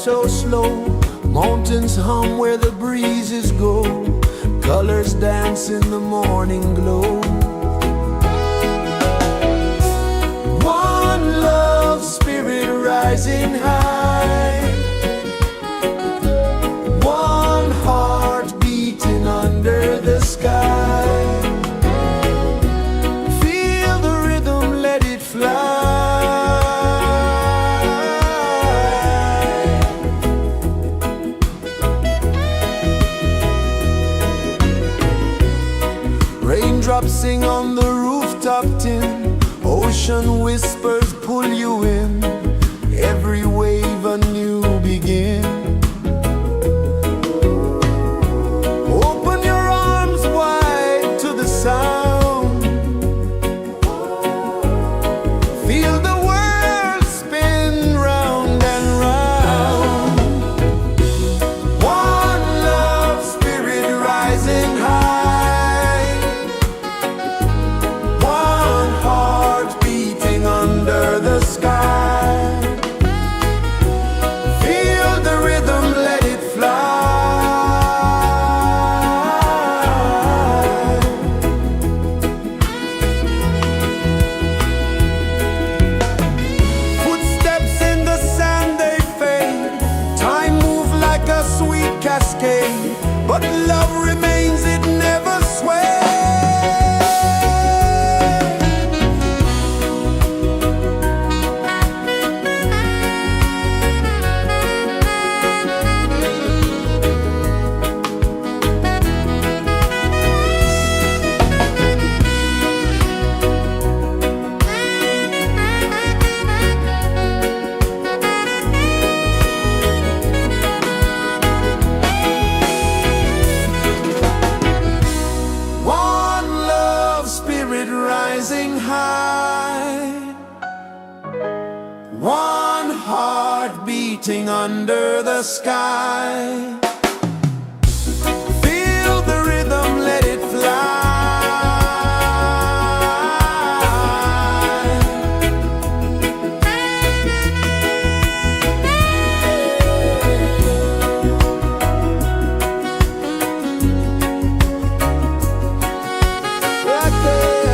so slow. Mountains hum where the breezes go. Colors dance in the morning glow. One love, spirit rising high. One heart beating under the sky. Feel the rhythm, let it fly. Raindrops sing on the rooftop tin. Ocean whispers pull you in. Every wave a new begin. Open your arms wide to the sound. Feel the world spin round and round. One love, spirit rising high. One heart beating under the sky. Feel the rhythm, let it fly. Footsteps in the sand, they fade. Time moves like a sweet cascade, but love remains, it never sways. One love, spirit rising high. One heart beating under the sky. Feel the rhythm, let it fly. Right there.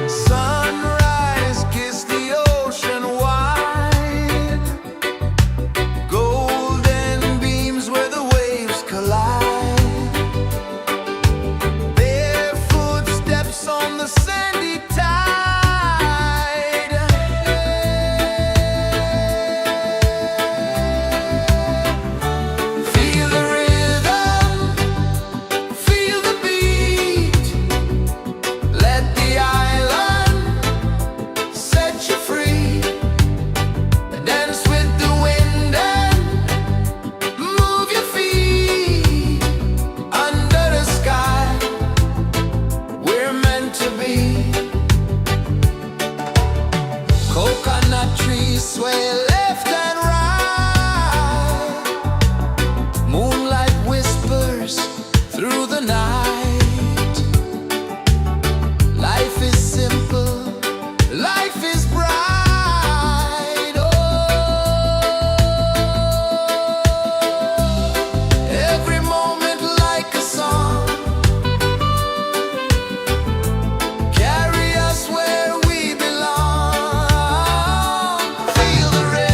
Sunrise, kiss the ocean wide. Golden beams where the waves collide. Their footsteps on the sandy tide. Feel the rhythm, feel the beat. Let the island set you free. Dance with the wind and move your feet. Under the sky, we're meant to be. Coconut trees sway left and right. Moonlight whispers through the night. Life is simple, life is bright. Oh, every moment like a song. Carry us where we belong. Feel the rhythm.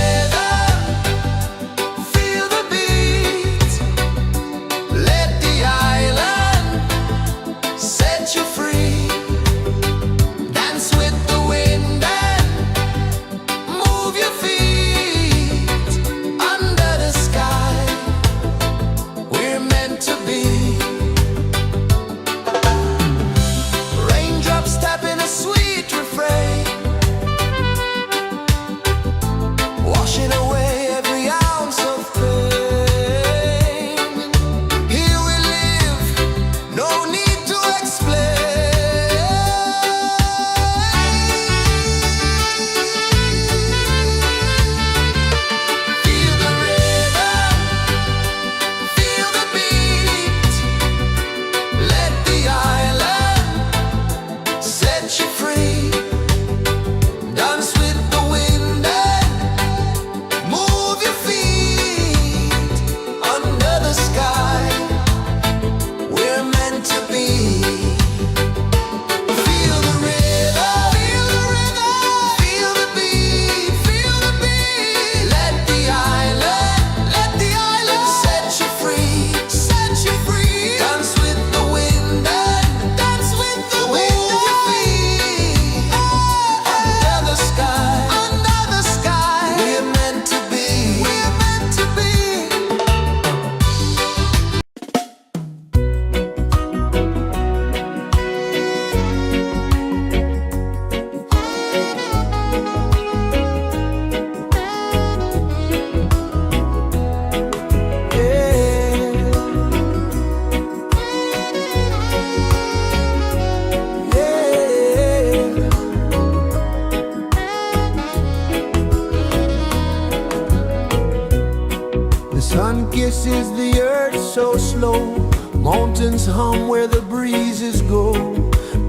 kisses the earth so slow. Mountains hum where the breezes go.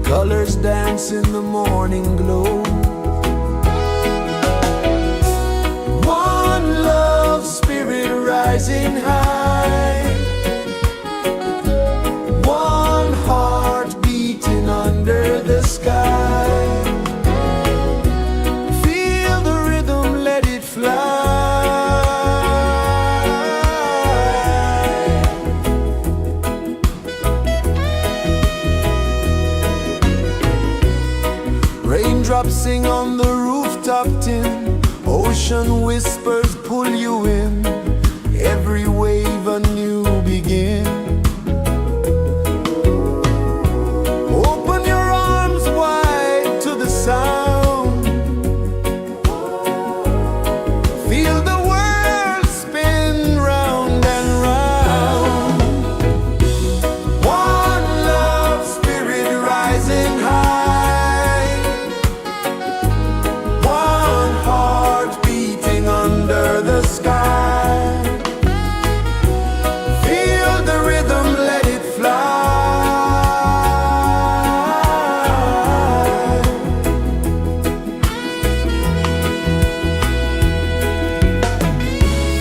Colors dance in the morning glow. One love spirit rising high. One heart beating under the sky. Feel the rhythm, let it fly. Raindrops sing on the rooftop tin. Ocean whispers pull you in. Every wave a new begin. Open your arms wide to the sound. Feel the world spin round and round. One love spirit rising high. One heart beating under the sky. Feel the rhythm, let it fly.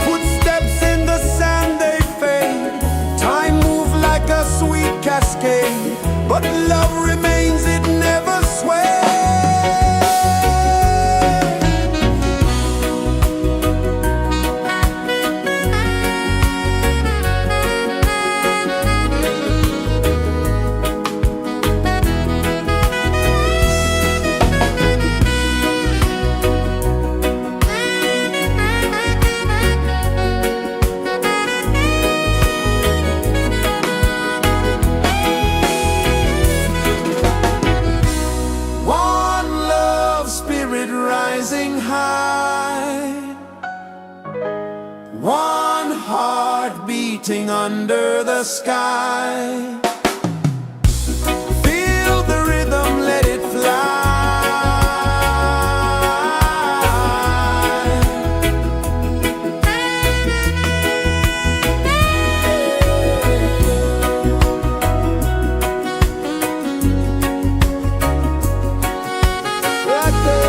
Footsteps in the sand, they fade. Time moves like a sweet cascade, but love remains, it never sways. One love spirit rising high. One heart beating under the sky. Feel the rhythm, let it fly. Right there.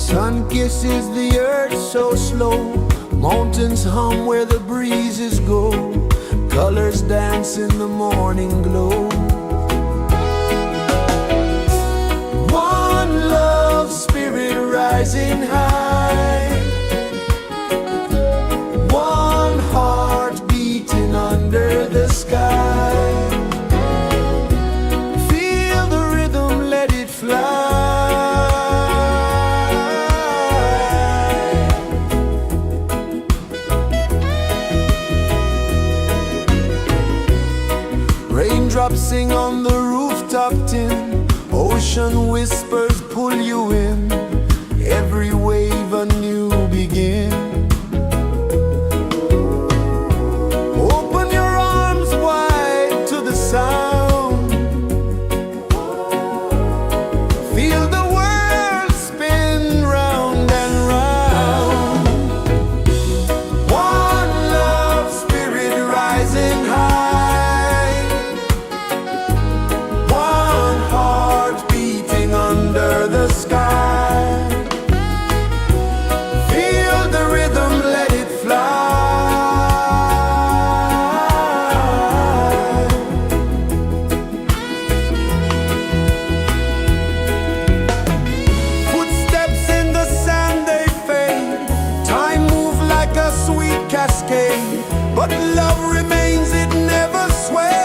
Sun kisses the earth so slow, mountains hum where the breezes go, colors dance in the morning glow. One love spirit rising high, one heart beating under the sky. Feel the rhythm, let it fly. Raindrops sing on the rooftop tin, ocean whispers pull you in, every wave a new begin. Open your arms wide to the sound, feel the world spin round and round. One love spirit rising high, one heart beating under the sky. Feel the rhythm, let it fly. Footsteps in the sand, they fade, time moves like a sweet cascade, but love remains, it never sways.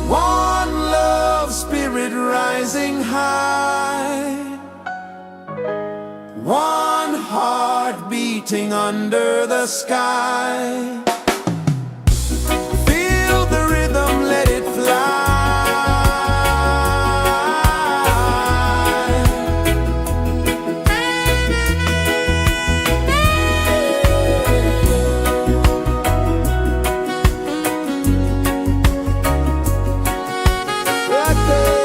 One love spirit rising high, one heart beating under the sky. Feel the rhythm, let it fly. Right there.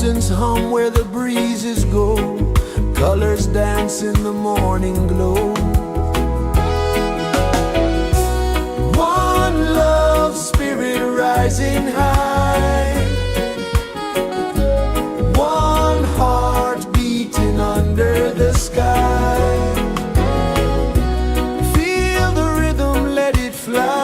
Mountains hum where the breezes go, colors dance in the morning glow. One love spirit rising high, one heart beating under the sky. Feel the rhythm, let it fly.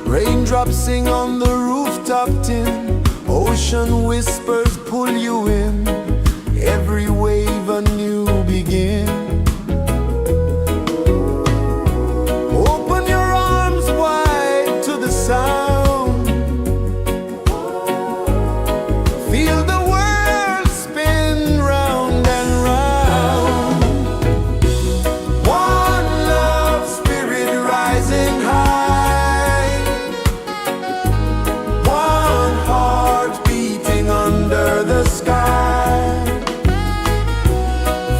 Raindrops sing on the rooftop tin, ocean whispers pull you in, every wave a new begin. Open your arms wide to the sound, feel the world spin round and round. One love spirit rising high, one heart beating under the sky.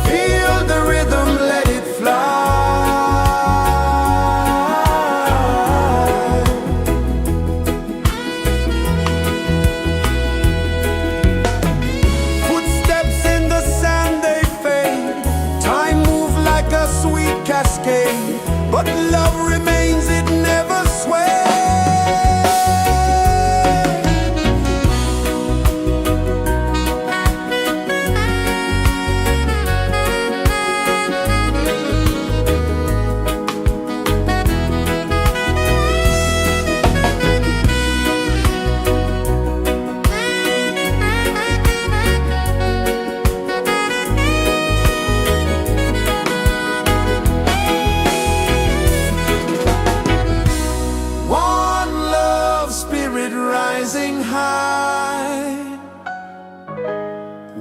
Feel the rhythm, let it fly. Footsteps in the sand, they fade. Time moves like a sweet cascade, but love remains, it never sways. One love spirit rising high,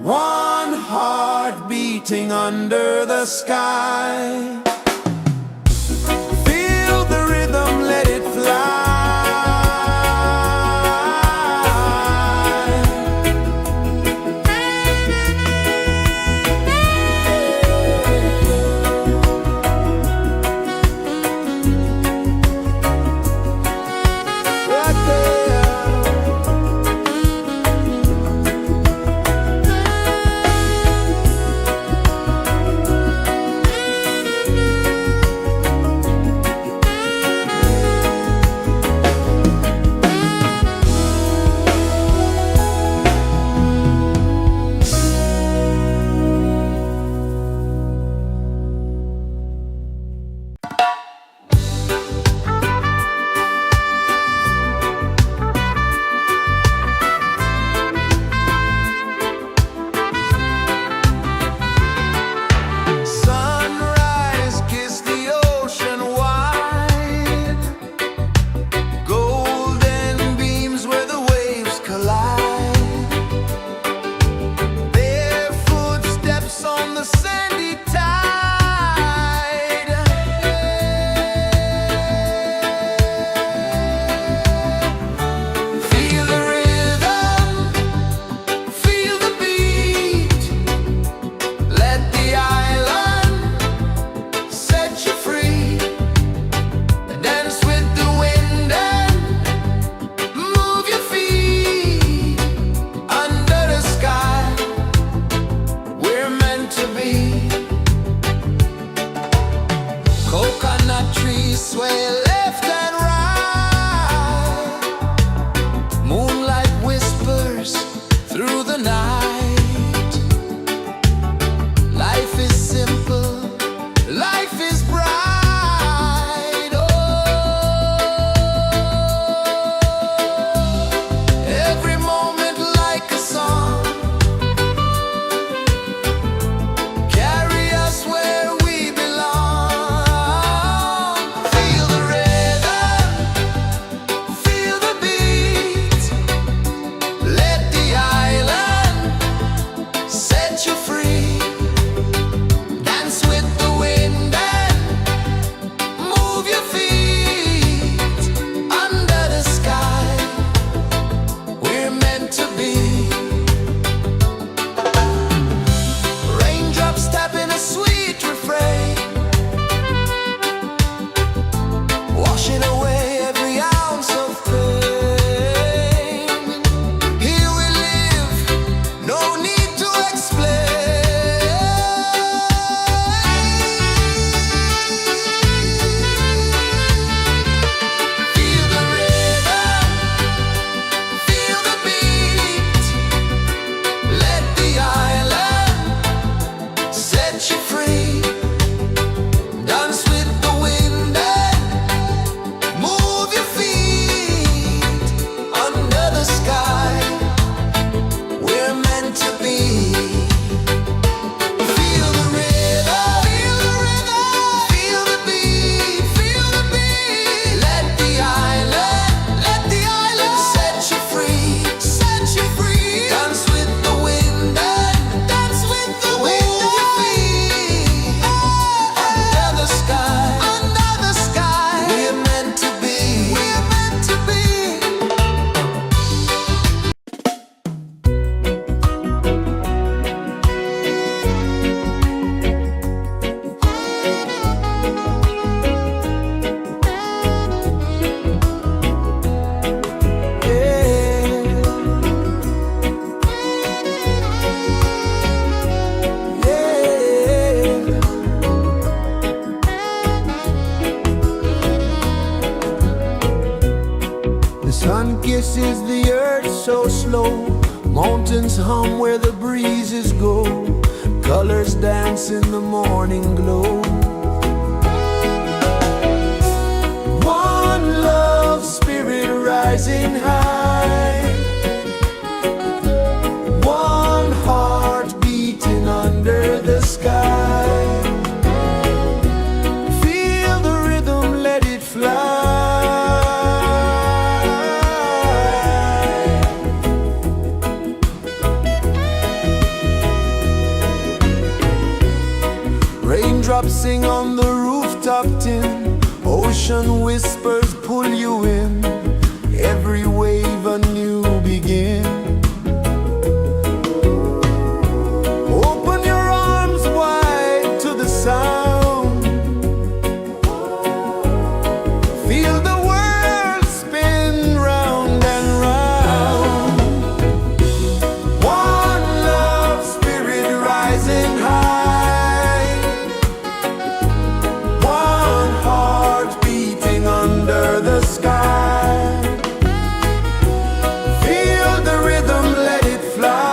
one heart beating under the sky. Feel the rhythm, let it fly. Right there. kisses the earth so slow. Mountains hum where the breezes go. Colors dance in the morning glow. One love spirit rising high. One heart beating under the sky. Feel the rhythm, let it fly. Raindrops sing on the rooftop tin. Ocean whispers pull you in. Every wave a new begin. Open your arms wide to the sound. Feel the world spin round and round. One love spirit rising high. One heart beating under the sky. Feel the rhythm, let it fly.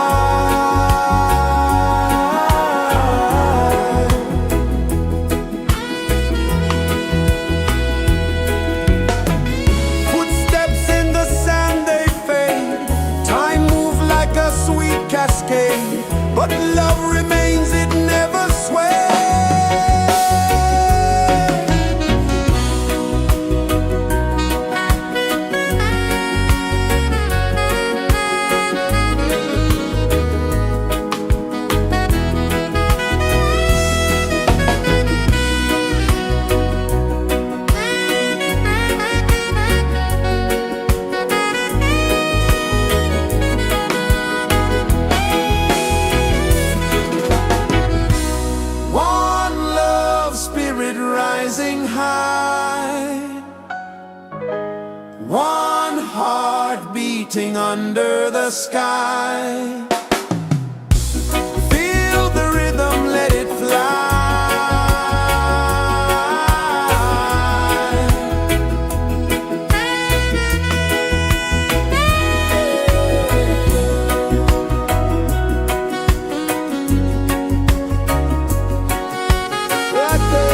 Footsteps in the sand, they fade. Time moves like a sweet cascade, but love remains, it never sways. One love spirit rising high. One heart beating under the sky. Feel the rhythm, let it fly. Right there.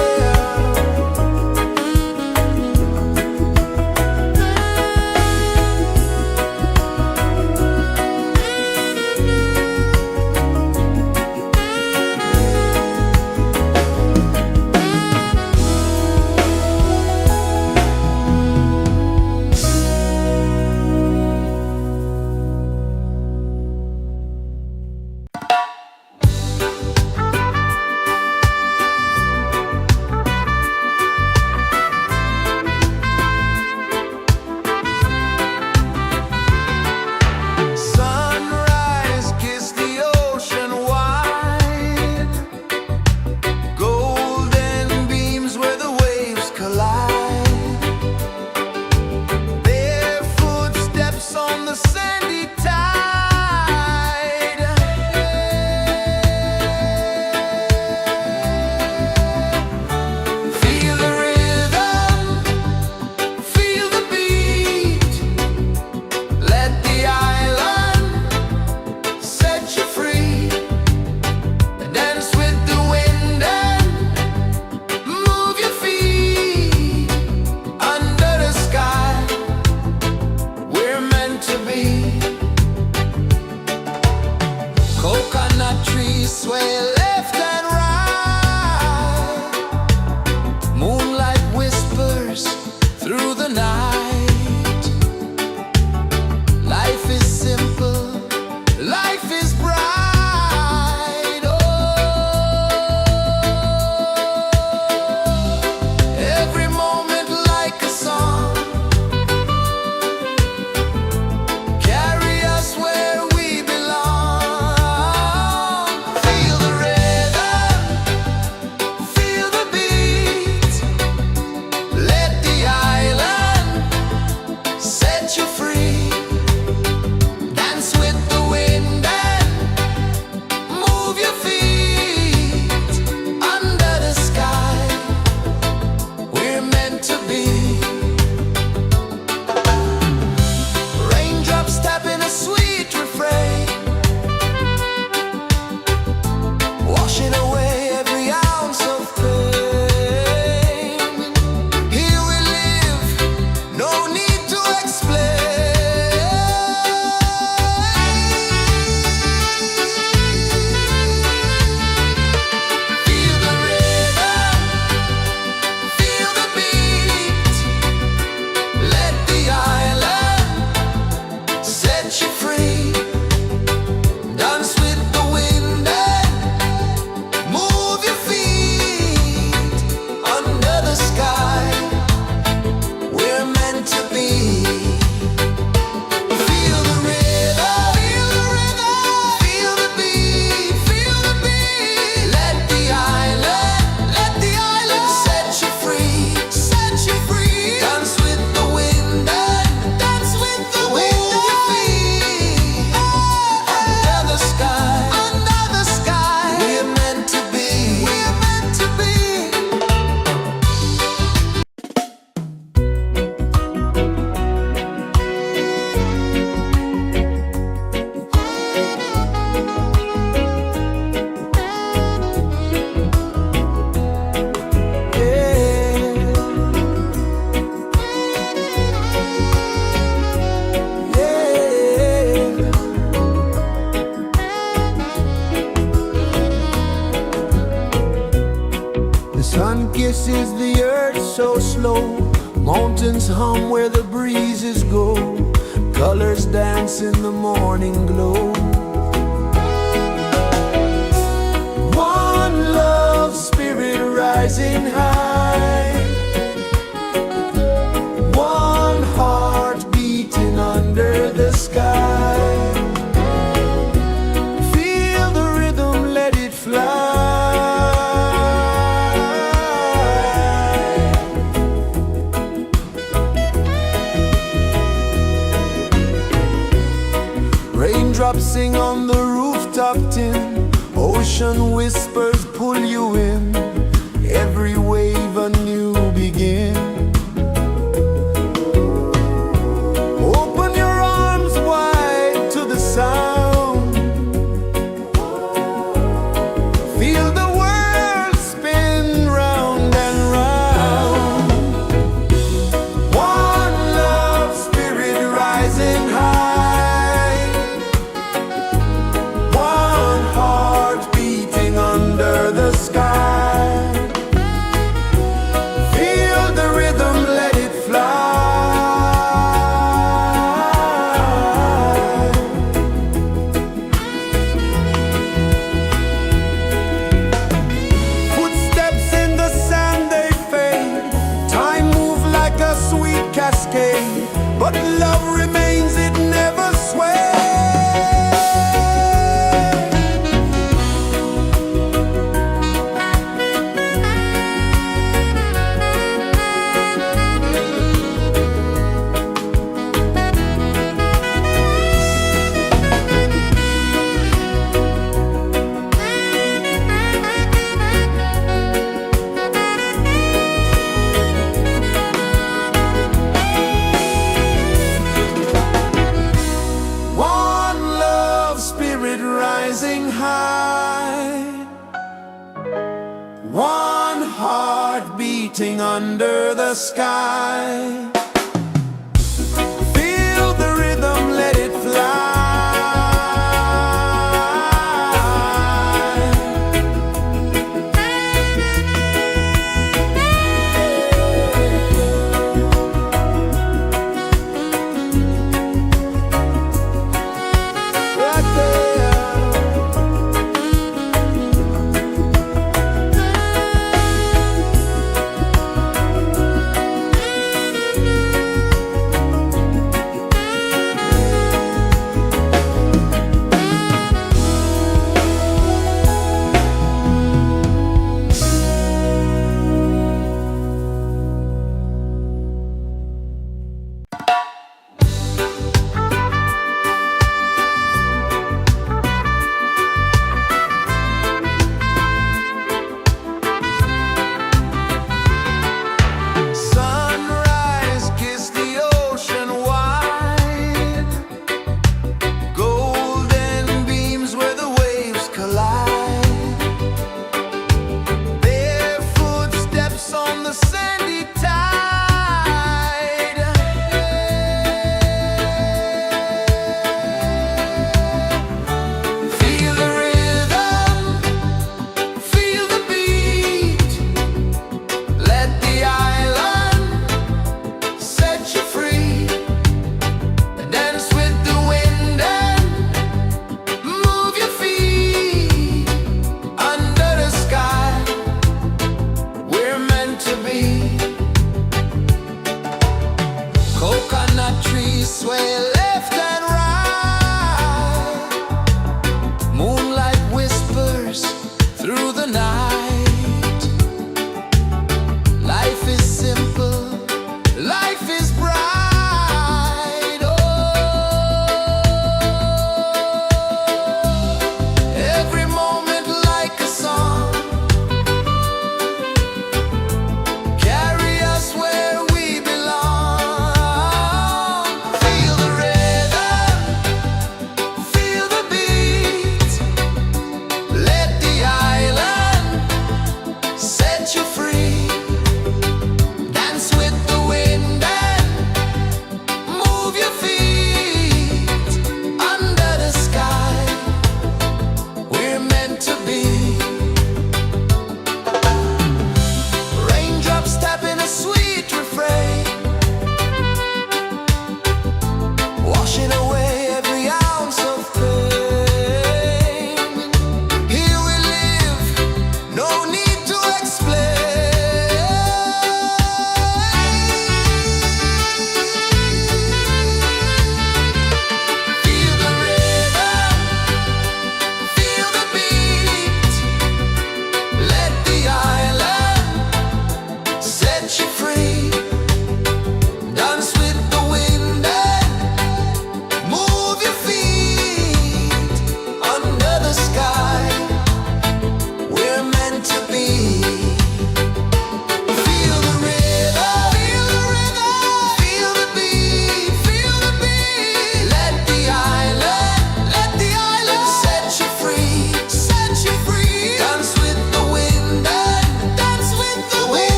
dances the earth so slow. Mountains hum where the breezes go. Colors dance in the morning glow. One love spirit rising high. One heart beating under the sky. Feel the rhythm, let it fly. Raindrops sing on the rooftop tin. Ocean whispers pull you in. Every wave a new begin. Open your arms wide to the sound. Feel the world spin round and round. One love spirit rising high. One heart beating under the sky. Feel the rhythm, let it fly. Footsteps in the sand, they fade. Time moves like a sweet cascade, but love remains, it never sways. One love spirit rising high. One heart beating under the sky. Feel the rhythm, let it fly. Right there.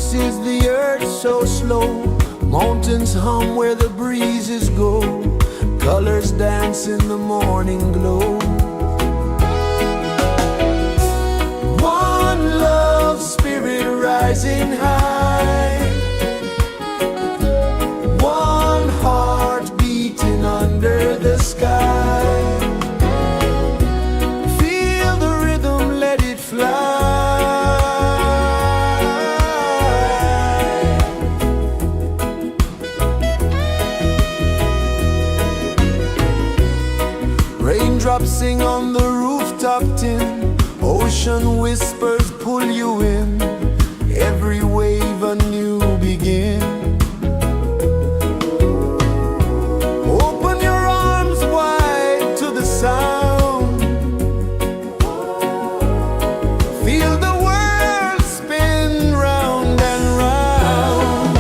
pulses the earth so slow. Mountains hum where the breezes go. Colors dance in the morning glow. One love, spirit rising high. One heart beating under the sky. Feel the rhythm, let it fly. Raindrops sing on the rooftop tin. Ocean whispers pull you in. Every wave a new begin. Open your arms wide to the sound. Feel the world spin round and round.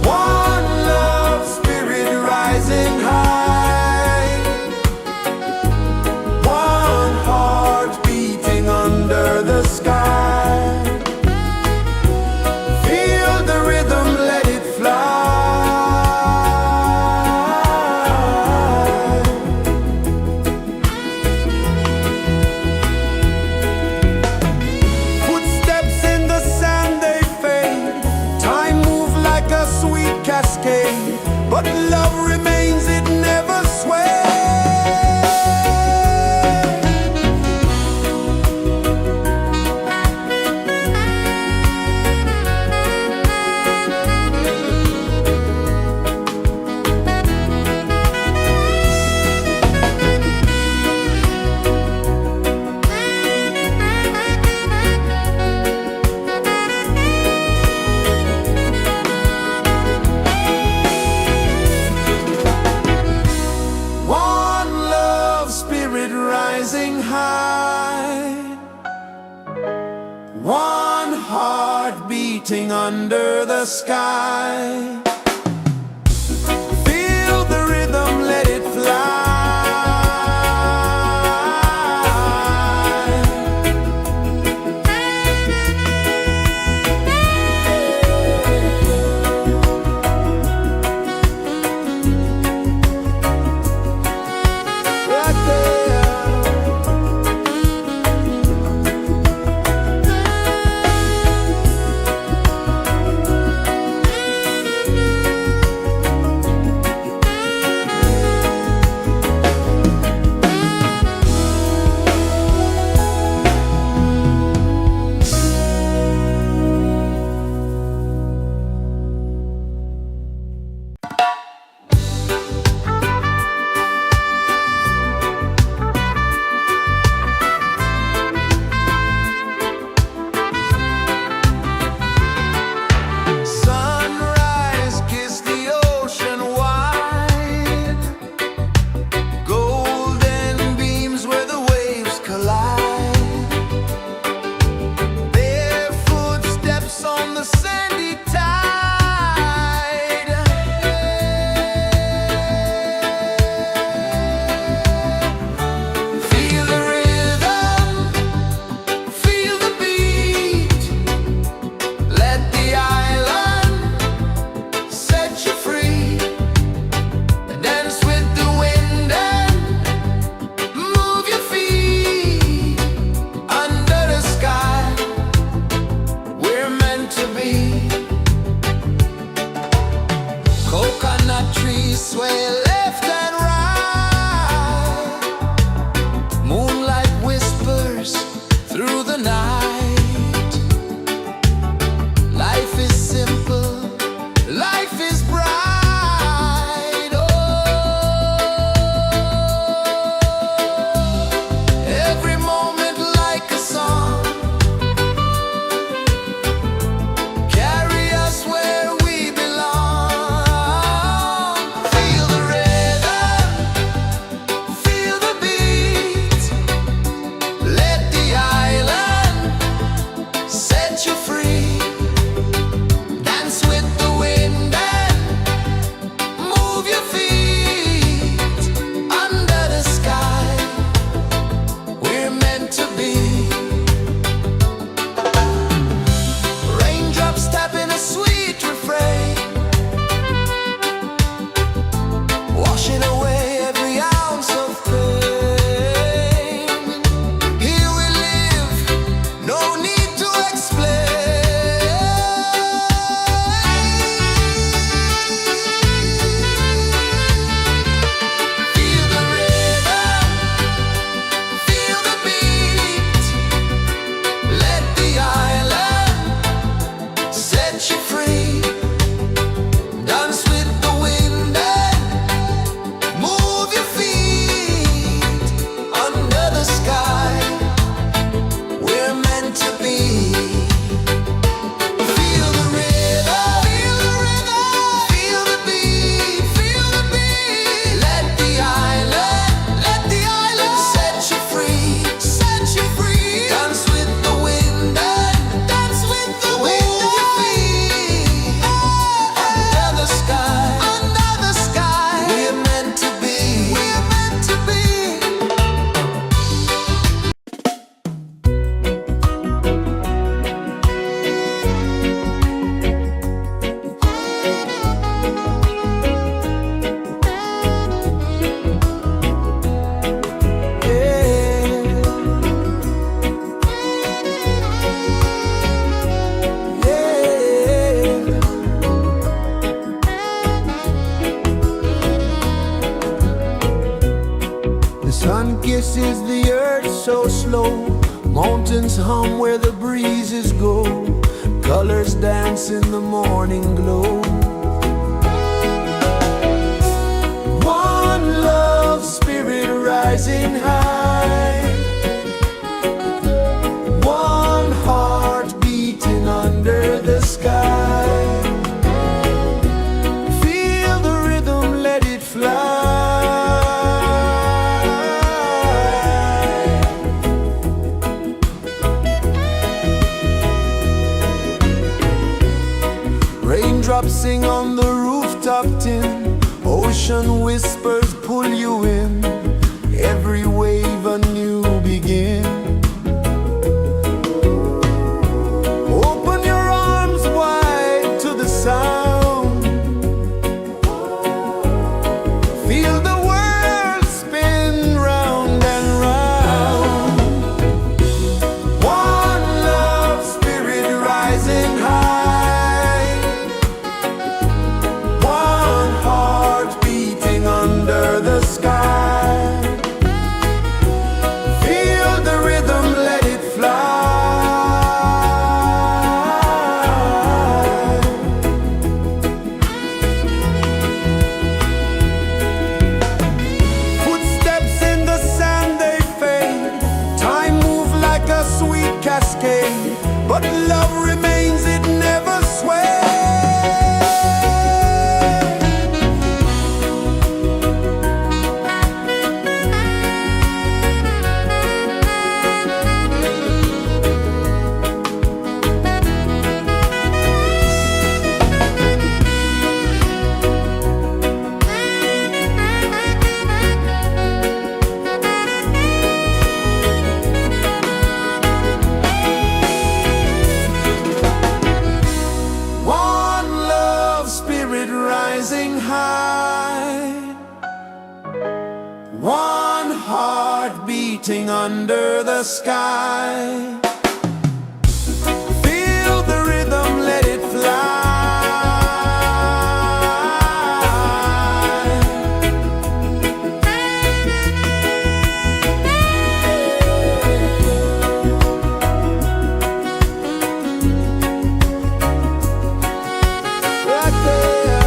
One love, spirit rising high. One heart beating under the sky. Feel the rhythm, let it fly. Footsteps in the sand, they fade. Time moves like a sweet cascade, but love remains, it never sways. One love, spirit rising high. One heart beating under the sky. Feel the rhythm, let it fly. Right there. The sun kisses the earth so slow, mountains hum where the breezes go, colors dance in the morning glow. One love spirit rising high, one heart beating under the sky. Feel the rhythm, let it fly. Raindrops sing on the rooftop tin, ocean whispers pull you in, every wave a new begin. Open your arms wide to the sound, feel the world spin round and round. One love spirit rising high, one heart beating under the sky. Feel the rhythm, let it fly. Footsteps in the sand, they fade, time moves like a sweet cascade, but love remains, it never sways. One love spirit rising high, one heart beating under the sky. Feel the rhythm, let it fly. Right there.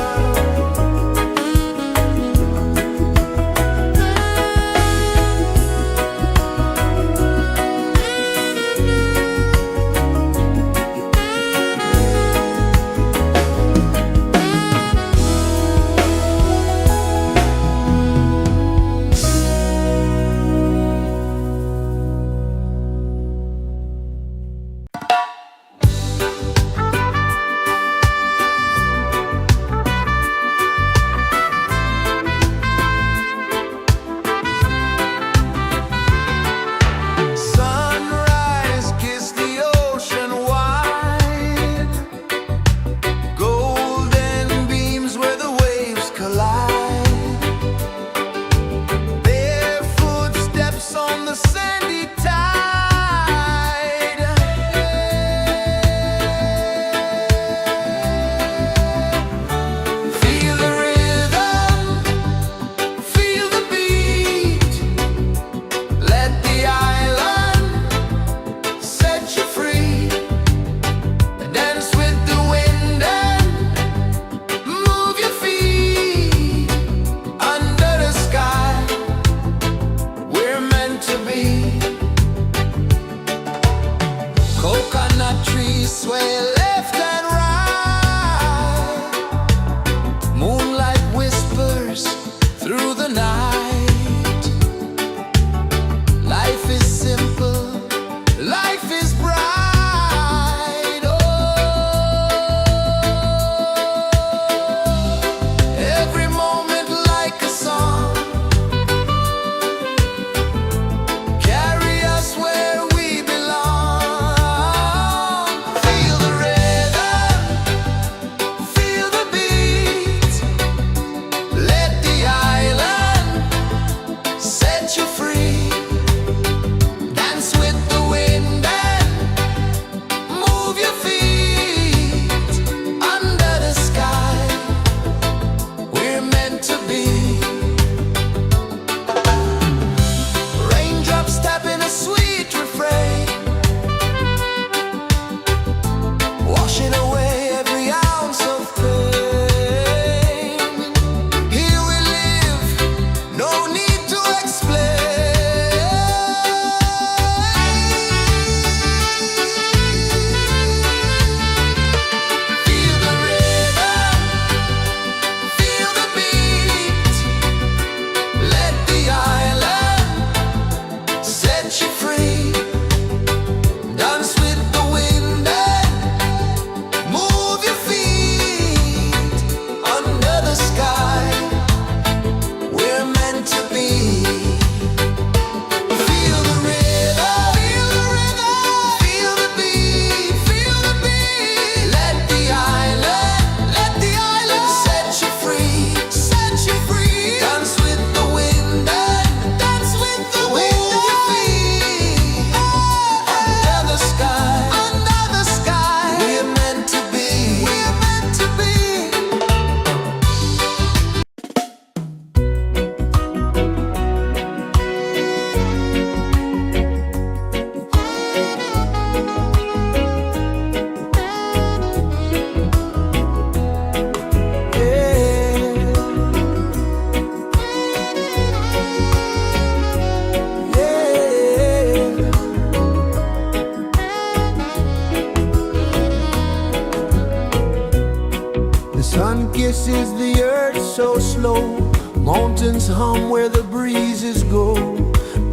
rejoices the earth so slow. Mountains hum where the breezes go.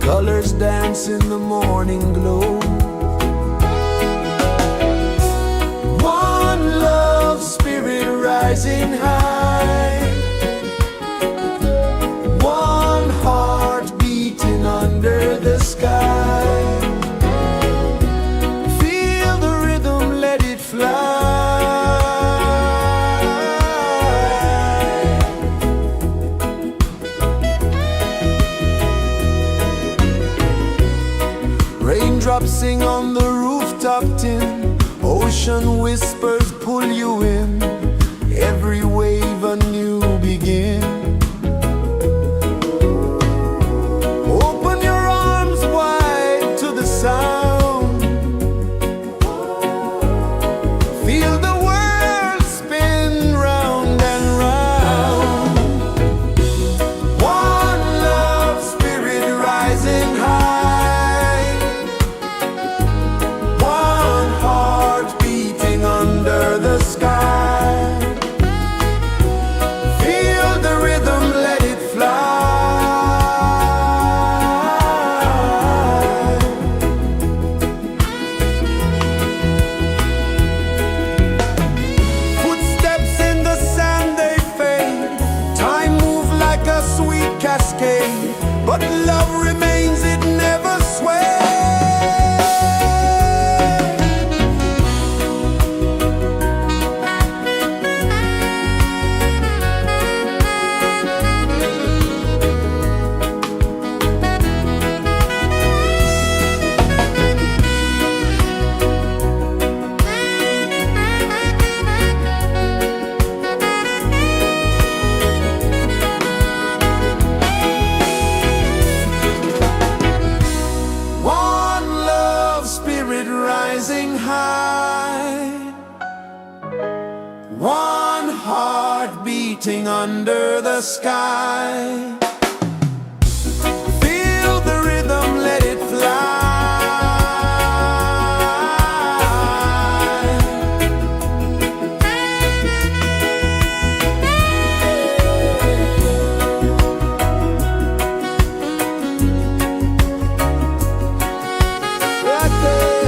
Colors dance in the morning glow. One love spirit rising high. One heart beating under the sky. Feel the rhythm, let it fly. Raindrops sing on the rooftop tin. Ocean whispers pull you in. Every wave a new begin. Open your arms wide to the sound. Feel the world spin round and round. One love spirit rising high. One heart beating under the sky. Feel the rhythm, let it fly. Footsteps in the sand, they fade. Time moves like a sweet cascade, but love remains, it never sways. One love spirit rising high. One heart beating under the sky. Feel the rhythm, let it fly. Right there.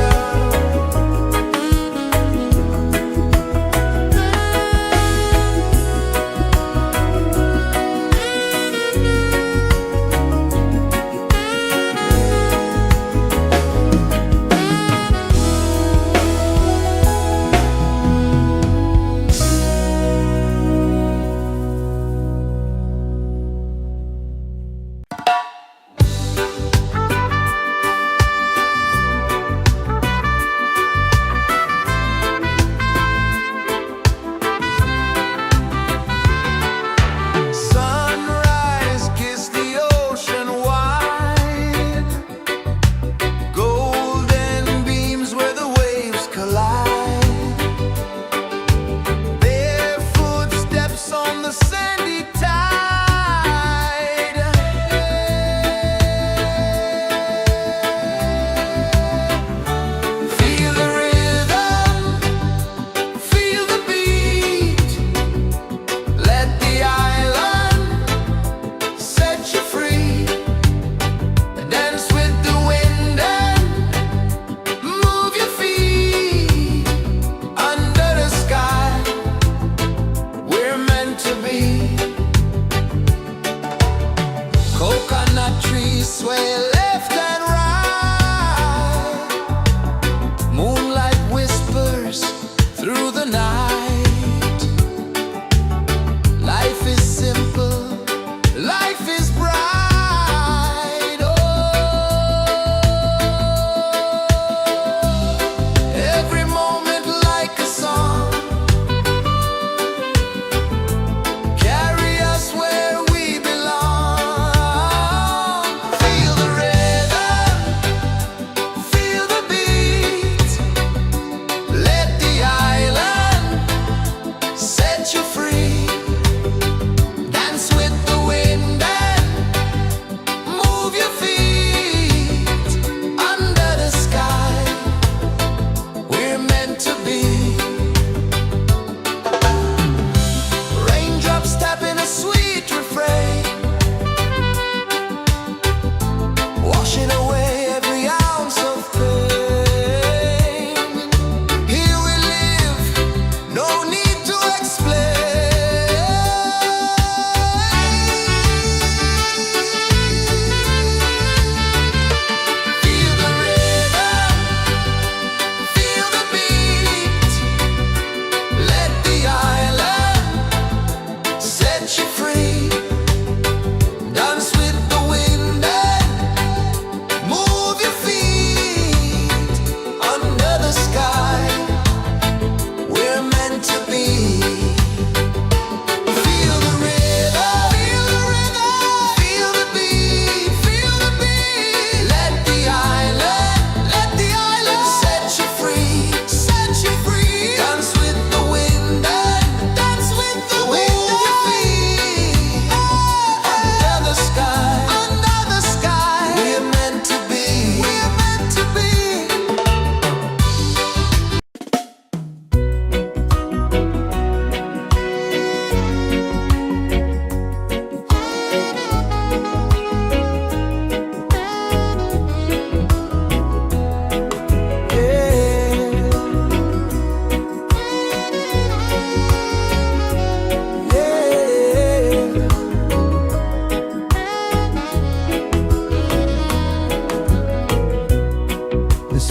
Sunrise, kiss the ocean wide. Golden beams where the waves collide. Barefoot steps on the sandy tide. Feel the rhythm, feel the beat. Let the island set you free. Dance with the wind and move your feet. Under the sky, we're meant to be. Coconut trees sway left and right. Moonlight whispers through the night. Life is simple, life is bright. Oh, every moment like a song. Carry us where we belong. Feel the rhythm.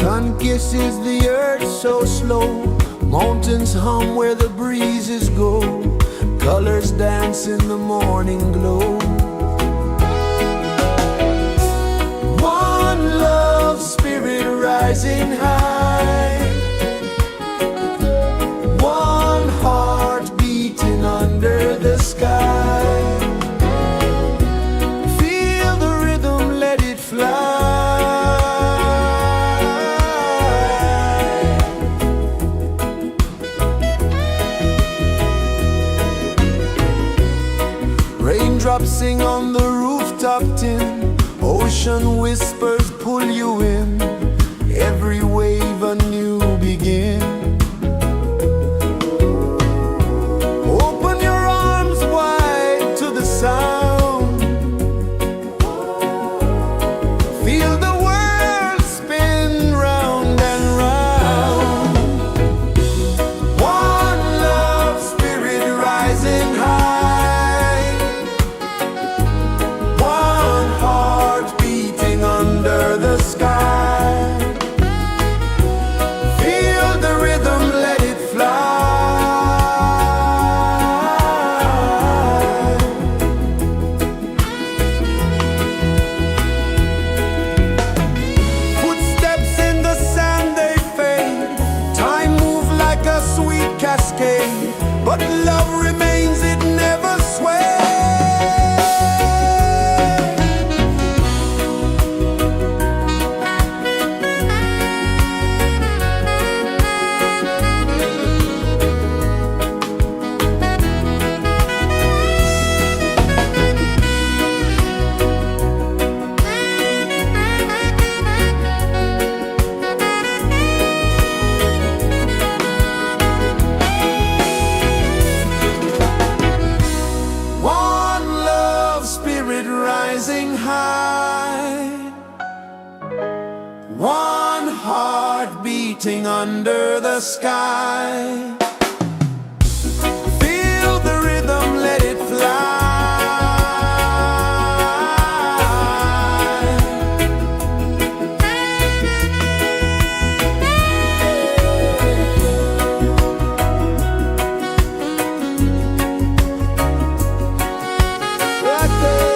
Sun kisses the earth so slow, mountains hum where the breezes go, colors dance in the morning glow. One love spirit rising high, one heart beating under the sky. Feel the rhythm, let it fly. Raindrops sing on the rooftop tin, ocean whispers pull you in, every wave a new begin. Open your arms wide to the sound, feel the world spin round and round. One love spirit rising high, one heart beating under the sky. Feel the rhythm, let it fly. Footsteps in the sand, they fade, time move like a sweet cascade, but love remains, it never sways. One love spirit rising high, one heart beating under the sky. Feel the rhythm, let it fly. Right there.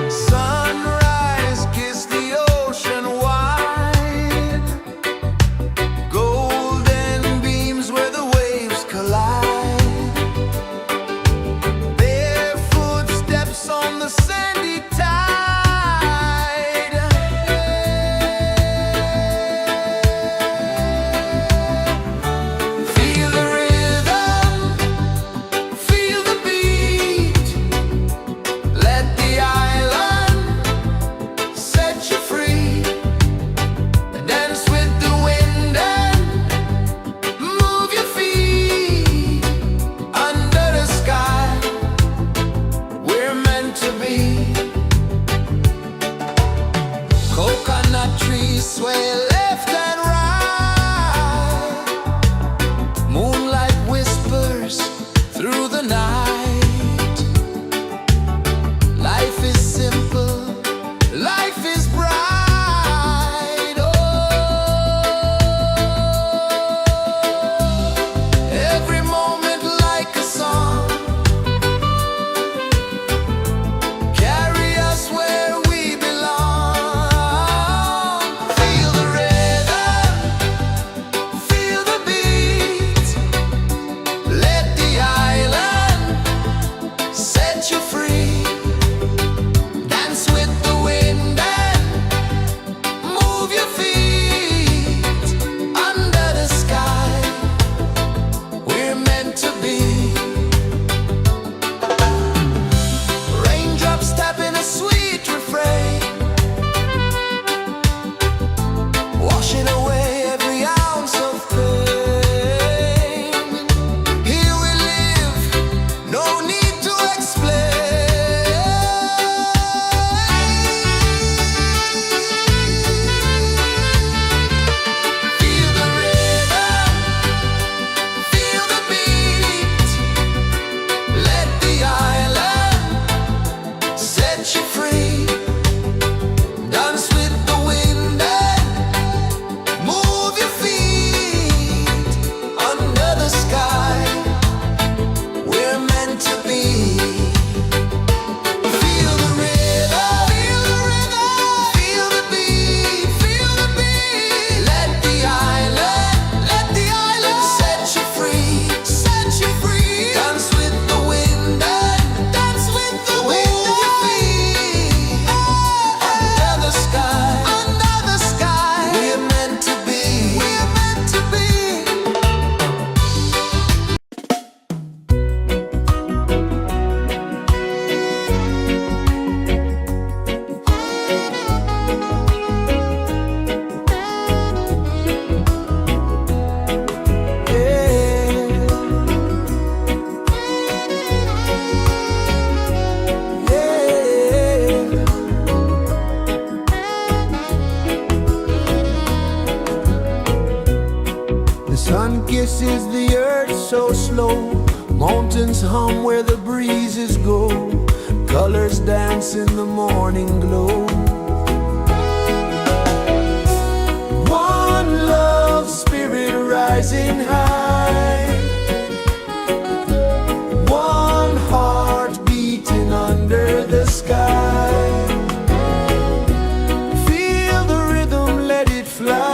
Sunrise, kiss the ocean wide, golden beams where the waves collide, barefoot steps on the sandy tide. Feel the rhythm, feel the beat, let the island set you free. Dance with the wind and move your feet under the sky. We're meant to be. Coconut trees sway left and right, moonlight whispers through the night. Life is simple, life is bright. Oh, every moment like a song, carry us where we belong. Feel the rhythm, feel the beat, let the island mountains hum where the breezes go, colors dance in the morning glow. One love spirit rising high, one heart beating under the sky. Feel the rhythm, let it fly.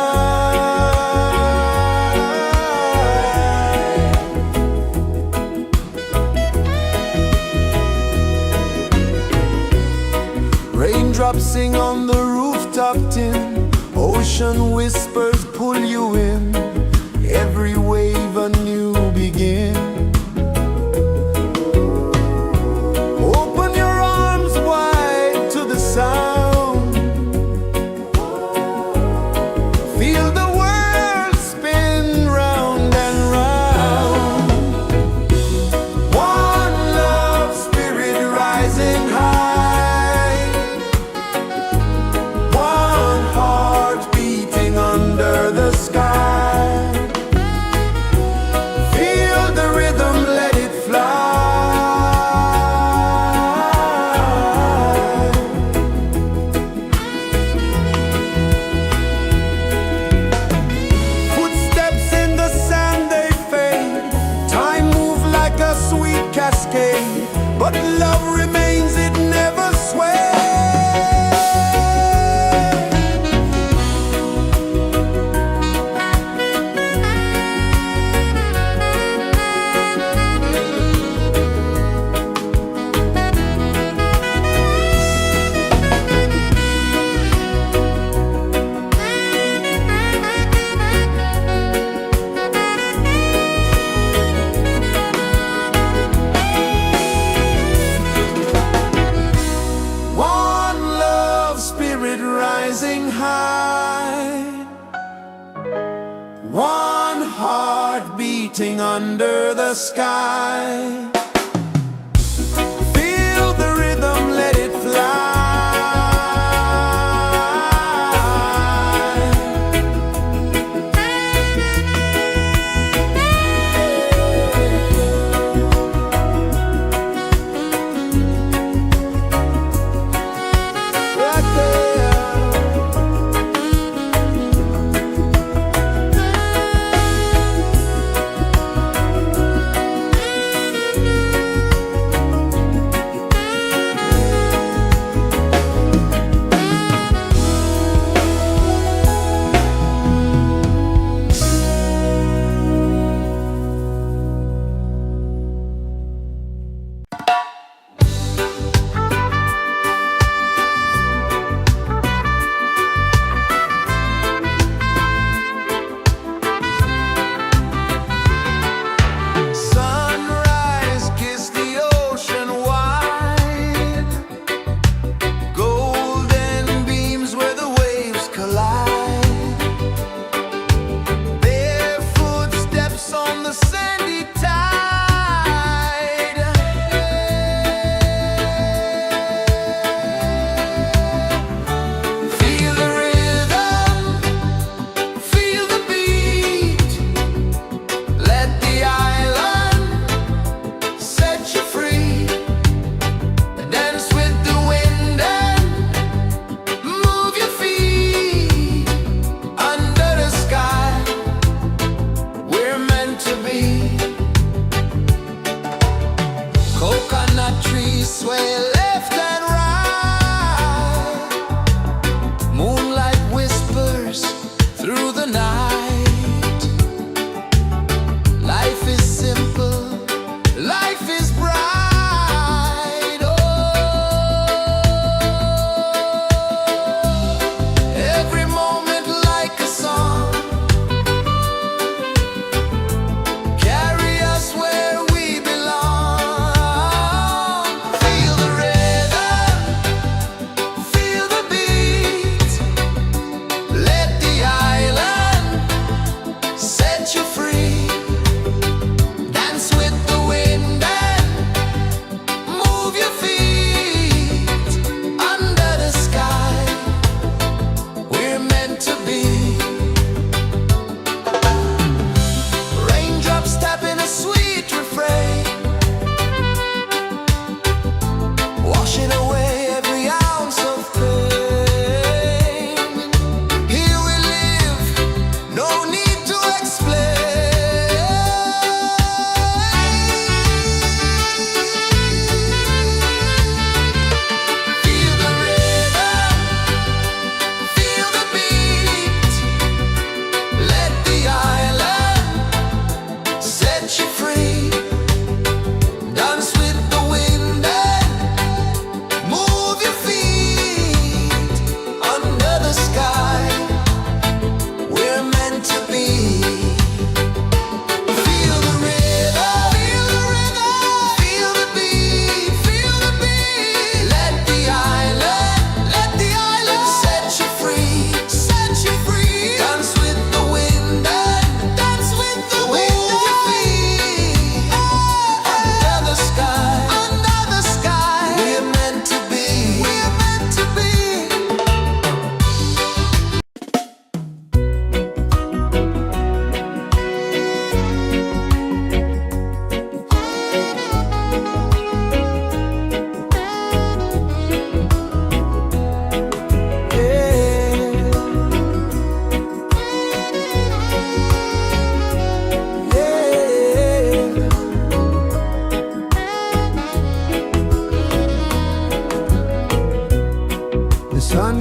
Raindrops sing on the rooftop tin, ocean whispers pull you in, every wave a new begin. Open your arms wide to the sound, feel the world spin round and round. One love spirit rising high, one heart beating under the sky. Feel the rhythm, let it fly. Footsteps in the sand, they fade. Time moves like a sweet cascade, but love remains, it never sways. One love spirit rising high, one heart beating under the sky. Feel the rhythm, let it fly. Right there.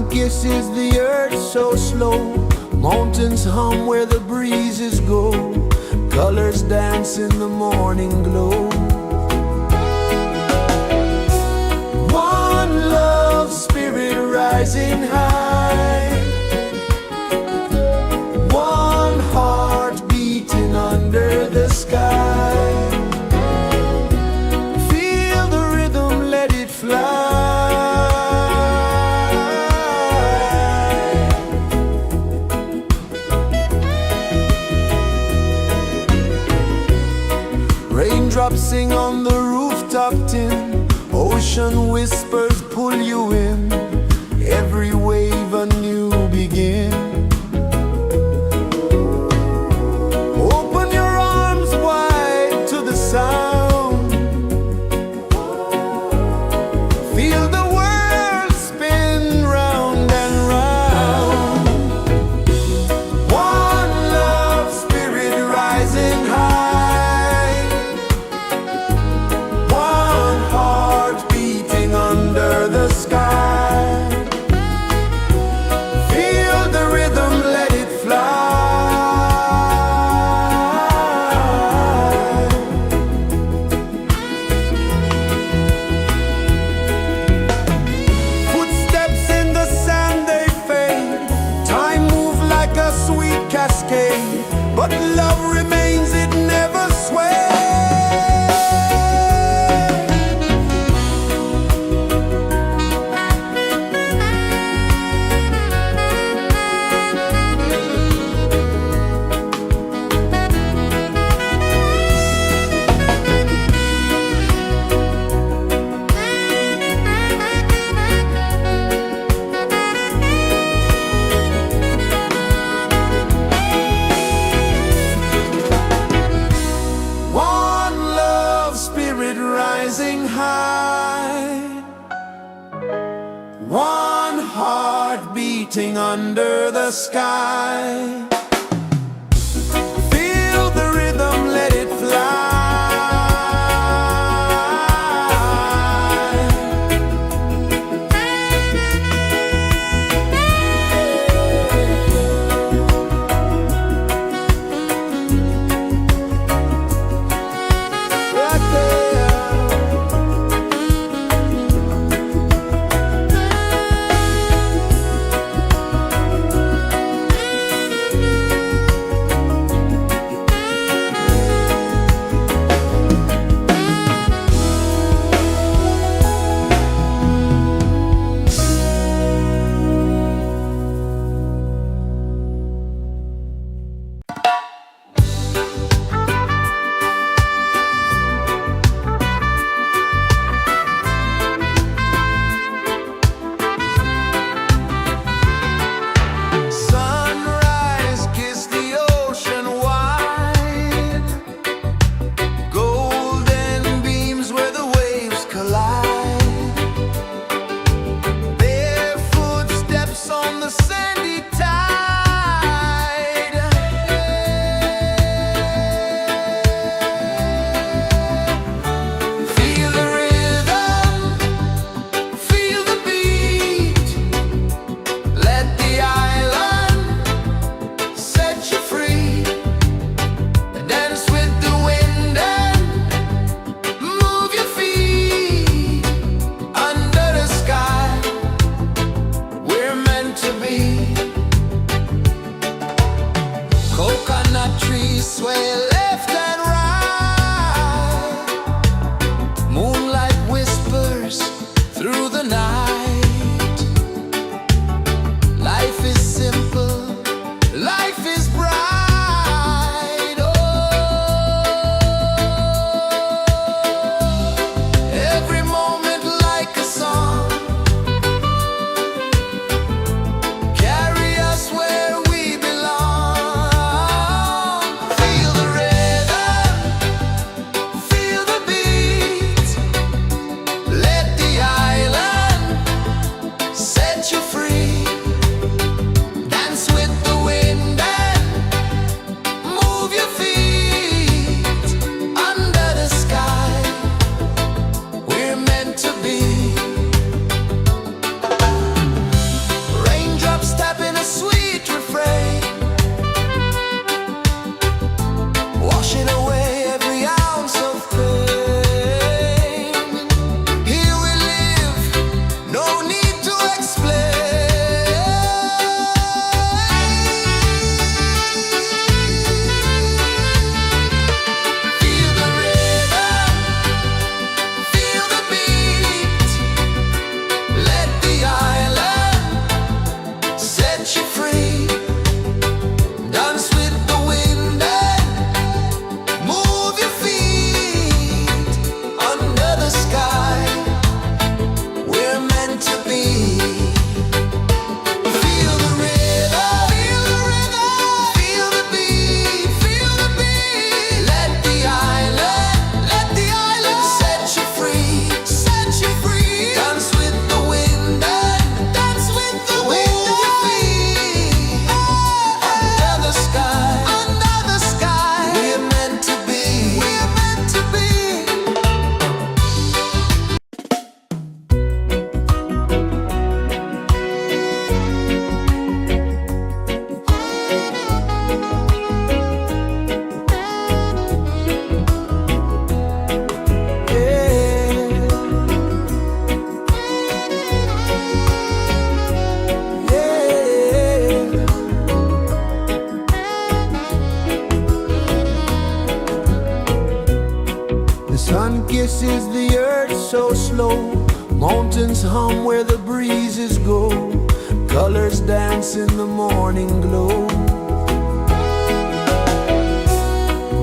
sun kisses the earth so slow. Mountains hum where the breezes go. Colors dance in the morning glow. One love spirit rising high. One heart beating under the sky. Feel the rhythm, let it fly. Raindrops sing on the rooftop tin. Ocean whispers pull you in. Every wave a new begin. Open your arms wide to the sound. Feel the world spin round and round. One love spirit rising high. One heart beating under the sky. Feel the rhythm, let it fly. Footsteps in the sand, they fade. Time moves like a sweet cascade. But love remains, it never sways. One love spirit rising high. One heart beating under the sky. Feel the rhythm, let it fly. Right there. is the earth so slow? Mountains hum where the breezes go. Colors dance in the morning glow.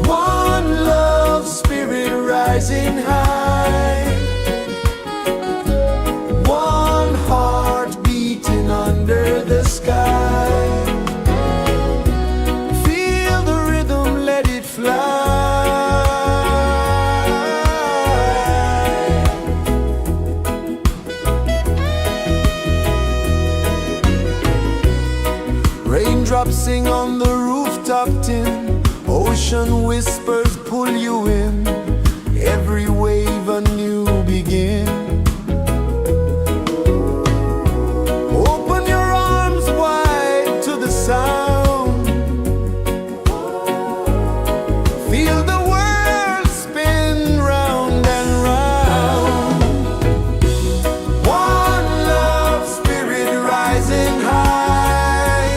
One love spirit rising high. One heart beating under the sky. Feel the rhythm, let it fly. Raindrops sing on the rooftop tin. Ocean whispers pull you in. Every wave a new begin. Open your arms wide to the sound. Feel the world spin round and round. One love spirit rising high.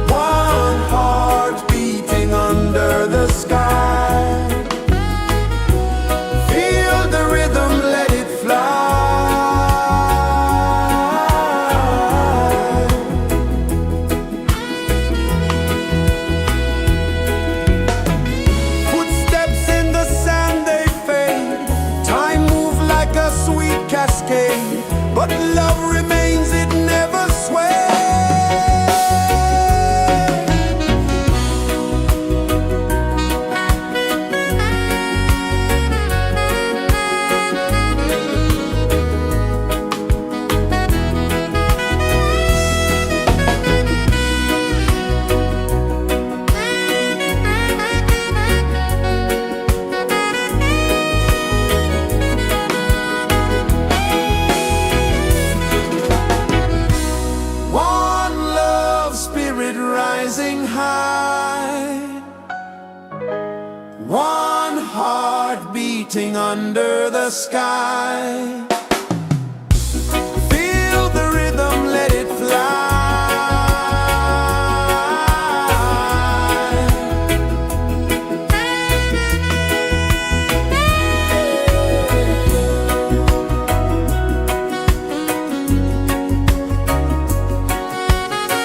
One heart beating under the sky. Feel the rhythm, let it fly. Footsteps in the sand, they fade. Time moves like a sweet cascade, but love remains, it never sways. One love spirit rising high. One heart beating under the sky. Feel the rhythm, let it fly.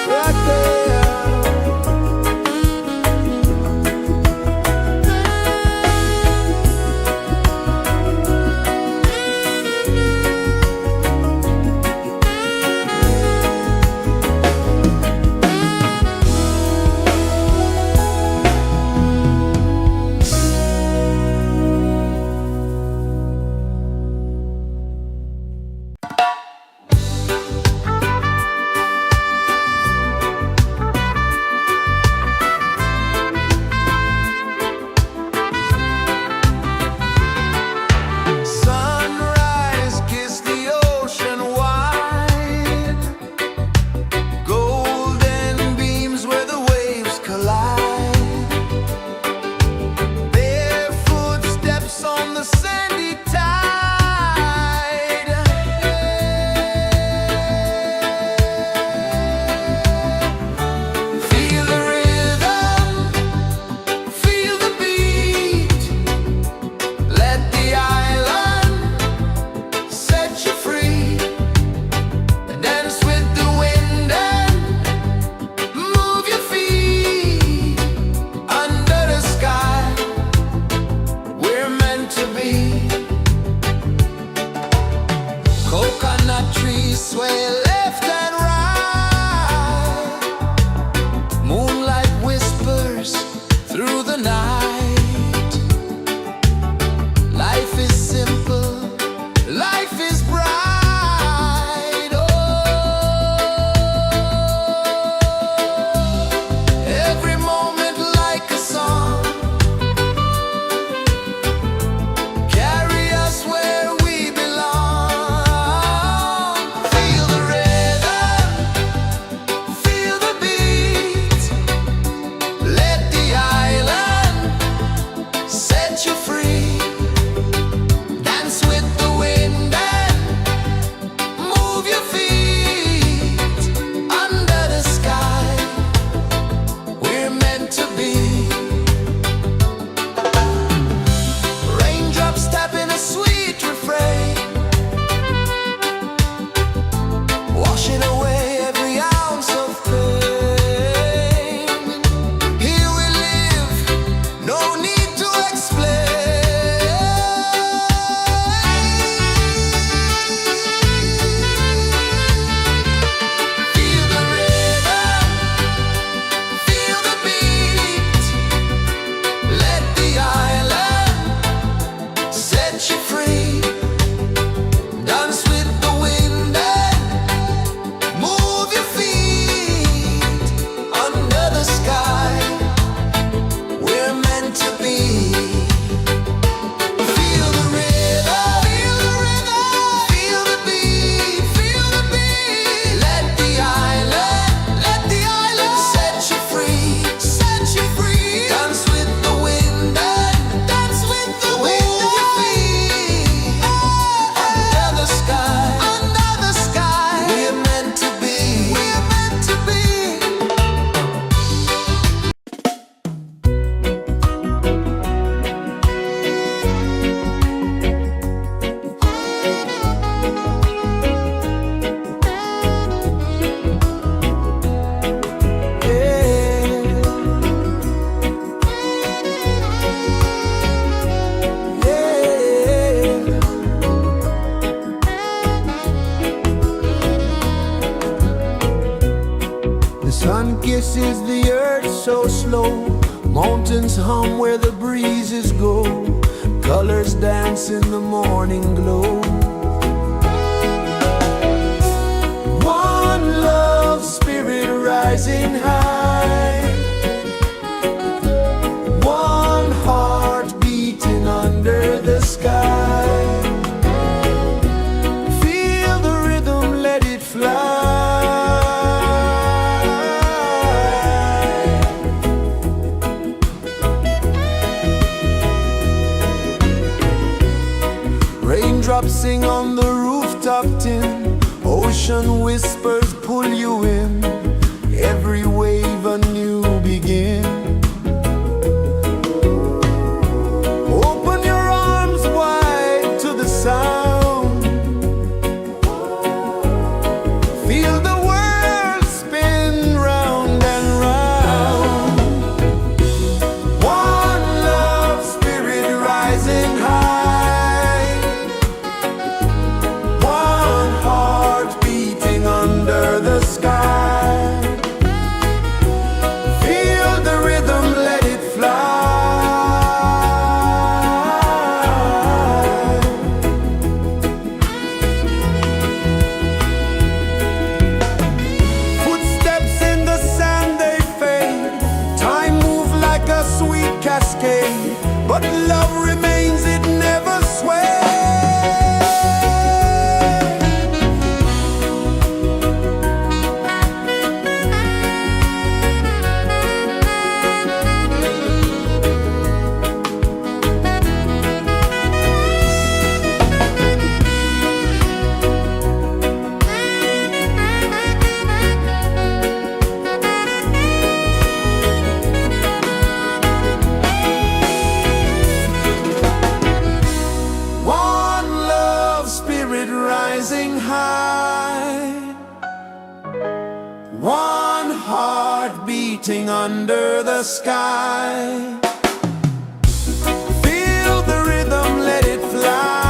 Right there. pulses the earth so slow. Mountains hum where the breezes go. Colors dance in the morning glow. One love spirit rising high. One heart beating under the sky. Feel the rhythm, let it fly. Raindrops sing on the rooftop tin. Ocean whispers pull you in. Every wave a new begin. Open your arms wide to the sound. Feel the world spin round and round. One love spirit rising high. One heart beating under the sky. Feel the rhythm, let it fly. Footsteps in the sand, they fade. Time moves like a sweet cascade, but love remains, it never sways. One love spirit rising high. One heart beating under the sky. Feel the rhythm, let it fly.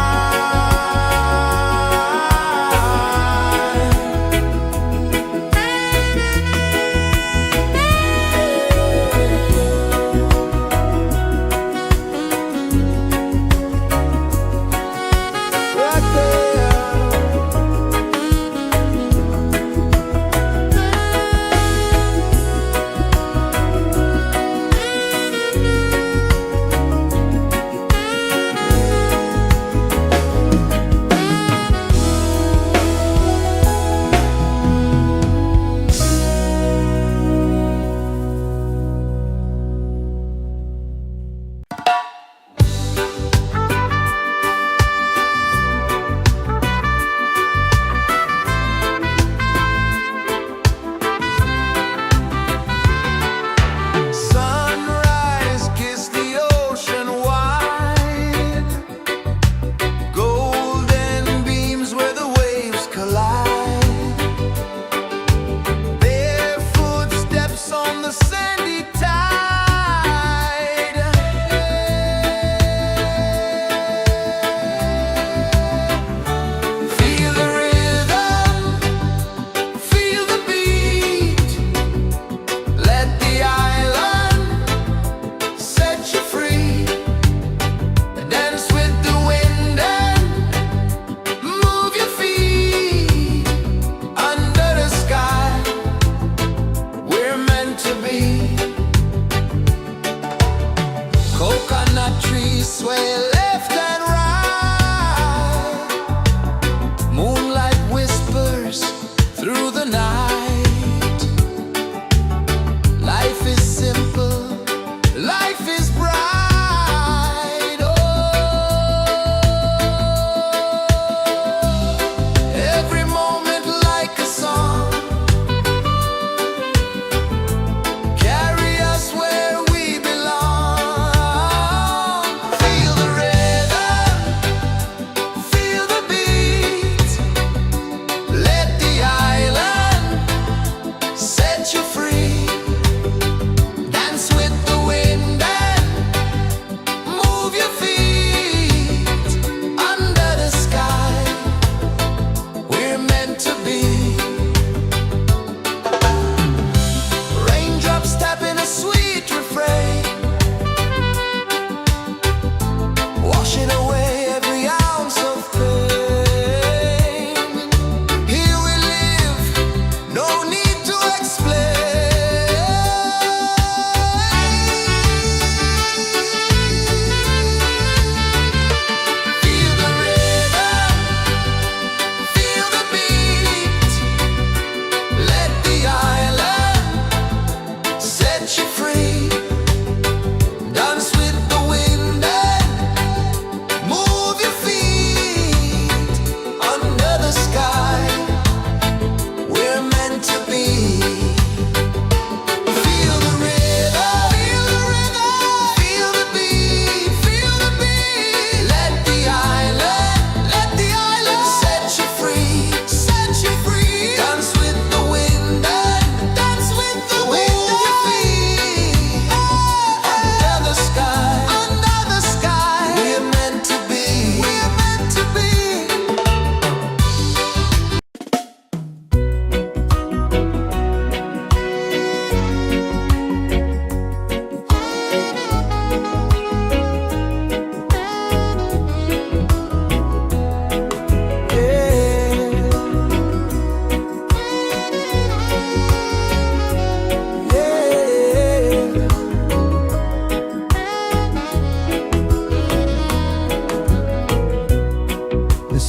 Right there.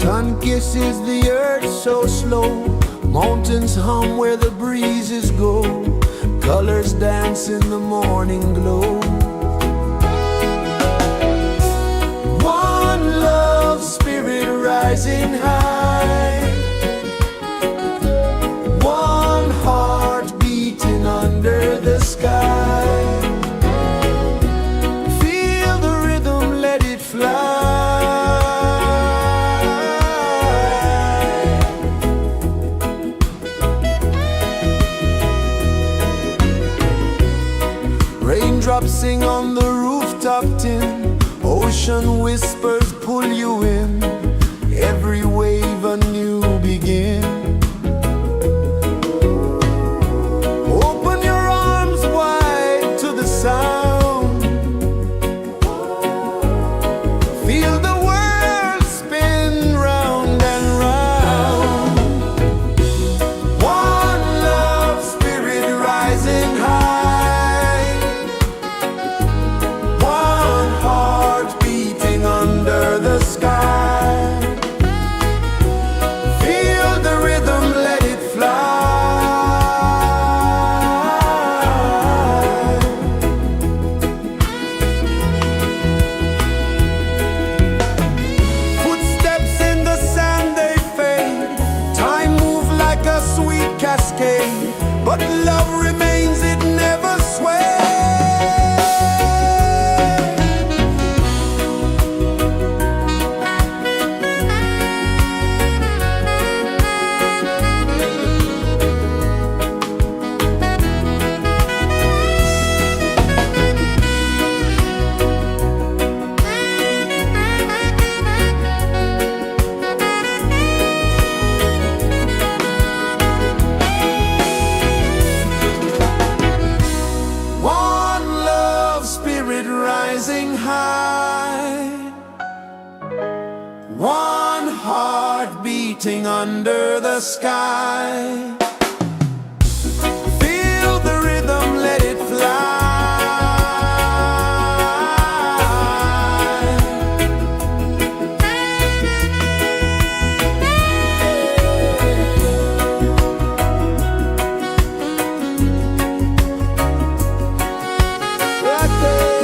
Sun kisses the earth so slow, mountains hum where the breezes go, colors dance in the morning glow. One love spirit rising high, one heart beating under the sky. Feel the rhythm, let it fly. Raindrops sing on the rooftop tin, ocean whispers pull you in, every wave a new begin. Open your arms wide to the sound, feel the world spin round and round. One love spirit rising high, one heart beating under the sky. Feel the rhythm, let it fly. Footsteps in the sand, they fade, time moves like a sweet cascade, but love remains, it never sways. One love spirit rising high, one heart beating under the sky. Feel the rhythm, let it fly. Right there.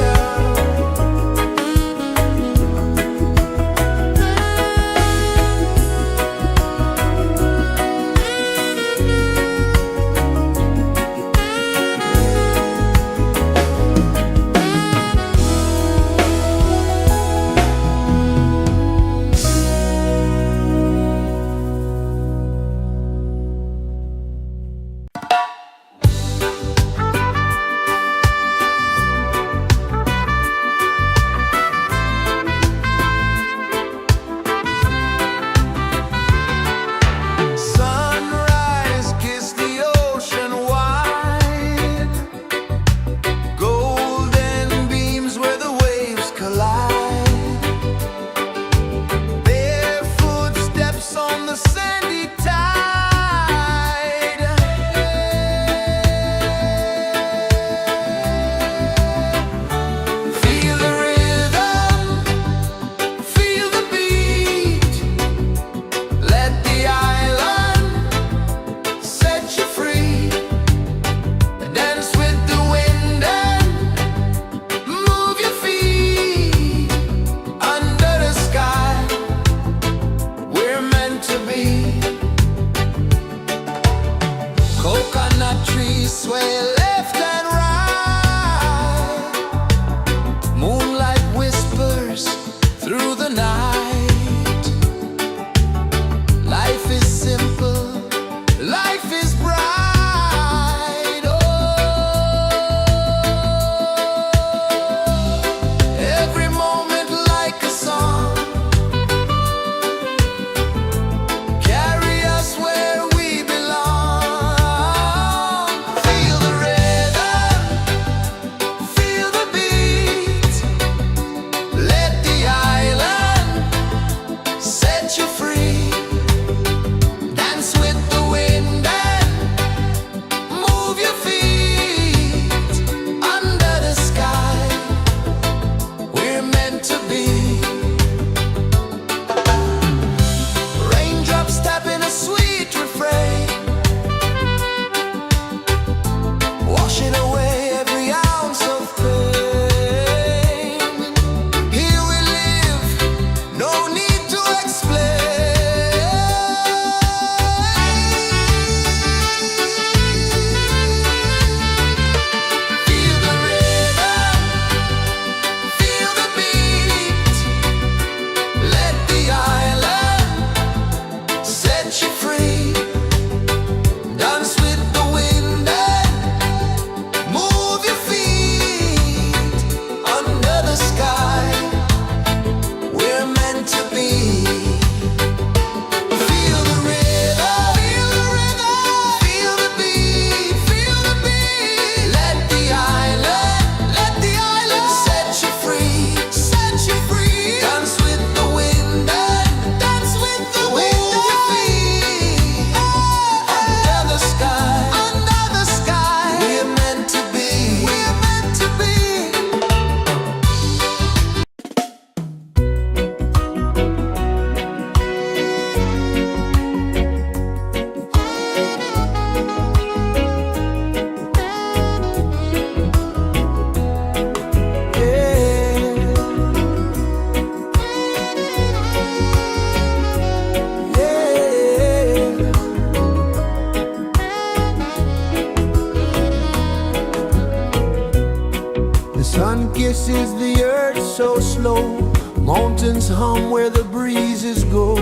pulses the earth so slow. Mountains hum where the breezes go.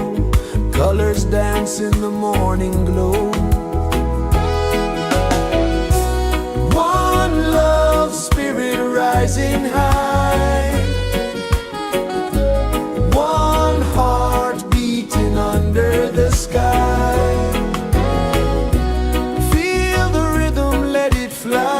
Colors dance in the morning glow. One love spirit rising high. One heart beating under the sky. Feel the rhythm, let it fly.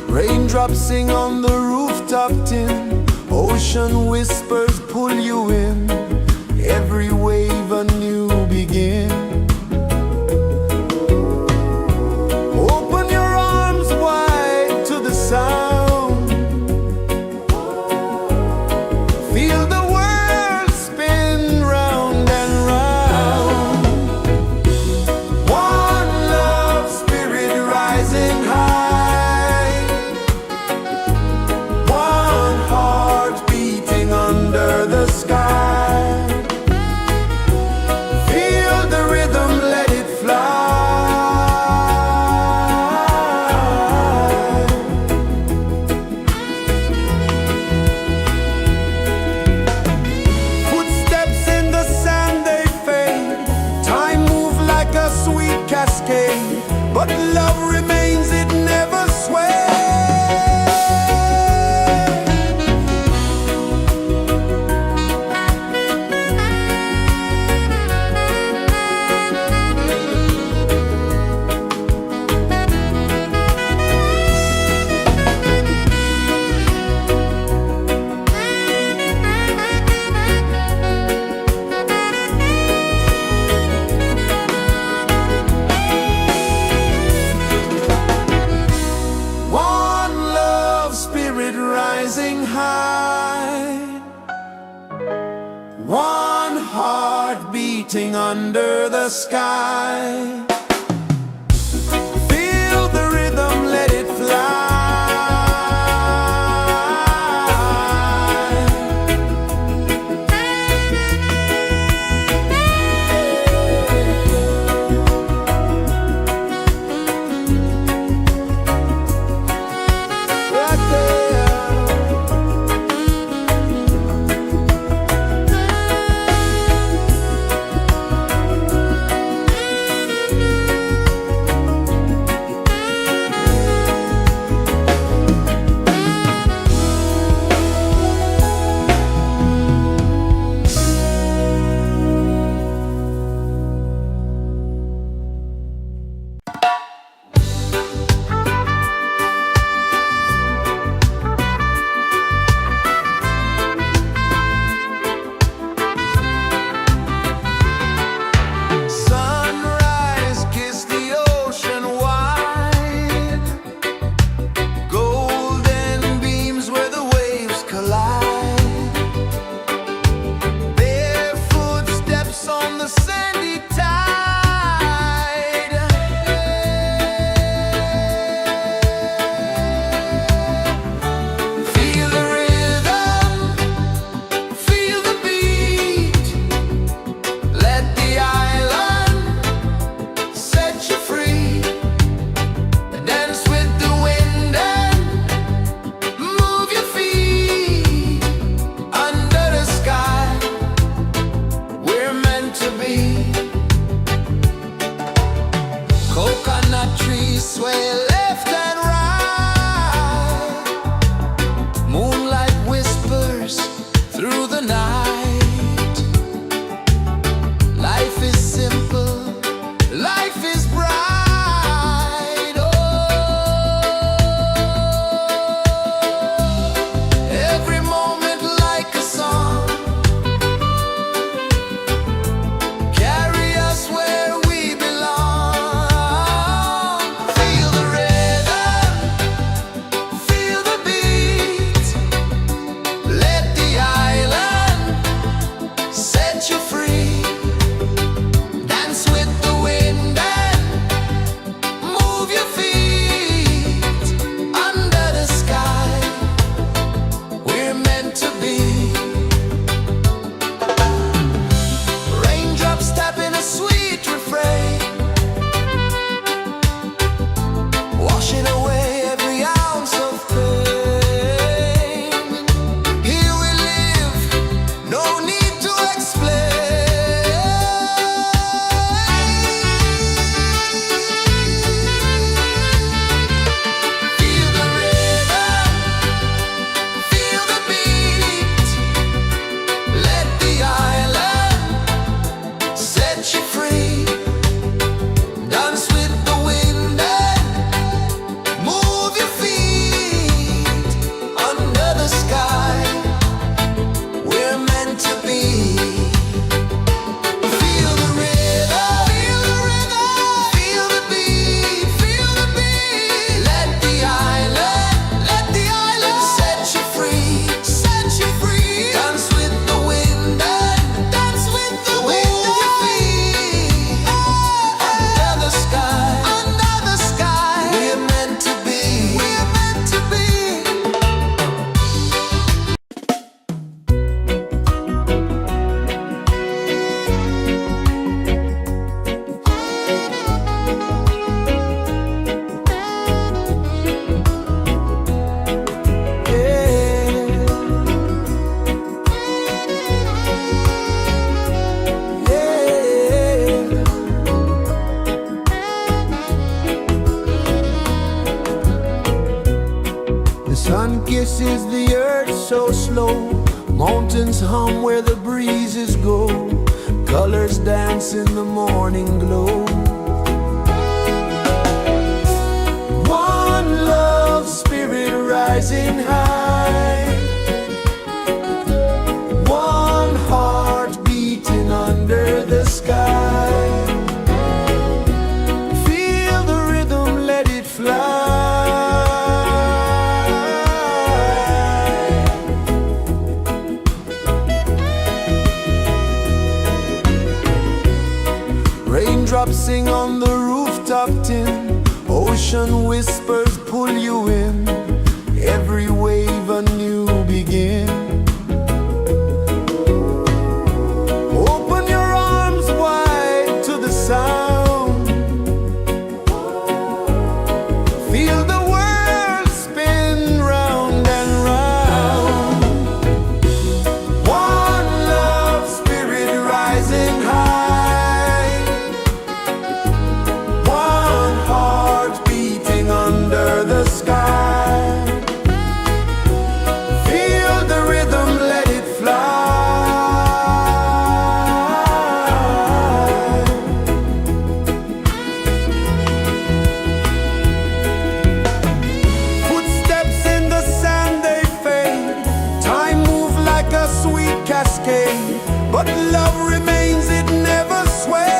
Raindrops sing on the rooftop tin. Ocean whispers pull you in. Every wave a new begin. Open your arms wide to the sound. Feel the world spin round and round. One love spirit rising high. One heart beating under the sky. Feel the rhythm, let it fly. Footsteps in the sand, they fade. Time moves like a sweet cascade, but love remains, it never sways. One love spirit rising high. One heart beating under the sky. Feel the rhythm, let it fly. Right there. Sunrise, kiss the ocean wide. Golden beams where the waves collide. Barefoot steps on the sandy tide. Feel the rhythm, feel the beat. Let the island set you free. Dance with the wind and move your feet. Under the sky, we're meant to be. Coconut trees sway left and right. Moonlight whispers through the night. Life is simple, life is bright. Oh, every moment like a song. Carry us where we belong. Feel the rhythm. kisses the earth so slow. Mountains hum where the breezes go. Colors dance in the morning glow. One love spirit rising high. One heart beating under the sky. Feel the rhythm, let it fly. Raindrops sing on the rooftop tin. Ocean whispers pull you in. Every wave a new begin. Open your arms wide to the sound. Feel the world spin round and round. One love spirit rising high. One heart beating under the sky. Feel the rhythm, let it fly. Footsteps in the sand, they fade. Time moves like a sweet cascade. But love remains, it never sways.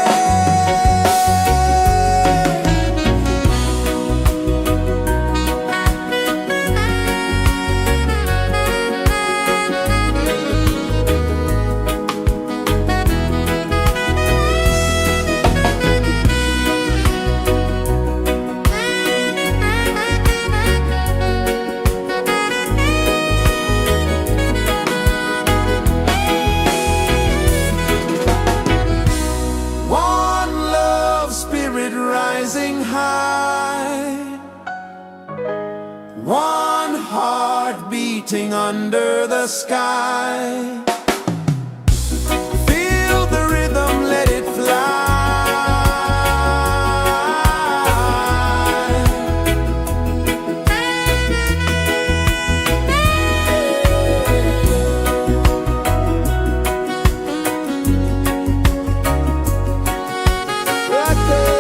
One love spirit rising high. One heart beating under the sky. Feel the rhythm, let it fly. Right there.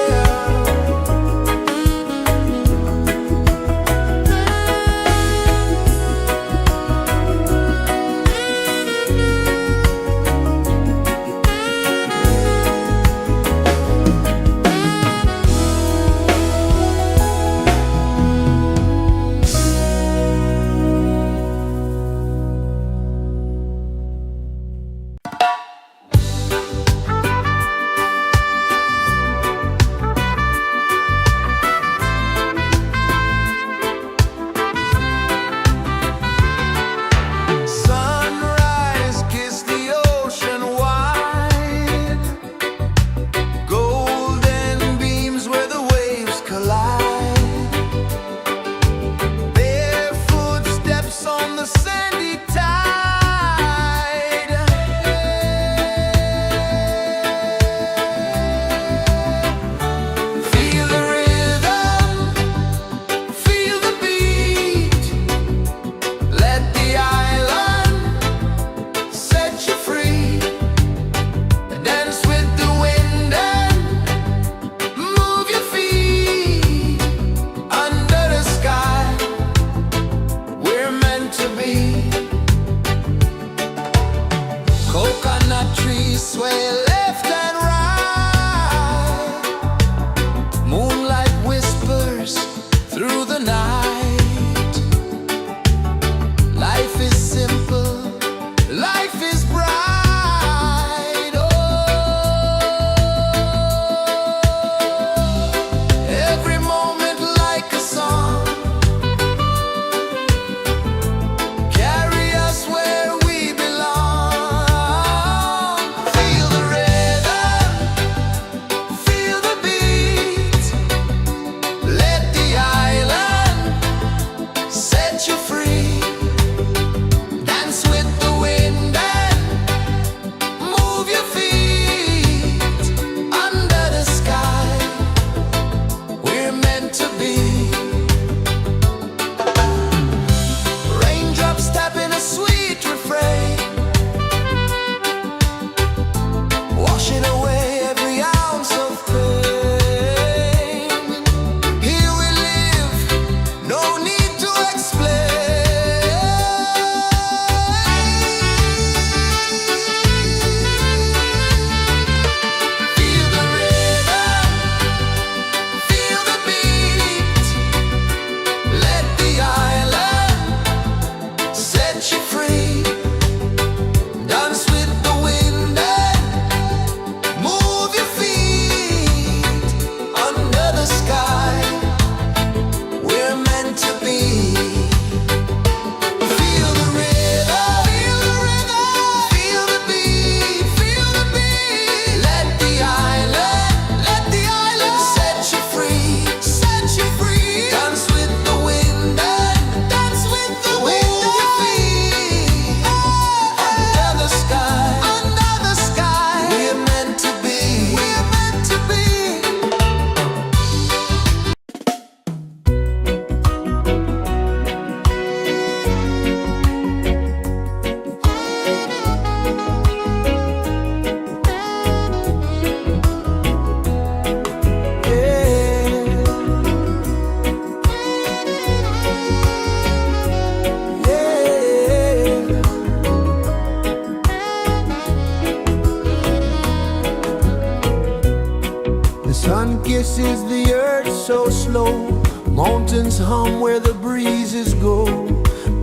Mountains hum where the breezes go,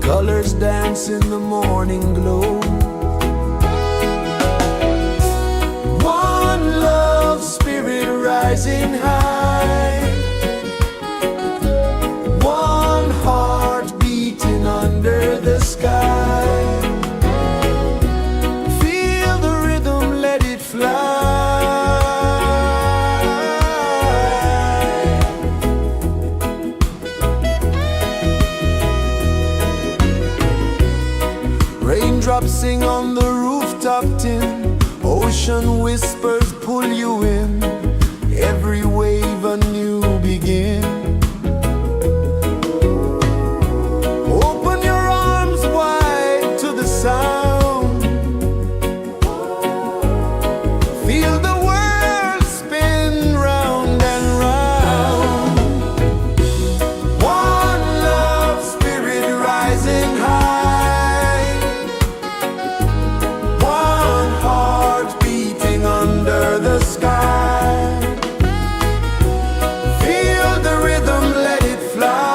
colors dance in the morning glow. One love spirit rising high, one heart beating under the sky. Feel the rhythm, let it fly. Raindrops sing on the rooftop tin, ocean whispers pull you in, every wave a new begin. Open your arms wide to the sound, feel the world spin round and round. One love spirit rising high, one heart beating under the sky. Feel the rhythm, let it fly.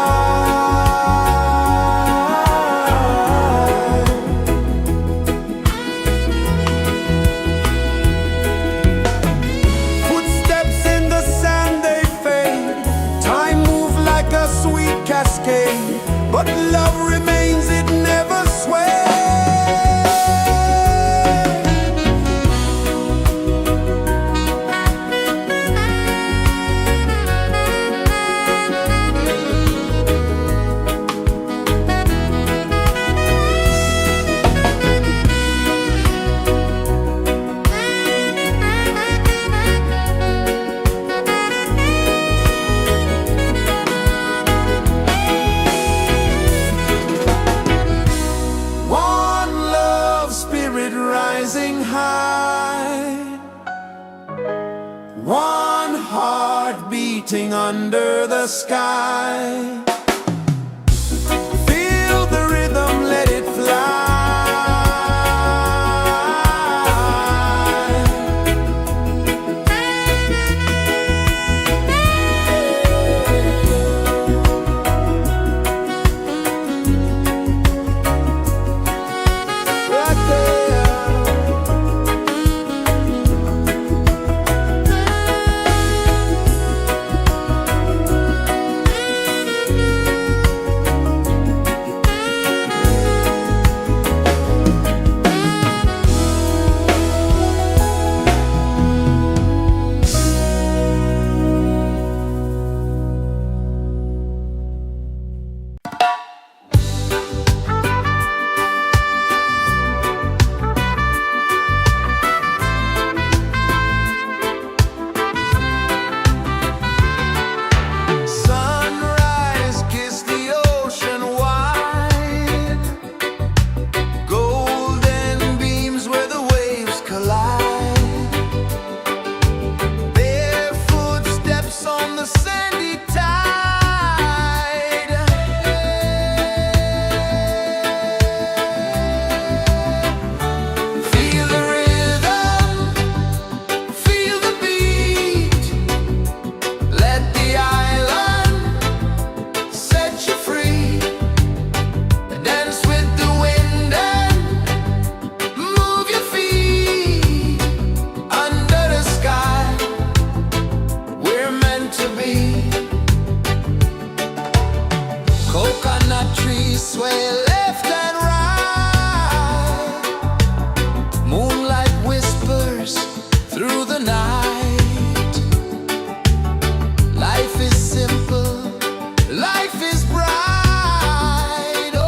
Footsteps in the sand, they fade. Time moves like a sweet cascade, but love remains, it never sways. One love spirit rising high, one heart beating under the sky. Feel the rhythm, let it fly. Right there. Sunrise, kiss the ocean wide, golden beams where the waves collide, barefoot steps on the sandy tide. Feel the rhythm, feel the beat, let the island set you free. Dance with the wind and move your feet under the sky. We're meant to be. Coconut trees sway left and right, moonlight whispers through the night. Life is simple, life is bright. Oh,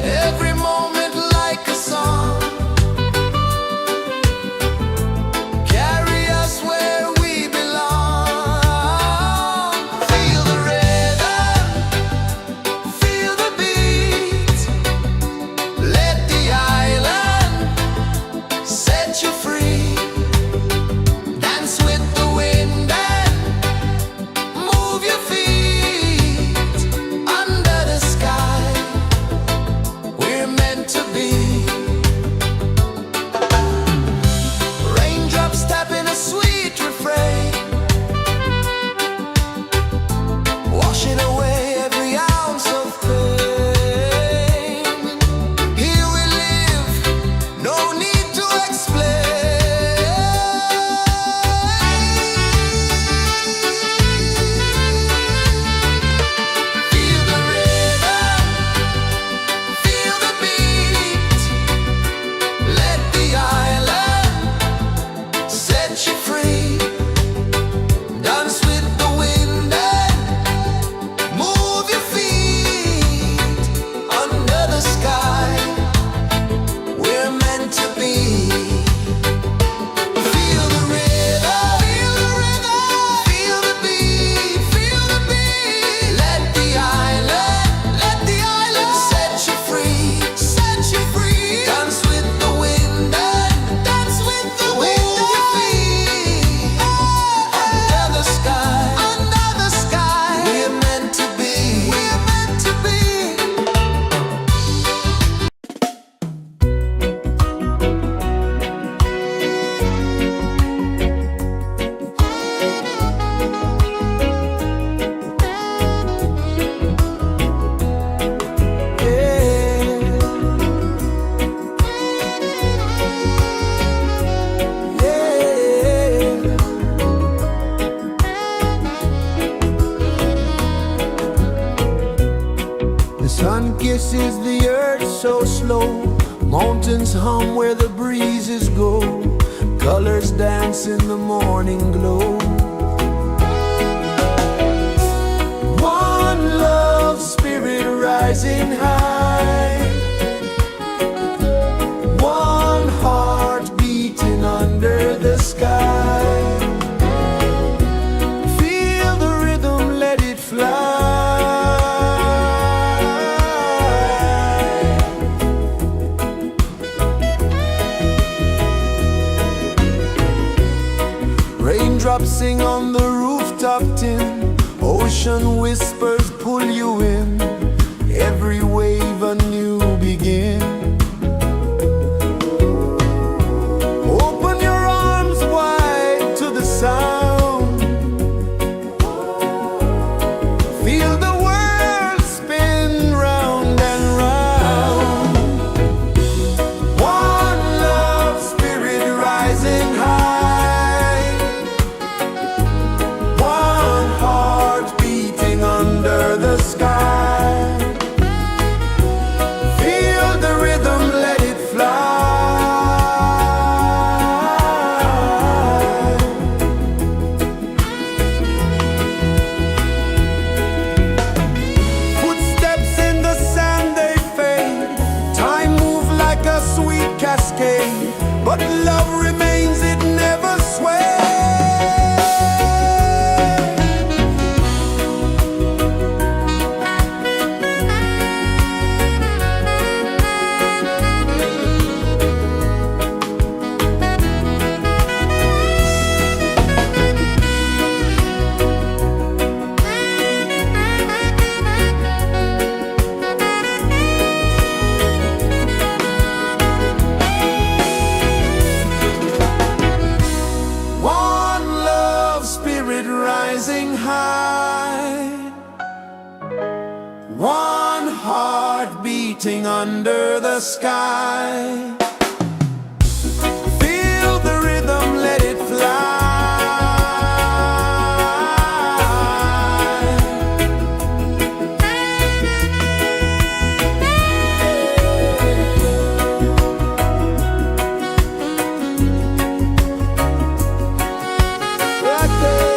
every moment like a song, carry us where we belong. Feel the rhythm, rejoices the earth so slow. Mountains hum where the breezes go. Colors dance in the morning glow. One love spirit rising high. One heart beating under the sky. Feel the rhythm, let it fly. Raindrops sing on the rooftop tin. Ocean whispers pull you in. Every wave a new begin. Open your arms wide to the sound. Feel the world spin round and round. One love spirit rising high. One heart beating under the sky. Feel the rhythm, let it fly. Footsteps in the sand, they fade. Time moves like a sweet cascade, but love remains, it never sways. One love spirit rising high. One heart beating under the sky. Feel the rhythm, let it fly. Right there.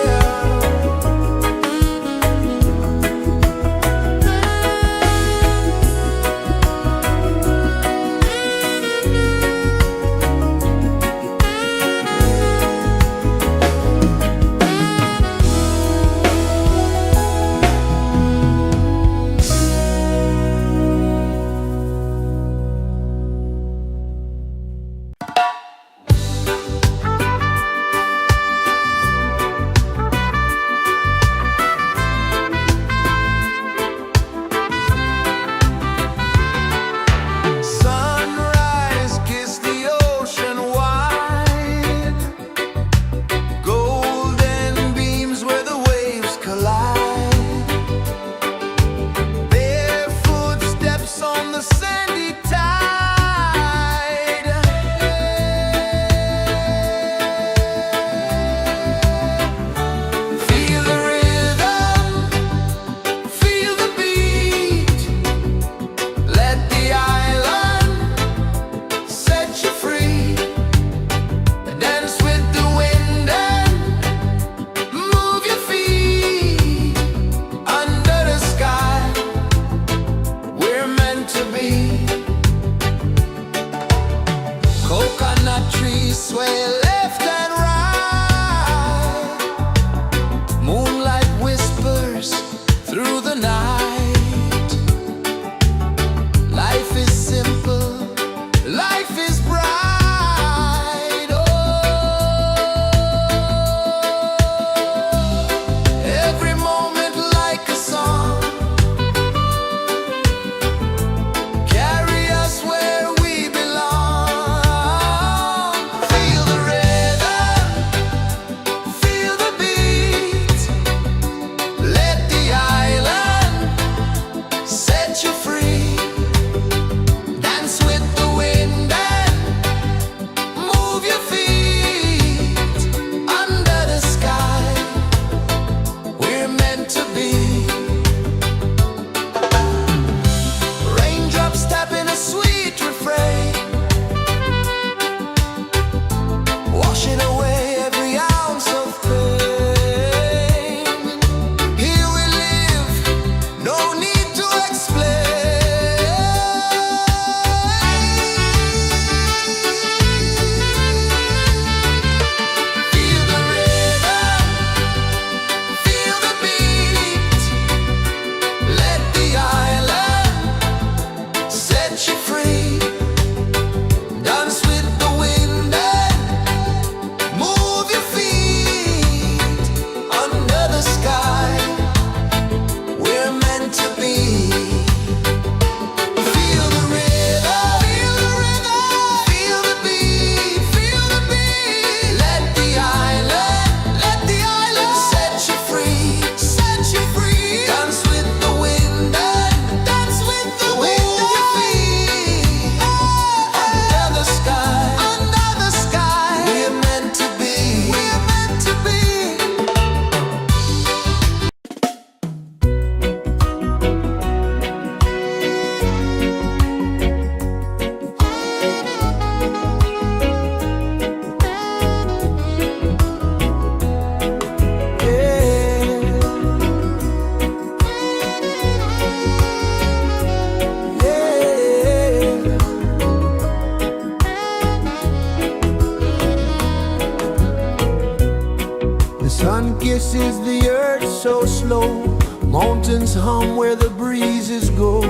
The sun kisses the earth so slow, mountains hum where the breezes go,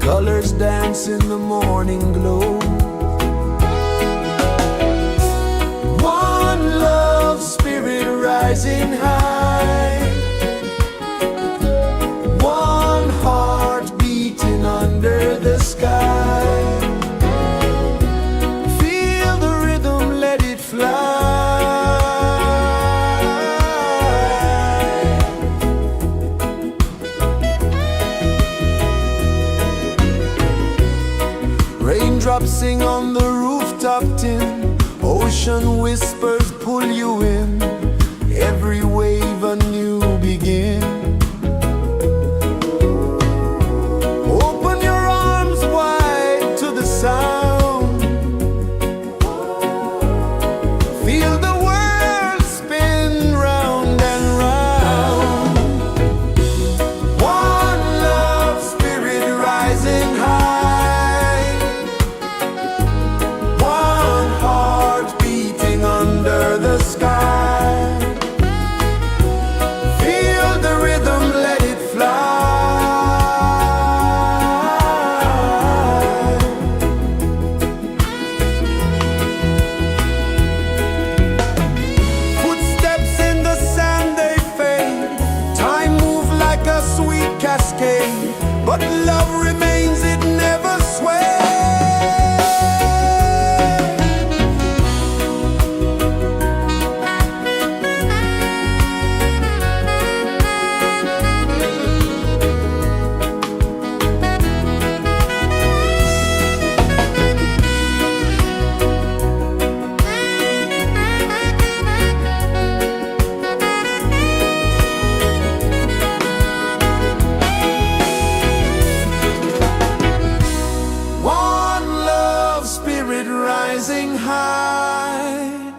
colors dance in the morning glow. One love spirit rising high, one heart beating under the sky. Feel the rhythm, let it fly. Raindrops sing on the rooftop tin, ocean whispers pull you in, every wave a new begin. Open your arms wide to the sound, feel the world spin round and round. One love spirit rising high, one heart beating under the sky. Feel the rhythm, let it fly. Footsteps in the sand, they fade, time moves like a sweet cascade, but love remains, it never sways. One love spirit rising high,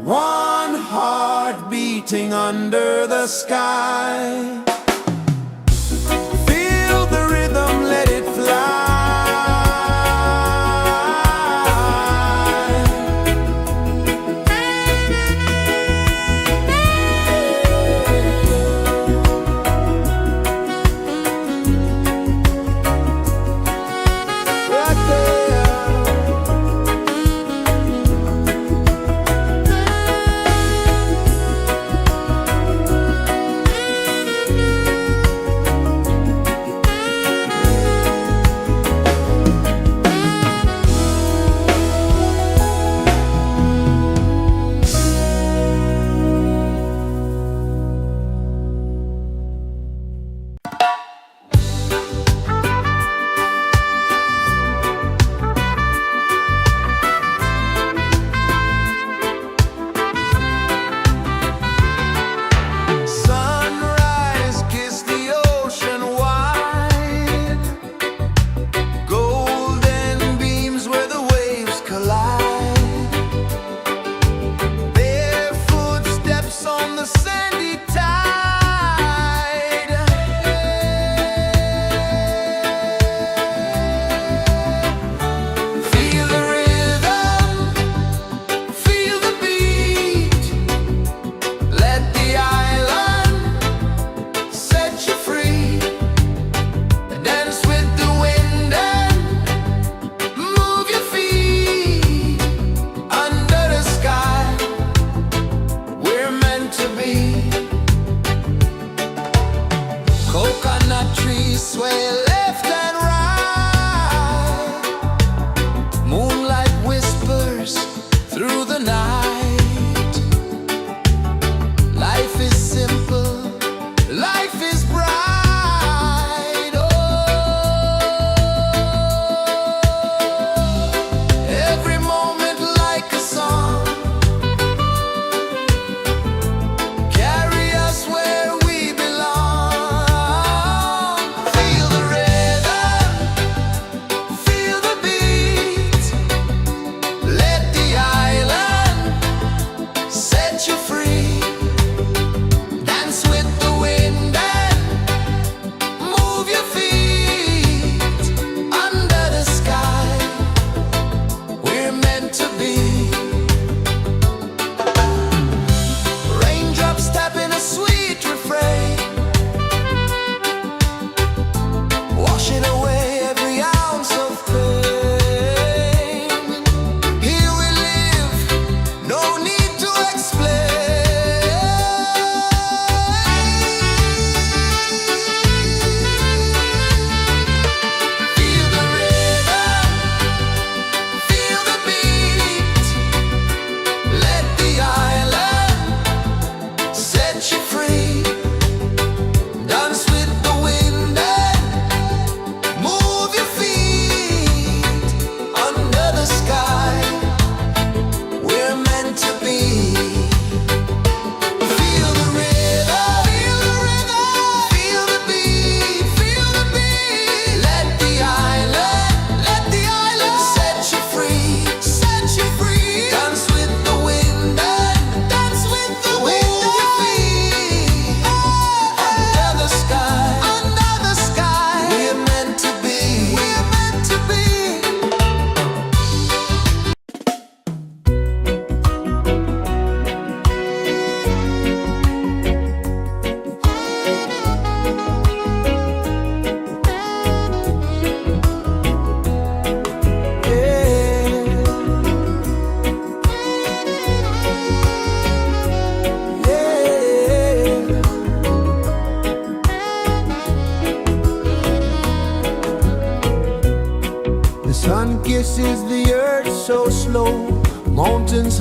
one heart beating under the sky. Feel the rhythm, let it fly. Right there.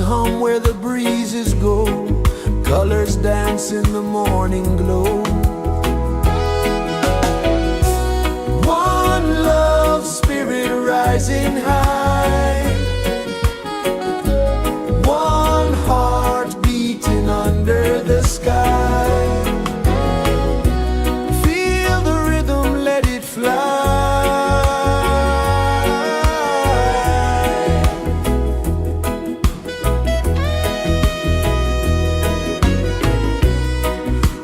hum where the breezes go, colors dance in the morning glow. One love spirit rising high, one heart beating under the sky. Feel the rhythm, let it fly.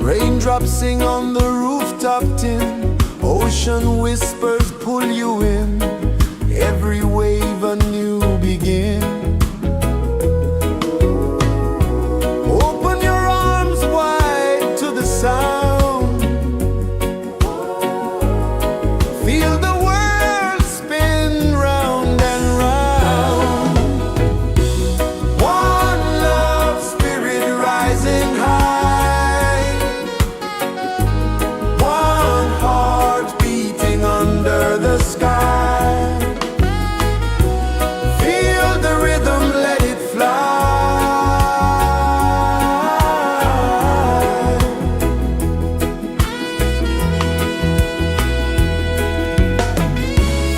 Raindrops sing on the rooftop tin, ocean whispers pull you in, every wave a new begin. Open your arms wide to the sound, feel the world spin round and round. One love spirit rising high, one heart beating under the sky. Feel the rhythm, let it fly.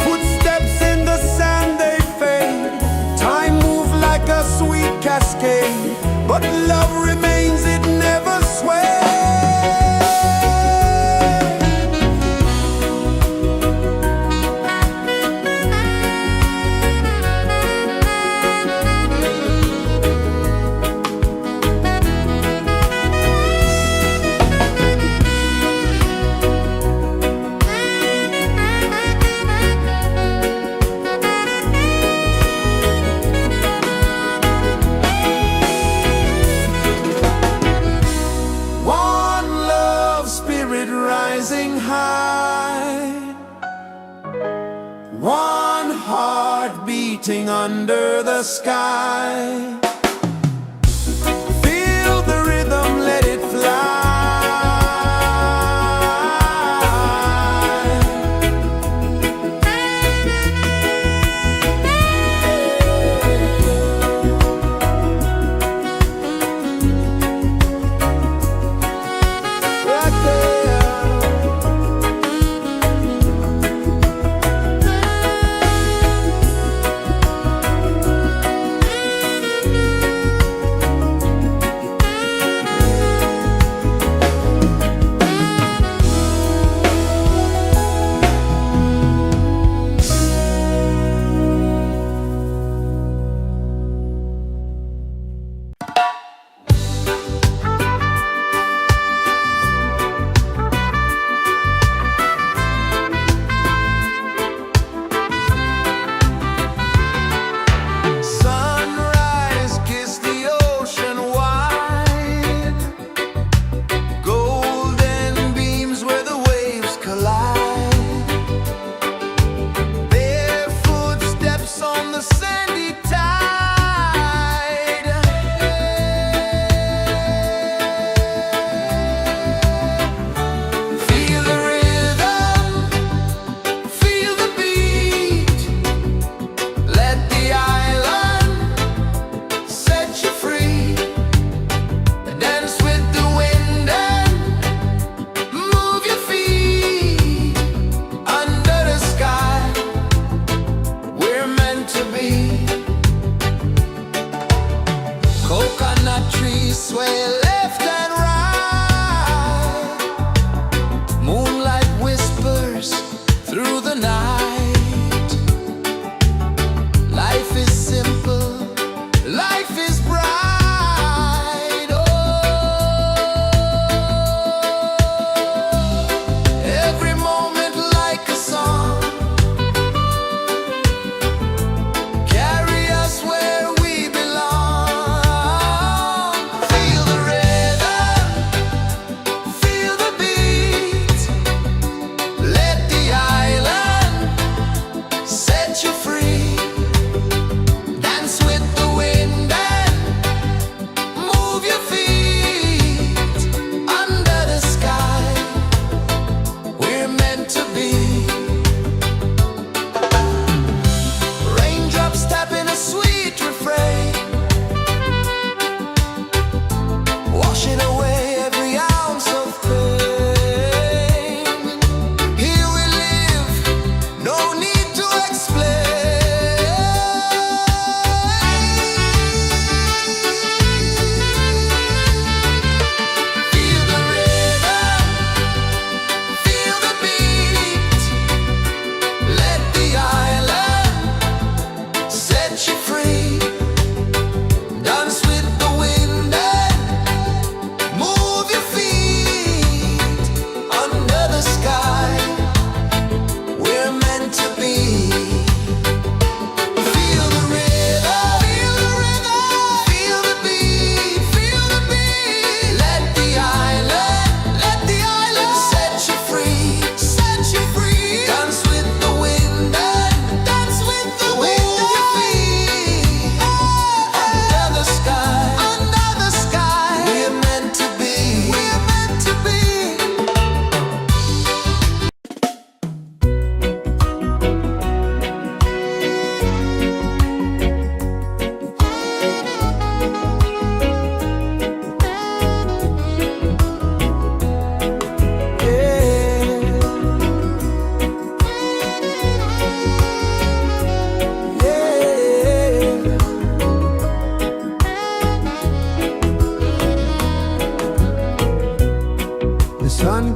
Footsteps in the sand, they fade. Time moves like a sweet cascade, but love remains, it never sways. One love spirit rising high, one heart beating under the sky. Feel the rhythm, let it fly. Right there.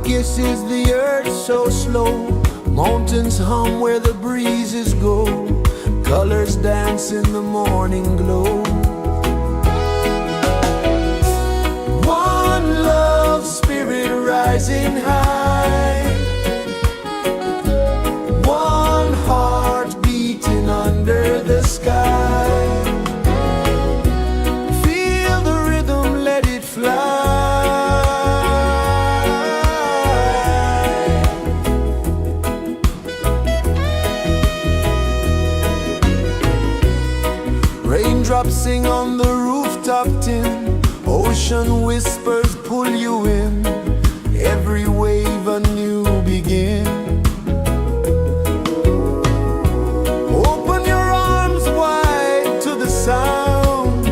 kisses the earth so slow. Mountains hum where the breezes go. Colors dance in the morning glow. One love spirit rising high. One heart beating under the sky. Feel the rhythm, let it fly. Raindrops sing on the rooftop tin. Ocean whispers pull you in. Every wave a new begin. Open your arms wide to the sound.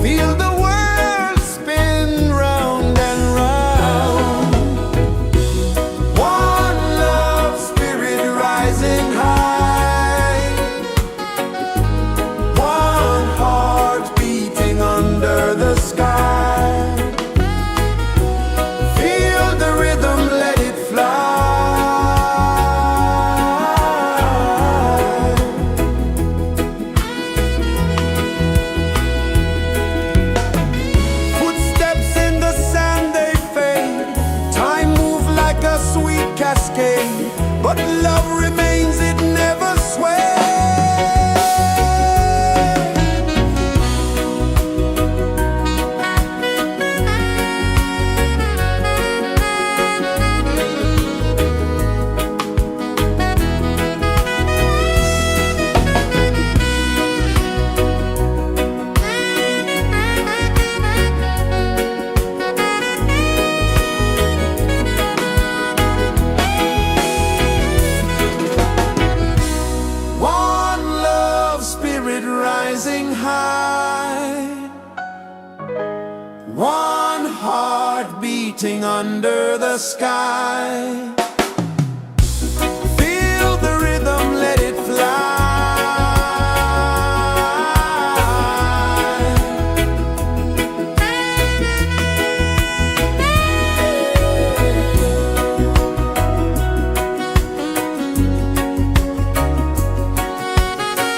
Feel the world spin round and round. One love spirit rising high. One heart beating under the sky. Feel the rhythm, let it fly. Footsteps in the sand, they fade. Time moves like a sweet cascade, but love remains, it never sways. One love spirit rising high. One heart beating under the sky. Feel the rhythm, let it fly.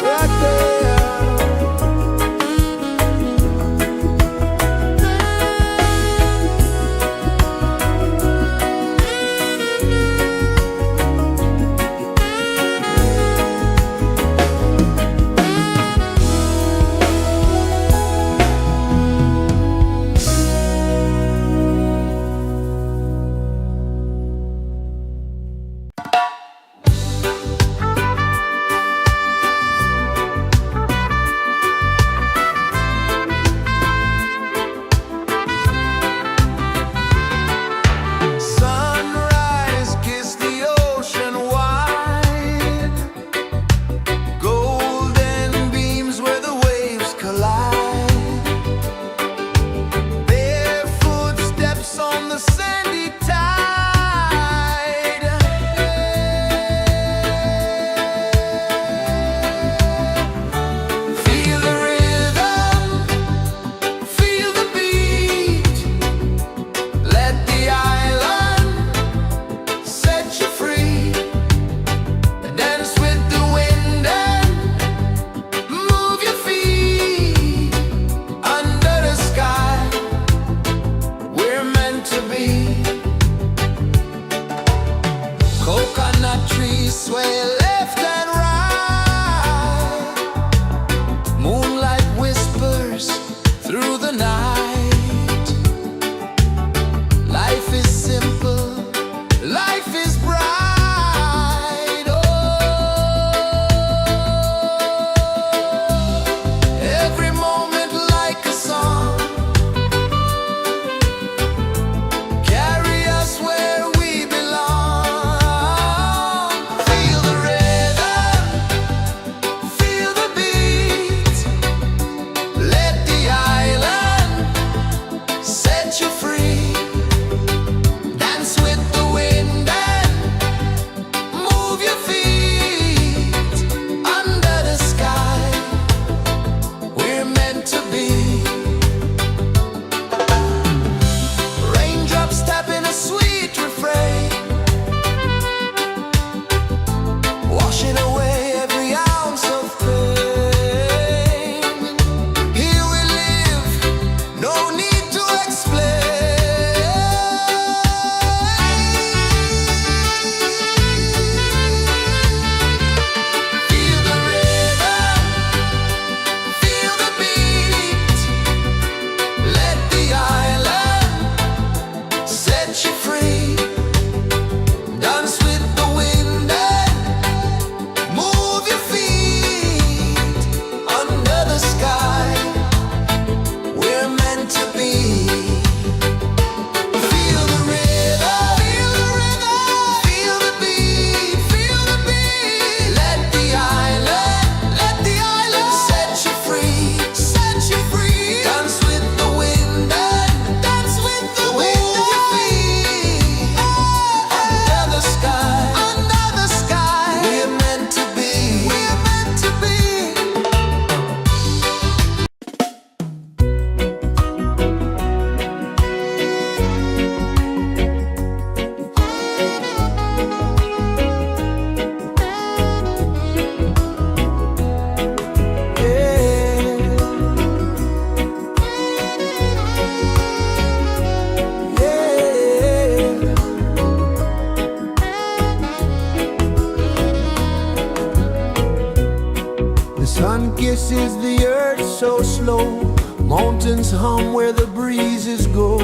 Right there. pulses the earth so slow. Mountains hum where the breezes go.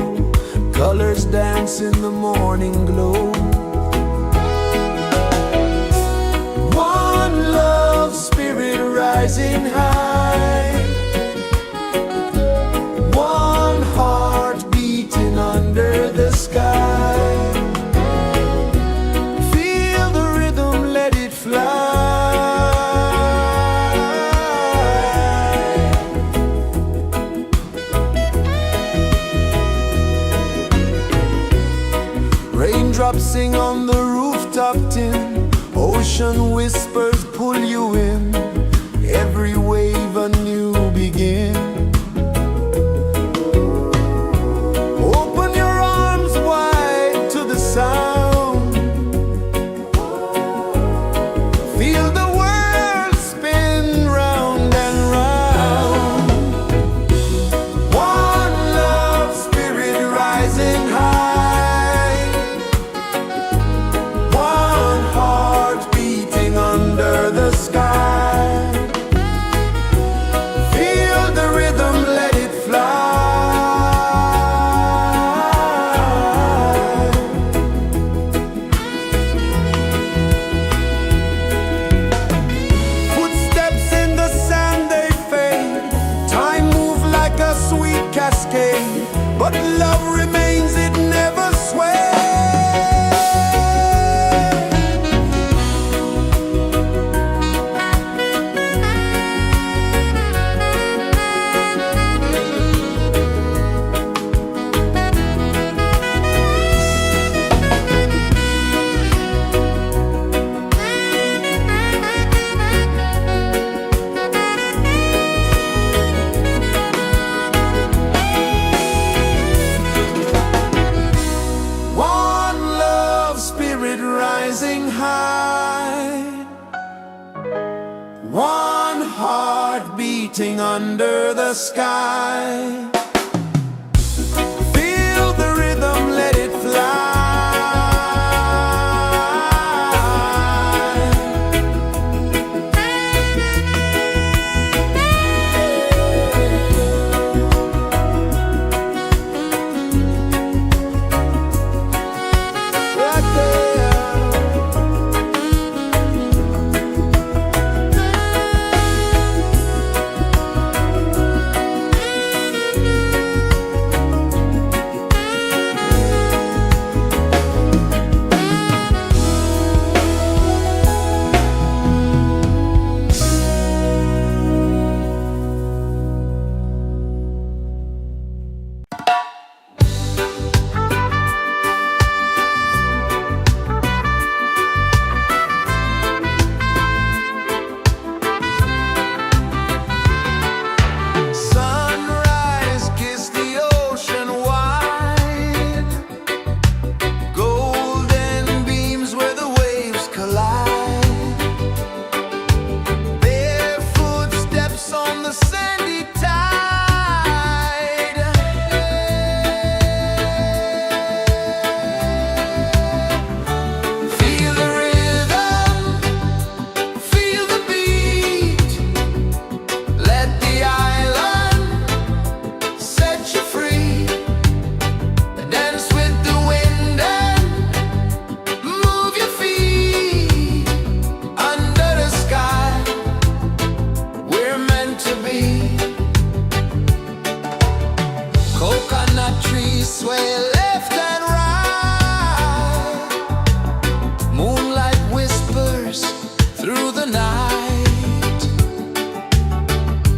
Colors dance in the morning glow. One love spirit rising high. One heart beating under the sky. Feel the rhythm, let it fly. Raindrops sing on the rooftop tin. Ocean whispers pull you in. Every wave a new begin. Open your arms wide to the sound. Feel the world spin round and round. One love spirit rising high. One heart beating under the sky. Feel the rhythm, let it fly. Footsteps in the sand, they fade. Time moves like a sweet cascade, but love remains, it never sways. One love spirit rising high. One heart beating under the sky. Feel the rhythm, let it fly. Right there. Sunrise, kiss the ocean wide. Golden beams where the waves collide. Barefoot steps on the sandy tide. Feel the rhythm, feel the beat. Let the island set you free. Dance with the wind and move your feet. Under the sky, we're meant to be. Coconut trees sway left and right. Moonlight whispers through the night.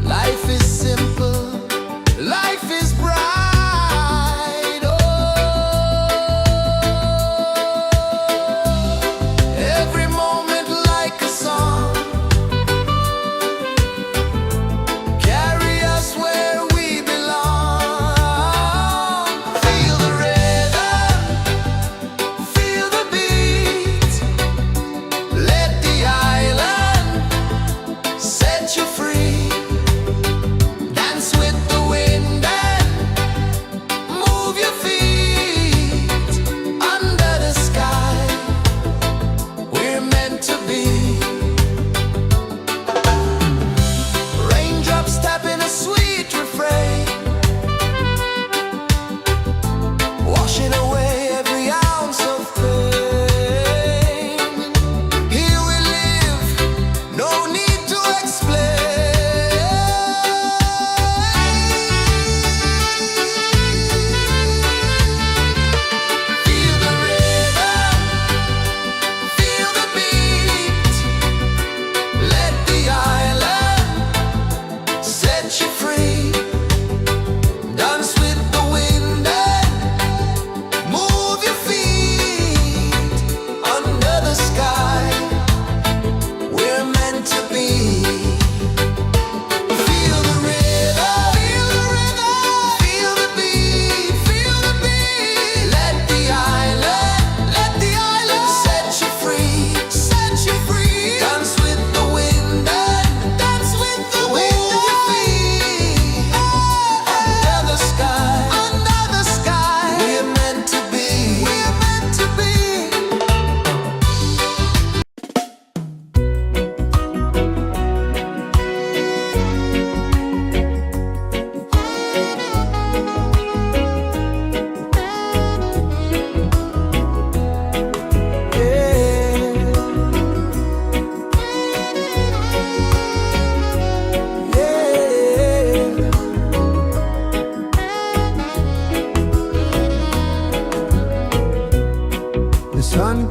Life is simple, life is bright. Oh, every moment like a song. Carry us where we belong. Feel the rhythm.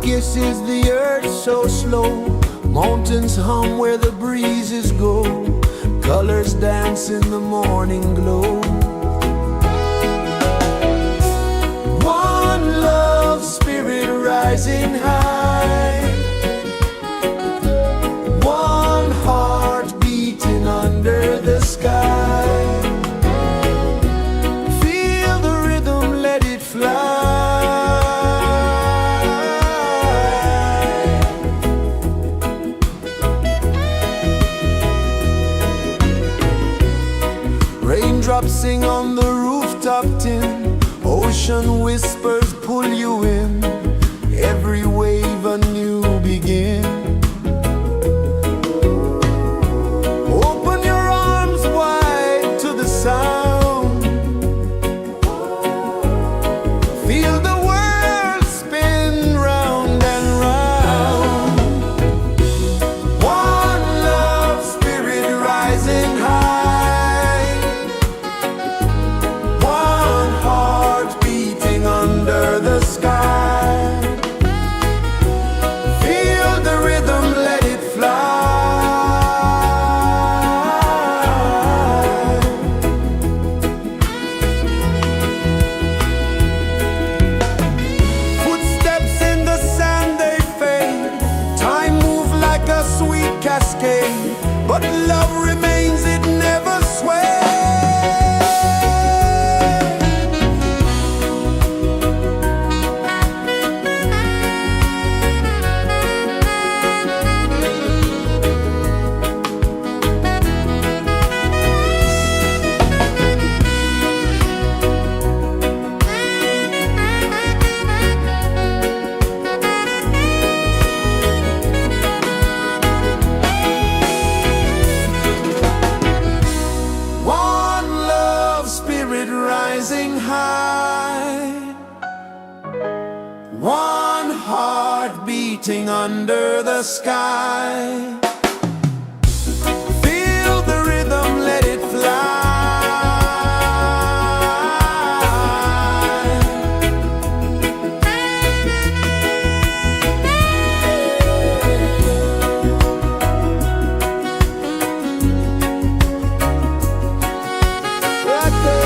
kisses the earth so slow. Mountains hum where the breezes go. Colors dance in the morning glow. One love spirit rising high. One heart beating under the sky. Feel the rhythm, let it fly. Raindrops sing on the rooftop tin. Ocean whispers pull you in. Every wave a new begin. Open your arms wide to the sound. Feel the world spin round and round. One love spirit rising high. One heart beating under the sky. Feel the rhythm, let it fly. Footsteps in the sand, they fade. Time moves like a sweet cascade, but love remains, it never sways. One love spirit rising high. One heart beating under the sky. Feel the rhythm, let it fly. Right there.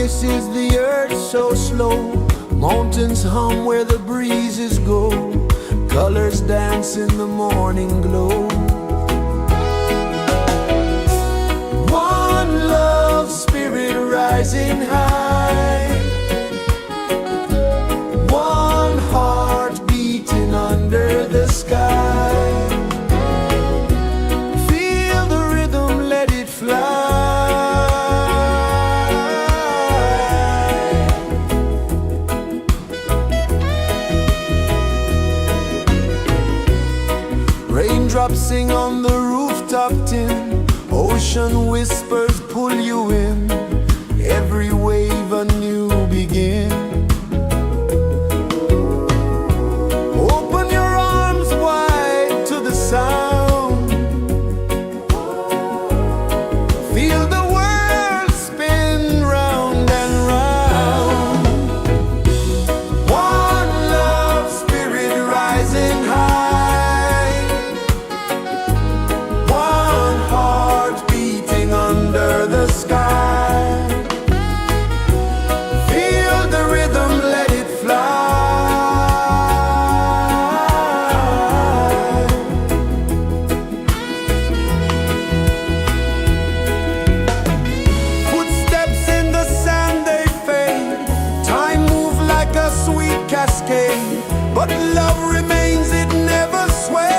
kisses the earth so slow. Mountains hum where the breezes go. Colors dance in the morning glow. One love spirit rising high. One heart beating under the sky. Feel the rhythm, let it fly. Raindrops sing on the rooftop tin. Ocean whispers pull you in. Every wave a new begin. Open your arms wide to the sound. Feel the world spin round and round. One love spirit rising high. One heart beating under the sky. Feel the rhythm, let it fly. Footsteps in the sand, they fade. Time moves like a sweet cascade, but love remains, it never sways.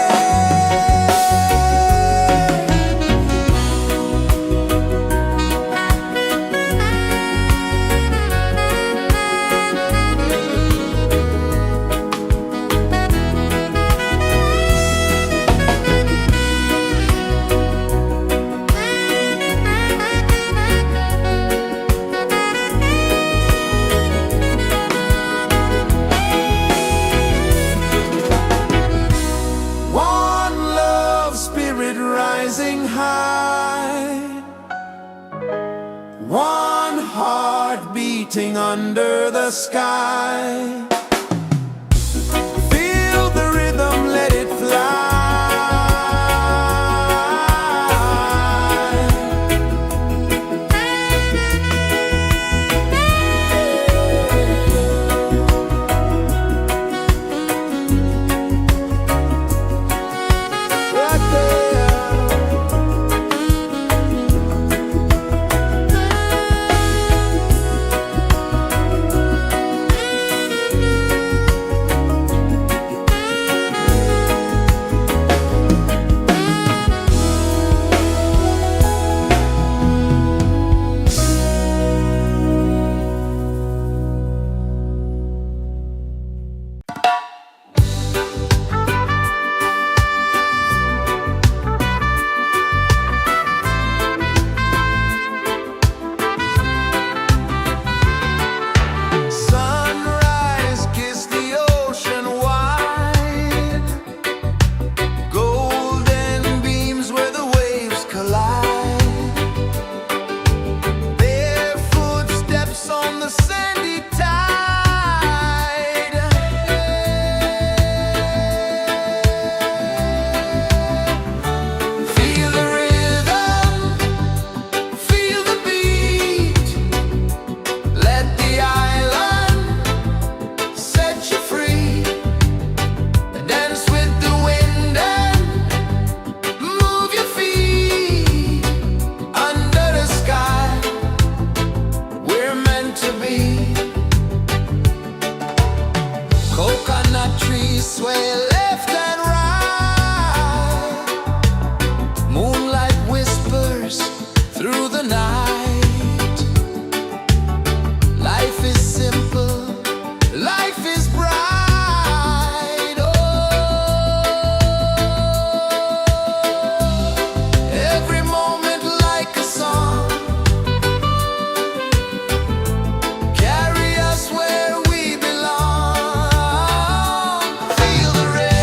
One love spirit rising high. One heart beating under the sky. Feel the rhythm, let it fly. Right there. Sunrise, kiss the ocean wide. Golden beams where the waves collide. Their footsteps on the sandy tide. Feel the rhythm, feel the beat. Let the island set you free. Dance with the wind and move your feet. Under the sky, we're meant to be. Coconut trees sway left and right. Moonlight whispers through the night. Life is simple, life is bright. Oh, every moment like a song. Carry us where we belong. Feel the rhythm.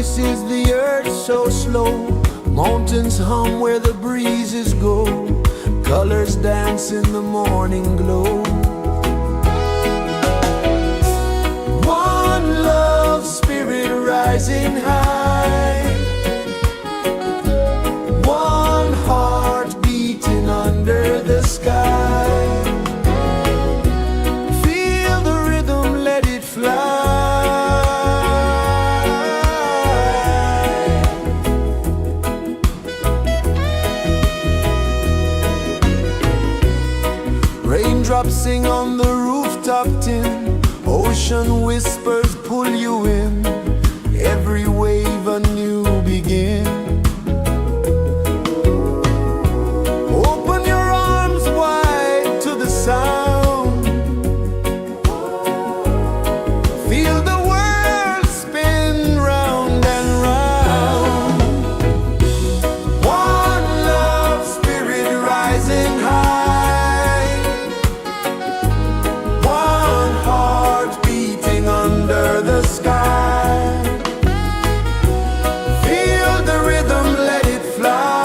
kisses the earth so slow. Mountains hum where the breezes go. Colors dance in the morning glow. One love spirit rising high. One heart beating under the sky. Feel the rhythm, let it fly. Raindrops sing on the rooftop tin. Ocean whispers pull you in. Every wave a new begin. Open your arms wide to the sound. Feel the world spin round and round. One love spirit rising high. One heart beating under the sky. Feel the rhythm, let it fly.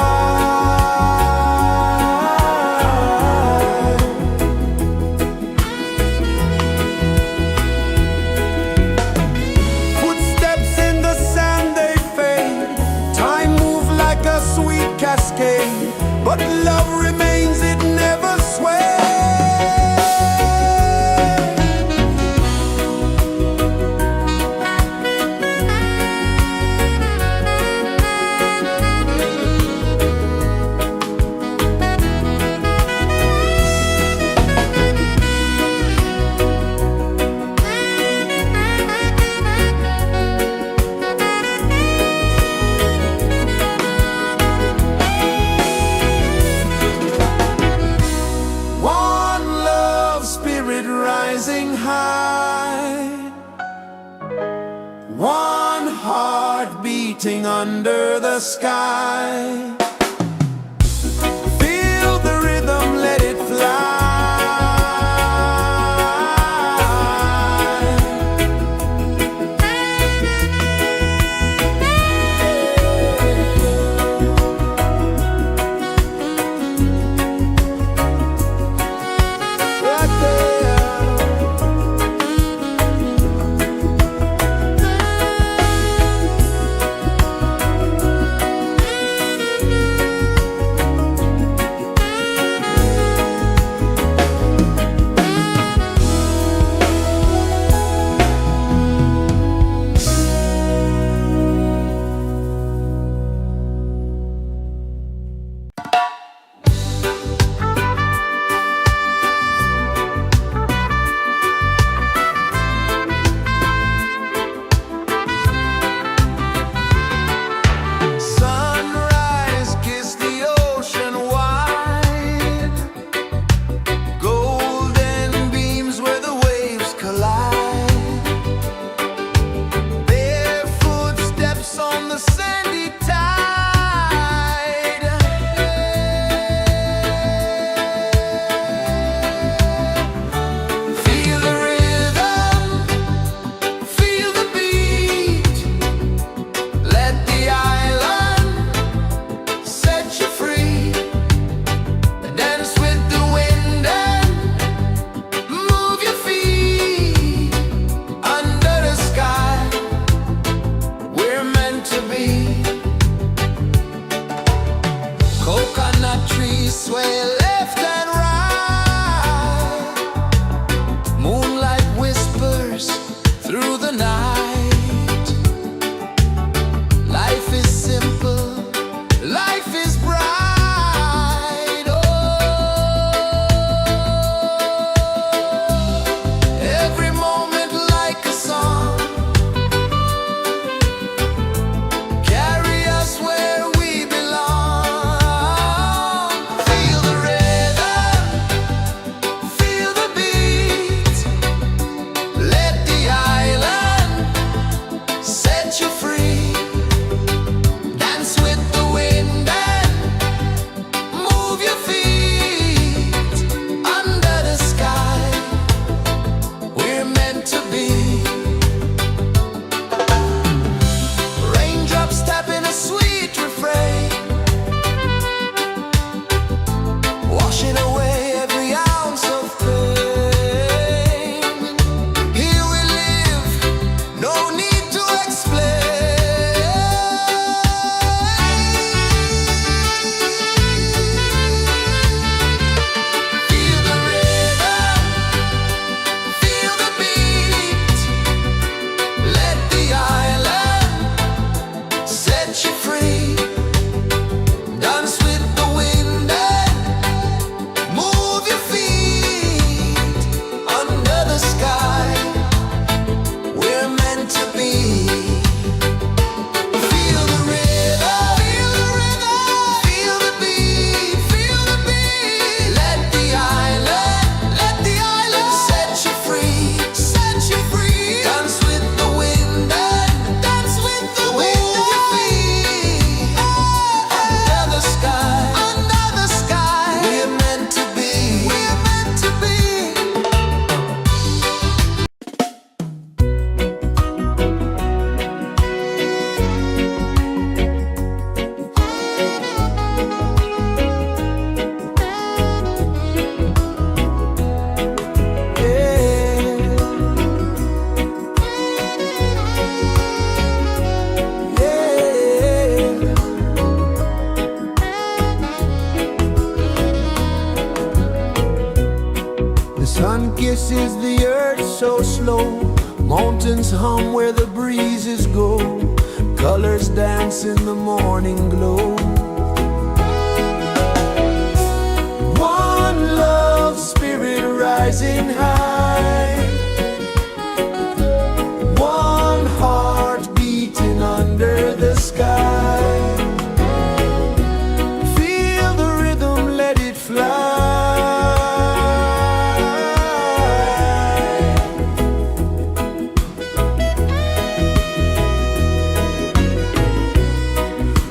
Footsteps in the sand, they fade. Time moves like a sweet cascade, but love remains, it never sways. One love spirit rising high. One heart beating under the sky. Feel the rhythm, let it fly. Right there. Sun kisses the earth so slow, mountains hum where the breezes go, colors dance in the morning glow. One love spirit rising high, one heart beating under the sky. Feel the rhythm, let it fly.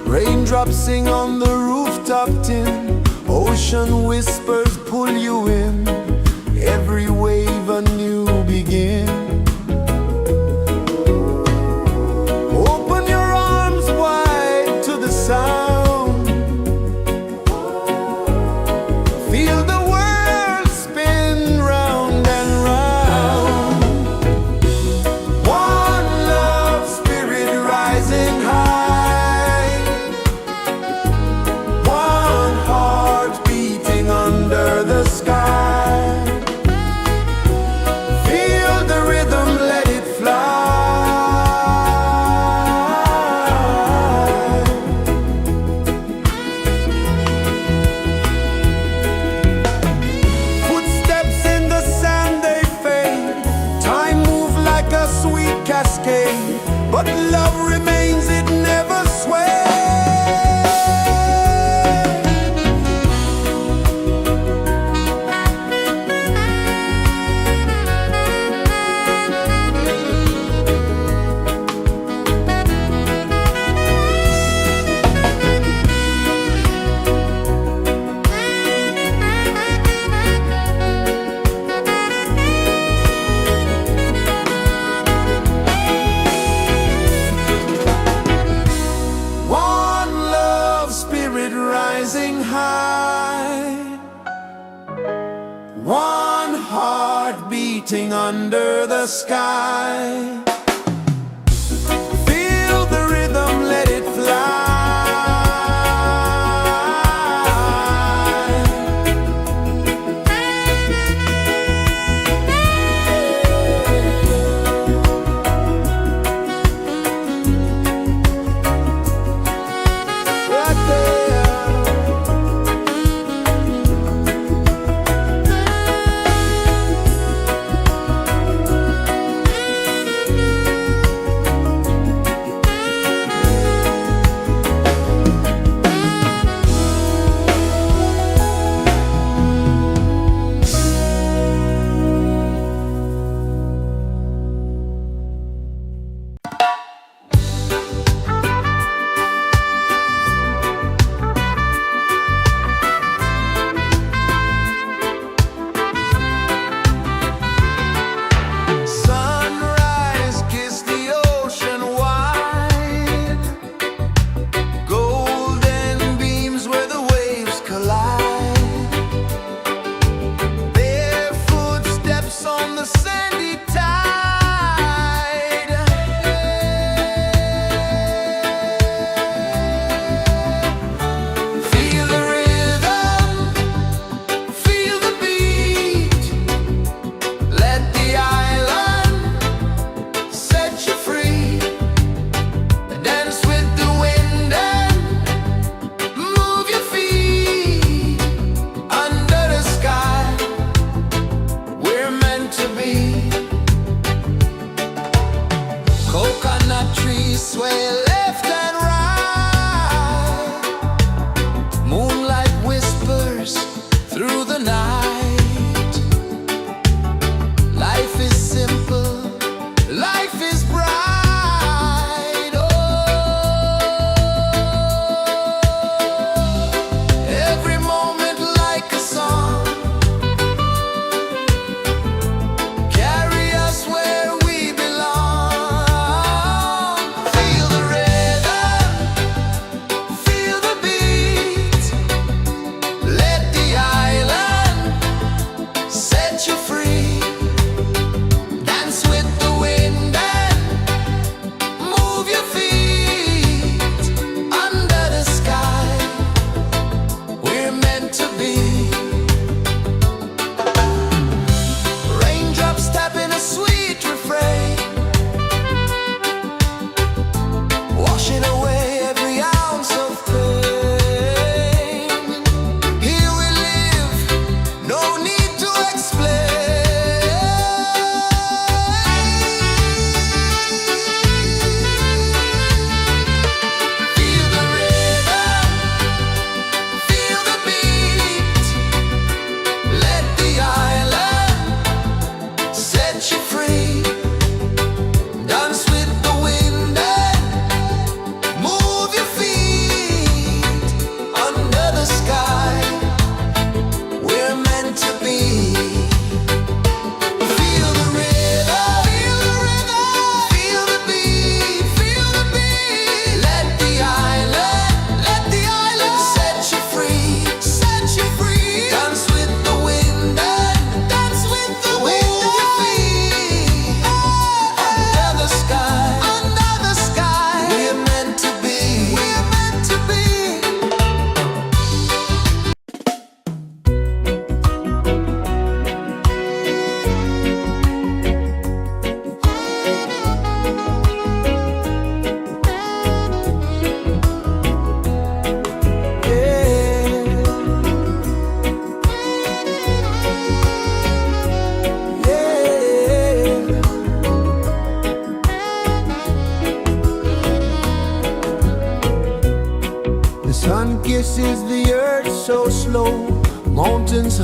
Raindrops sing on the rooftop tin, ocean whispers pull you in, every wave a new begin. Open your arms wide to the sound, feel the world spin round and round. One love spirit rising high, one heart beating under the sky. Feel the rhythm, let it fly. Footsteps in the sand, they fade. Time moves like a sweet cascade, but love remains, it never sways. Rising high, one heart beating under the sky. Feel the rhythm, let it fly. Right there.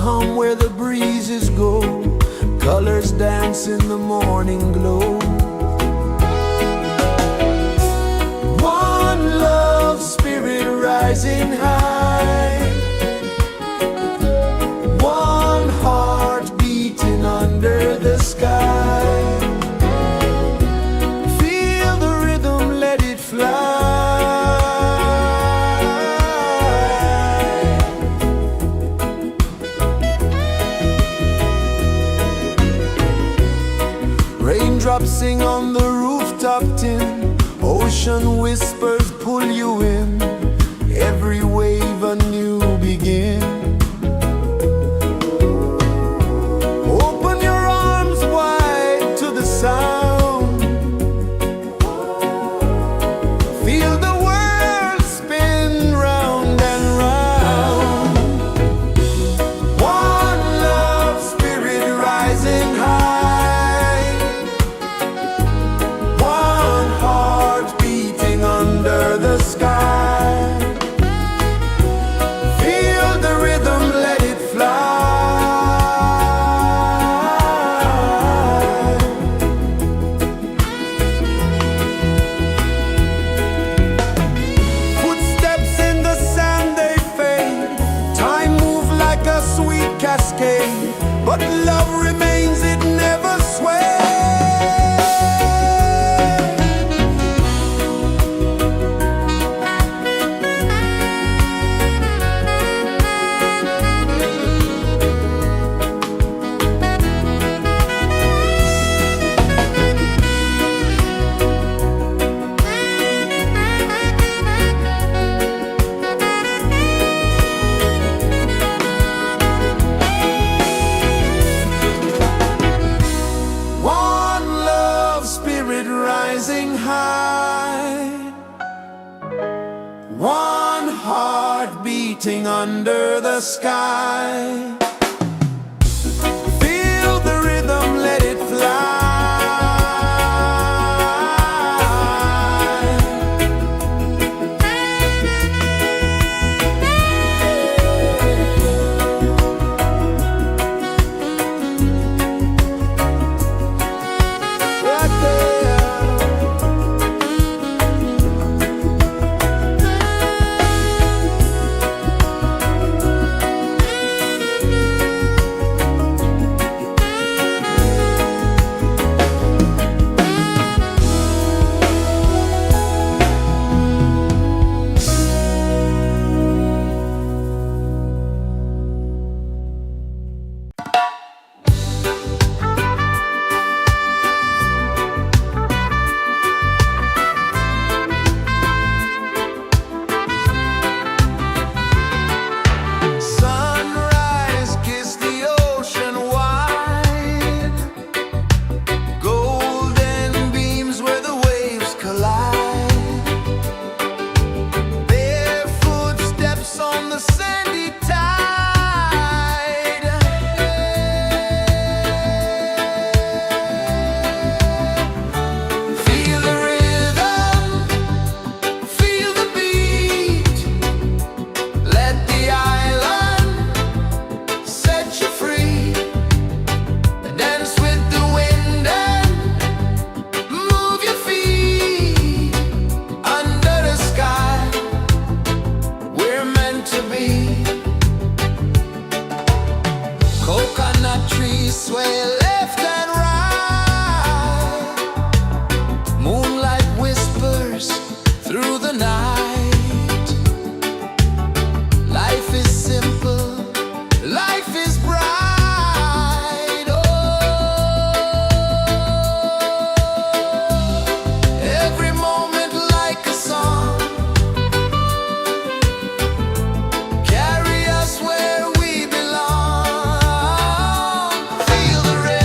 hum where the breezes go, colors dance in the morning glow. One love spirit rising high, one heart beating under the sky. Feel the rhythm, let it fly. Raindrops sing on the rooftop tin, ocean whispers pull you in, every wave a new begin. Open your arms wide to the sound, feel the world spin round and round. One love spirit rising high, one heart beating under the sky. Feel the rhythm, let it fly. Footsteps in the sand, they fade. Time moves like a sweet cascade, but love remains, it never sways. One love spirit rising high, one heart beating under the sky. Feel the rhythm, let it fly. Right there. Sunrise, kiss the ocean wide, golden beams where the waves collide, barefoot steps on the sandy tide. Feel the rhythm, feel the beat, let the island set you free. Dance with the wind and move your feet under the sky. We're meant to be. Coconut trees sway left and right, moonlight whispers through the night. Life is simple, life is bright. Oh, every moment like a song, carry us where we belong. Feel the rhythm.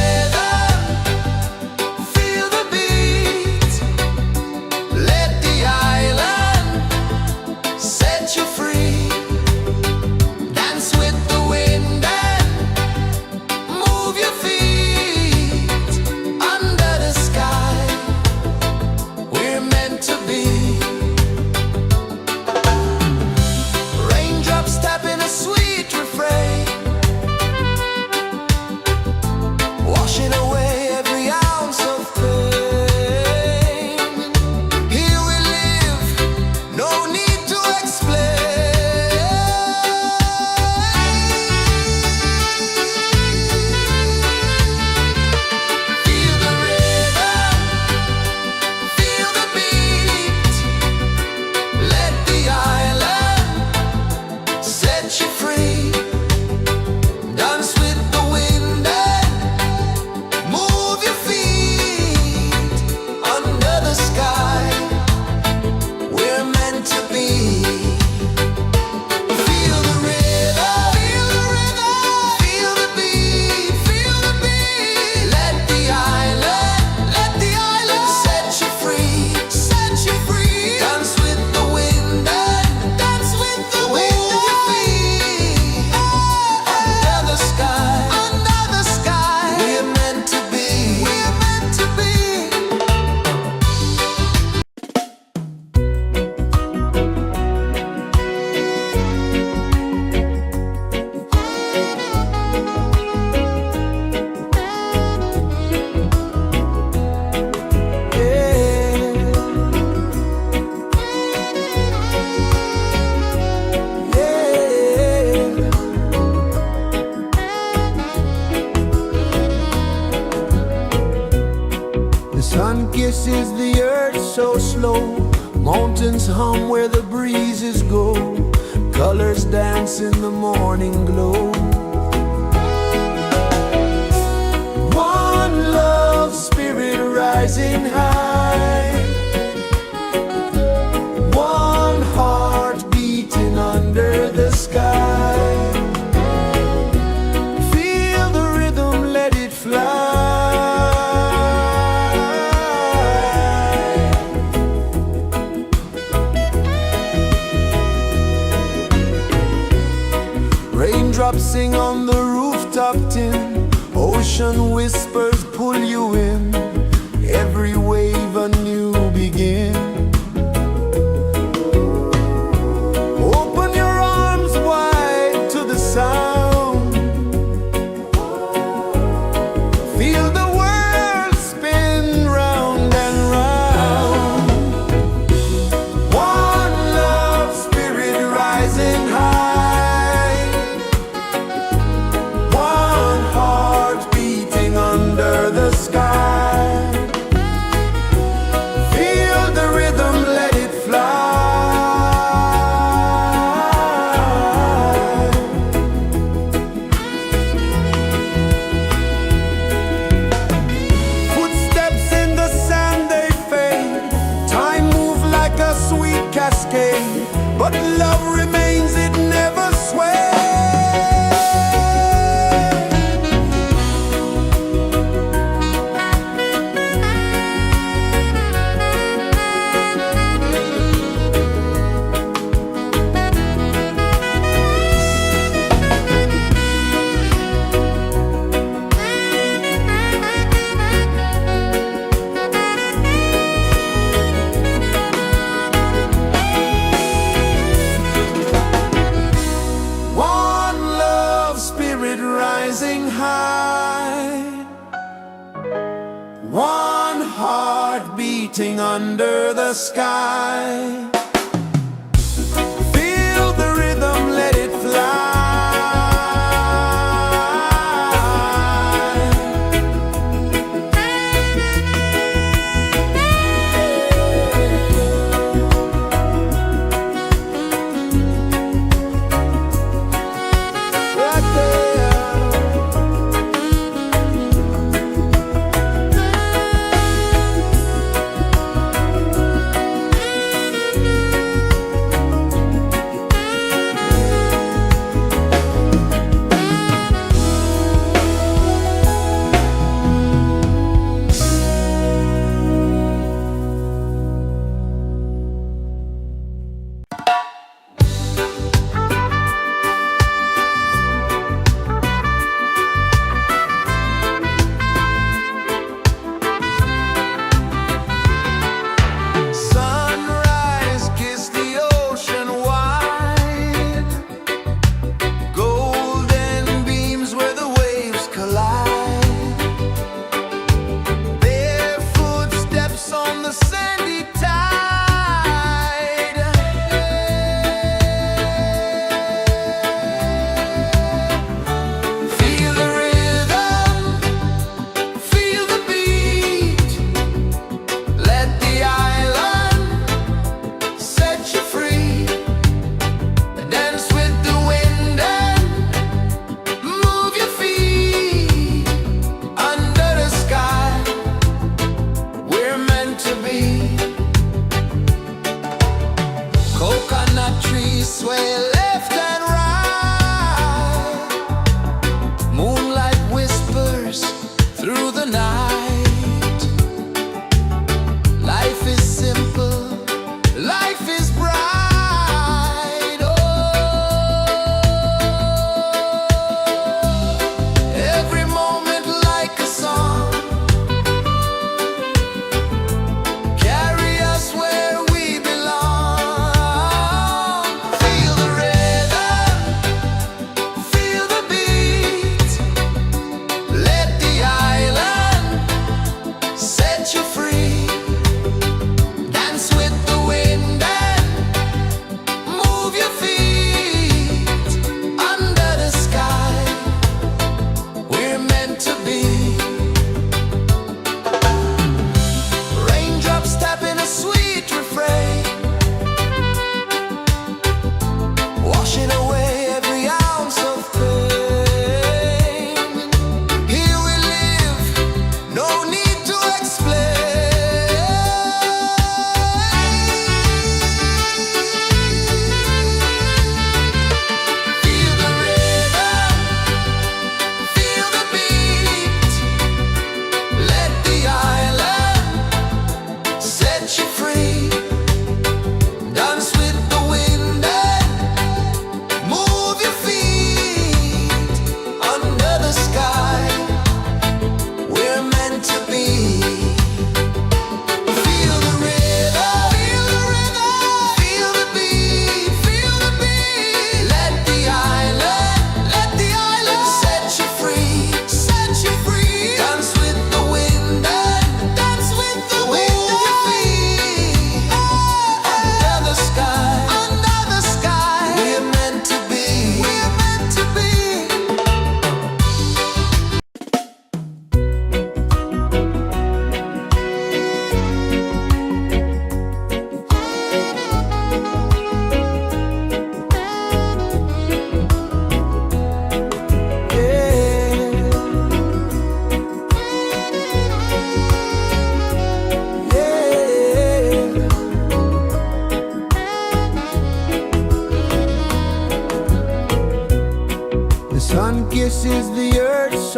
kisses the earth so slow. Mountains hum where the breezes go. Colors dance in the morning glow. One love spirit rising high. One heart beating under the sky. Feel the rhythm, let it fly. Raindrops sing on the rooftop tin. Ocean whispers pull you in. Every wave a new begin. Open your arms wide to the sound. Feel the world spin round and round. One love spirit rising high. One heart beating under the sky. Feel the rhythm, let it fly. Footsteps in the sand, they fade. Time moves like a sweet cascade, but love remains, it never sways. One love spirit rising high. One heart beating under the sky. Feel the rhythm, let it fly. Right there.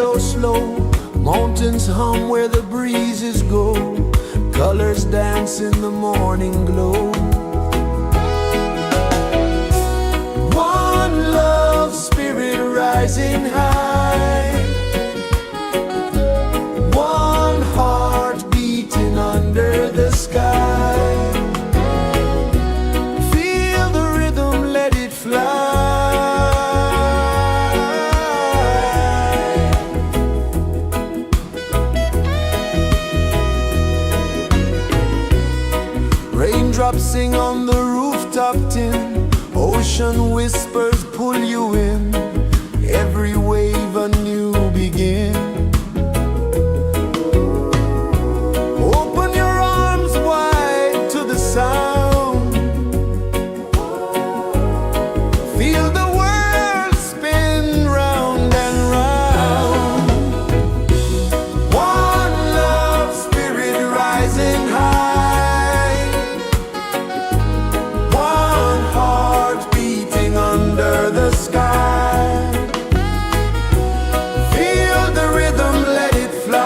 so slow. Mountains hum where the breezes go. Colors dance in the morning glow. One love, spirit rising high. One heart beating under the sky. Feel the rhythm, let it fly. Raindrops sing on the rooftop tin. Ocean whispers pull you in. Every wave a new begin. Open your arms wide to the sound. Feel the world spin round and round. One love, spirit rising high. One heart beating under the sky. Feel the rhythm, let it fly.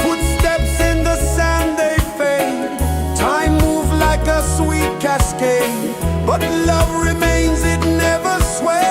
Footsteps in the sand, they fade. Time moves like a sweet cascade, but love remains, it never sways.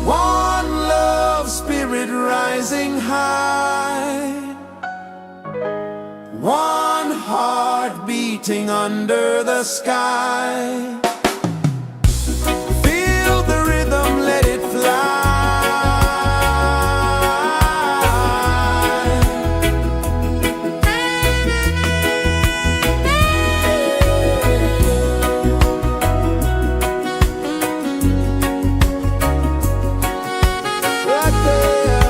One love, spirit rising high. One heart beating under the sky. Feel the rhythm, let it fly. Right there.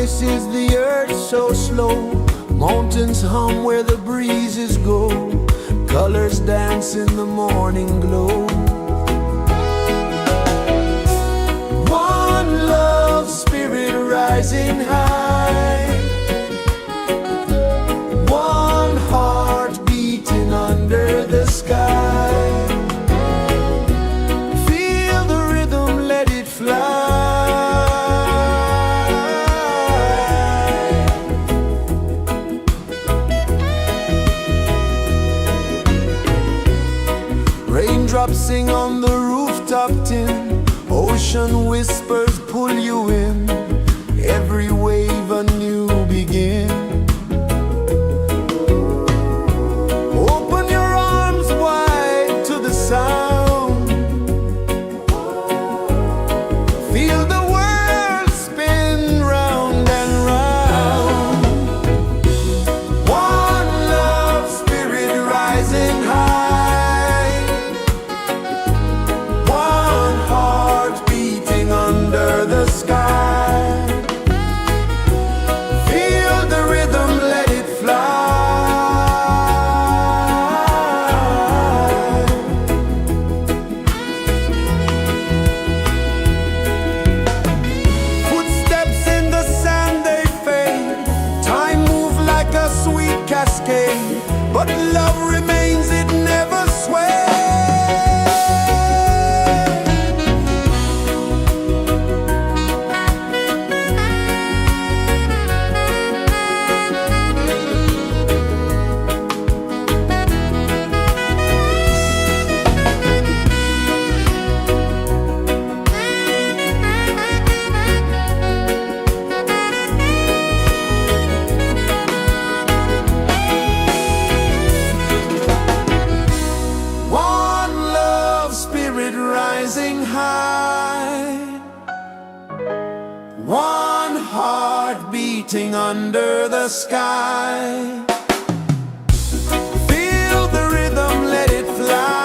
places the earth so slow. Mountains hum where the breezes go. Colors dance in the morning glow. One love spirit rising high. One heart beating under the sky. Feel the rhythm, let it fly. Raindrops sing on the rooftop tin. Ocean whispers pull you in. Every wave a new begin. Open your arms wide to the sound. Feel the world spin round and round. One love spirit rising high. One heart beating under the sky. Feel the rhythm, let it fly. Footsteps in the sand, they fade. Time moves like a sweet cascade, but love remains, it never sways. One love spirit rising high. One heart beating under the sky. Feel the rhythm, let it fly.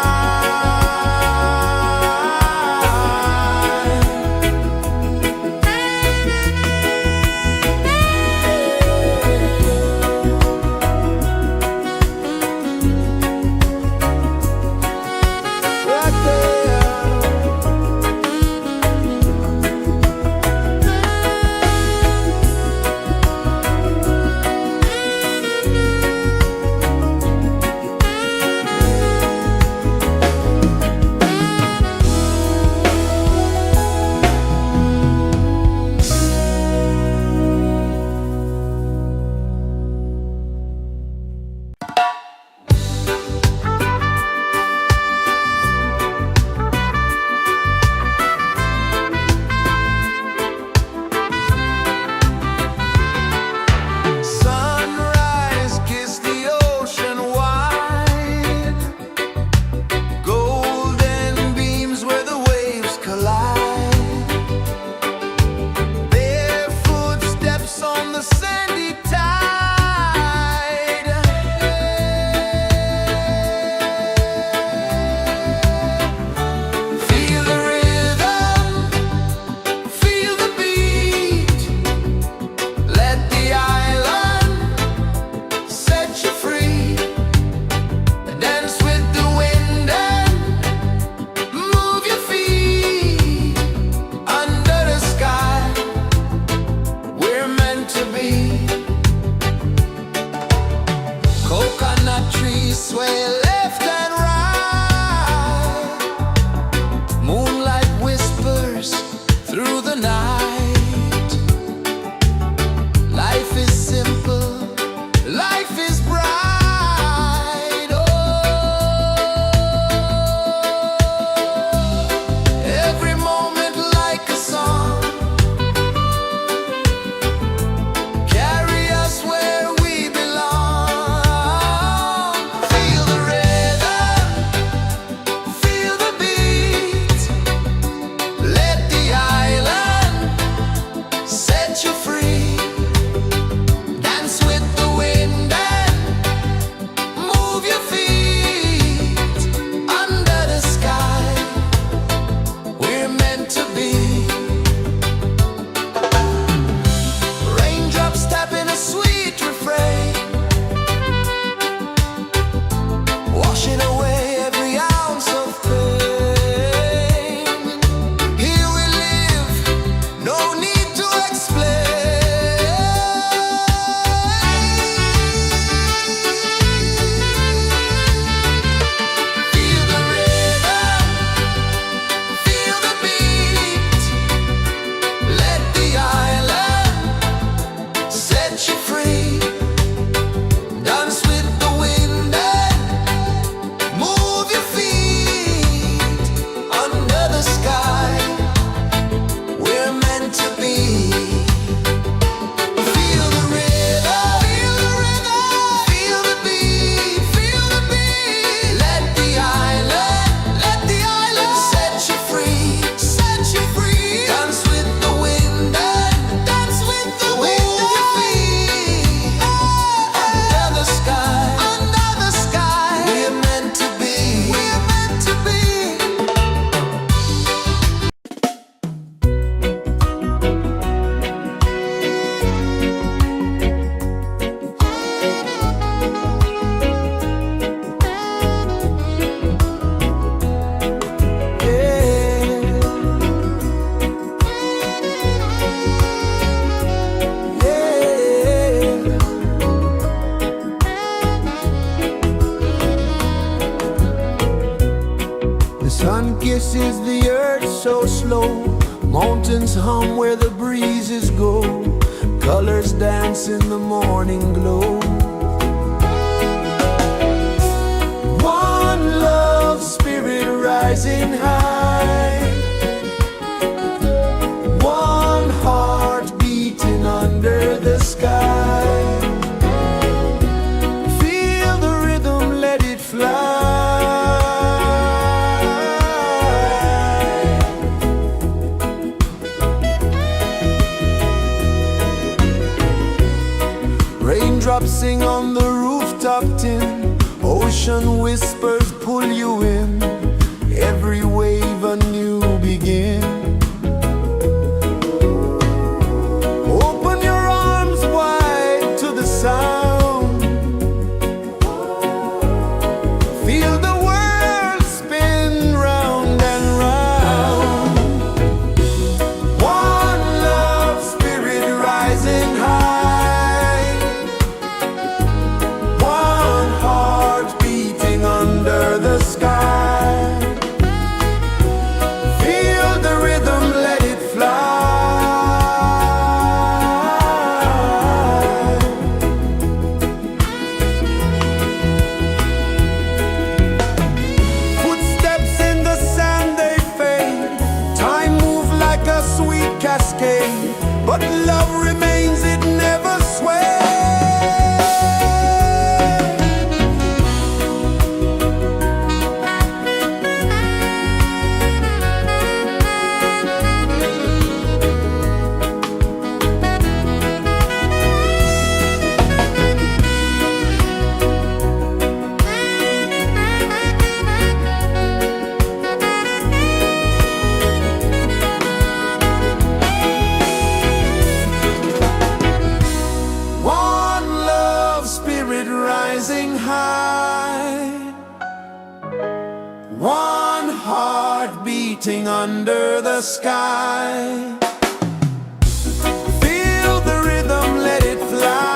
Right there. The sun kisses the earth so slow, mountains hum where the breezes go, colors dance in the morning glow. One love spirit rising high, one heart beating under the sky. Feel the rhythm, let it fly. Raindrops sing on the rooftop tin, ocean whispers pull you in, every wave a new begin. Open your arms wide to the sound, feel the world spin round and round. One love spirit rising high, one heart beating under the sky. Feel the rhythm, let it fly. Footsteps in the sand, they fade. Time moves like a sweet cascade, but love remains, it never sways. Rising high, one heart beating under the sky. Feel the rhythm, let it fly.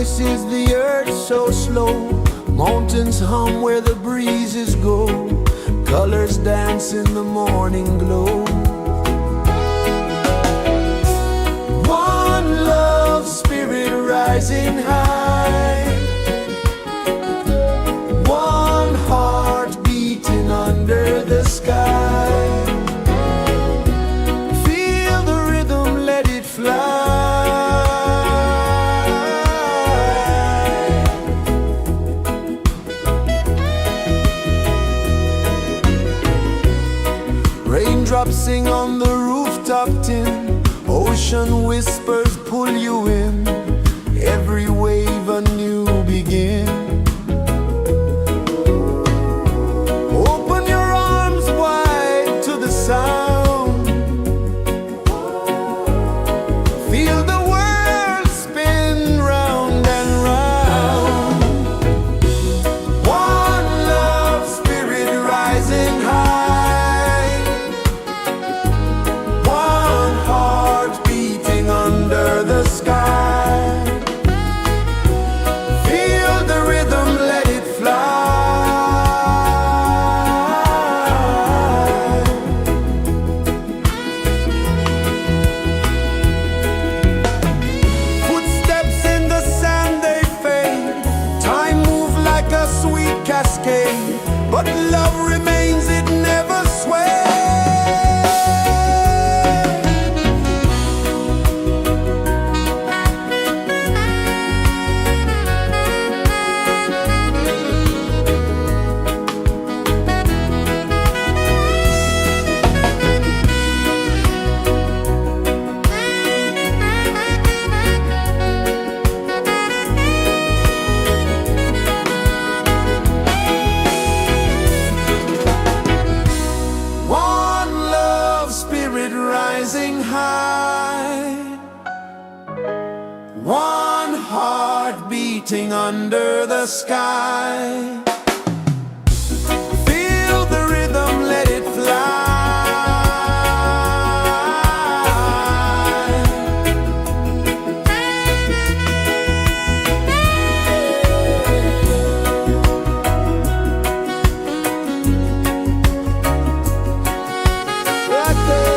rejoices the earth so slow. Mountains hum where the breezes go. Colors dance in the morning glow. One love spirit rising high. One heart beating under the sky. Feel the rhythm, let it fly. Raindrops sing on the rooftop tin. Ocean whispers pull you in. Every wave a new begin. Open your arms wide to the sound. Feel the world spin round and round. One love spirit rising high. One heart beating under the sky. Feel the rhythm, let it fly. Footsteps in the sand, they fade. Time moves like a sweet cascade, but love remains, it never sways. One love spirit rising high. One heart beating under the sky. Feel the rhythm, let it fly. Right there.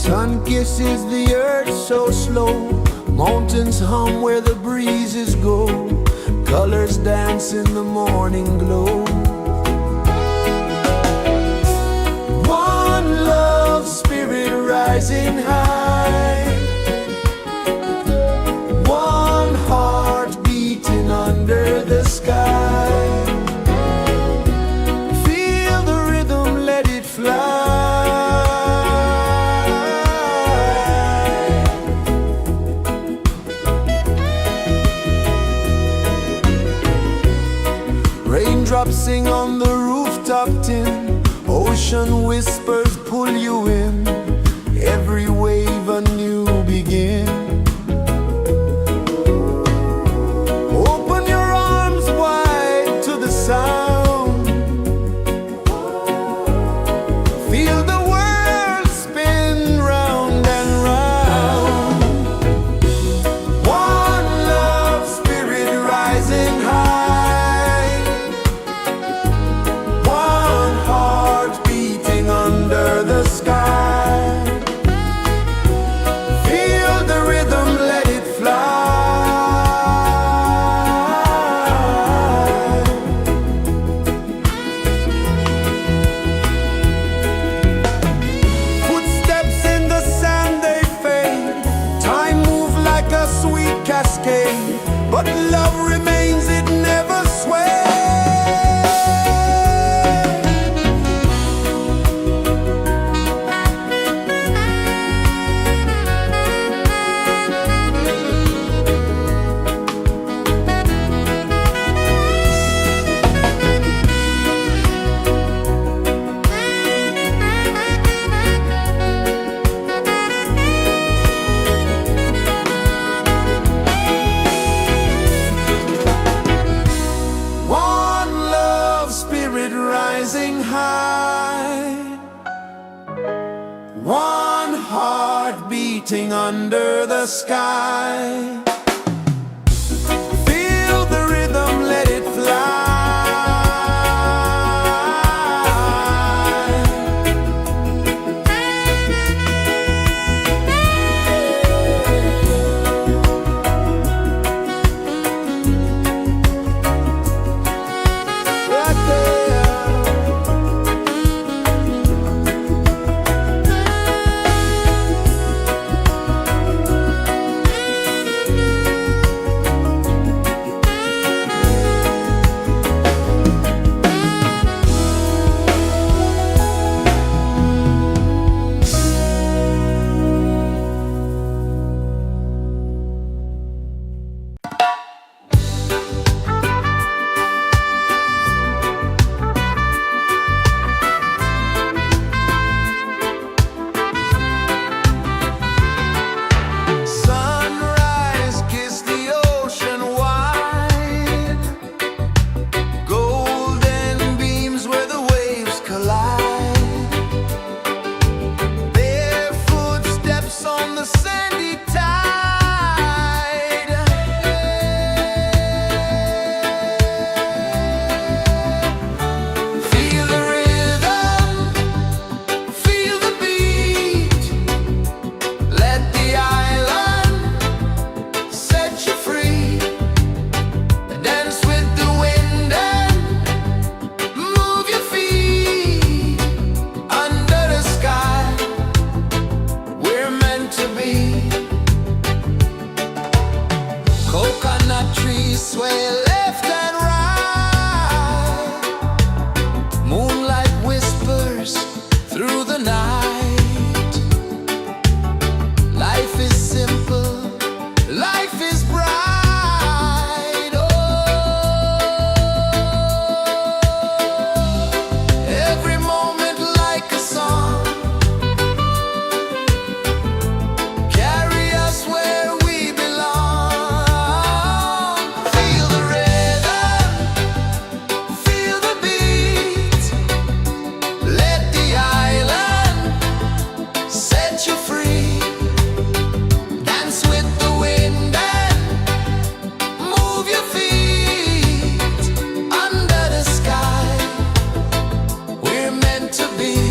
Sun kisses the earth so slow, mountains hum where the breezes go, colors dance in the morning glow. One love spirit rising high, one heart beating under the sky. Feel the rhythm, let it fly. Raindrops sing on the rooftop tin, ocean whispers pull you in, every wave a new begin. Open your arms wide to the sound, feel the world spin round and round. One love spirit rising high, one heart beating under the sky. Feel the rhythm, let it fly. Footsteps in the sand, they fade. Time moves like a sweet cascade, but love remains, it never sways. One love spirit rising high, one heart beating under the sky. Feel the rhythm, let it fly. Right there. Sunrise, kiss the ocean wide, golden beams where the waves collide, their footsteps on the sandy tide. Feel the rhythm, feel the beat, let the island set you free. Dance with the wind and move your feet under the sky. We're meant to be. Coconut trees sway left and right, moonlight whispers through the night. Life is simple, life is bright. Oh, every moment like a song, carry us where we belong. Feel the rhythm, feel the beat, let the island set you free. Dance with the wind and move your feet under the sky. We're meant to be.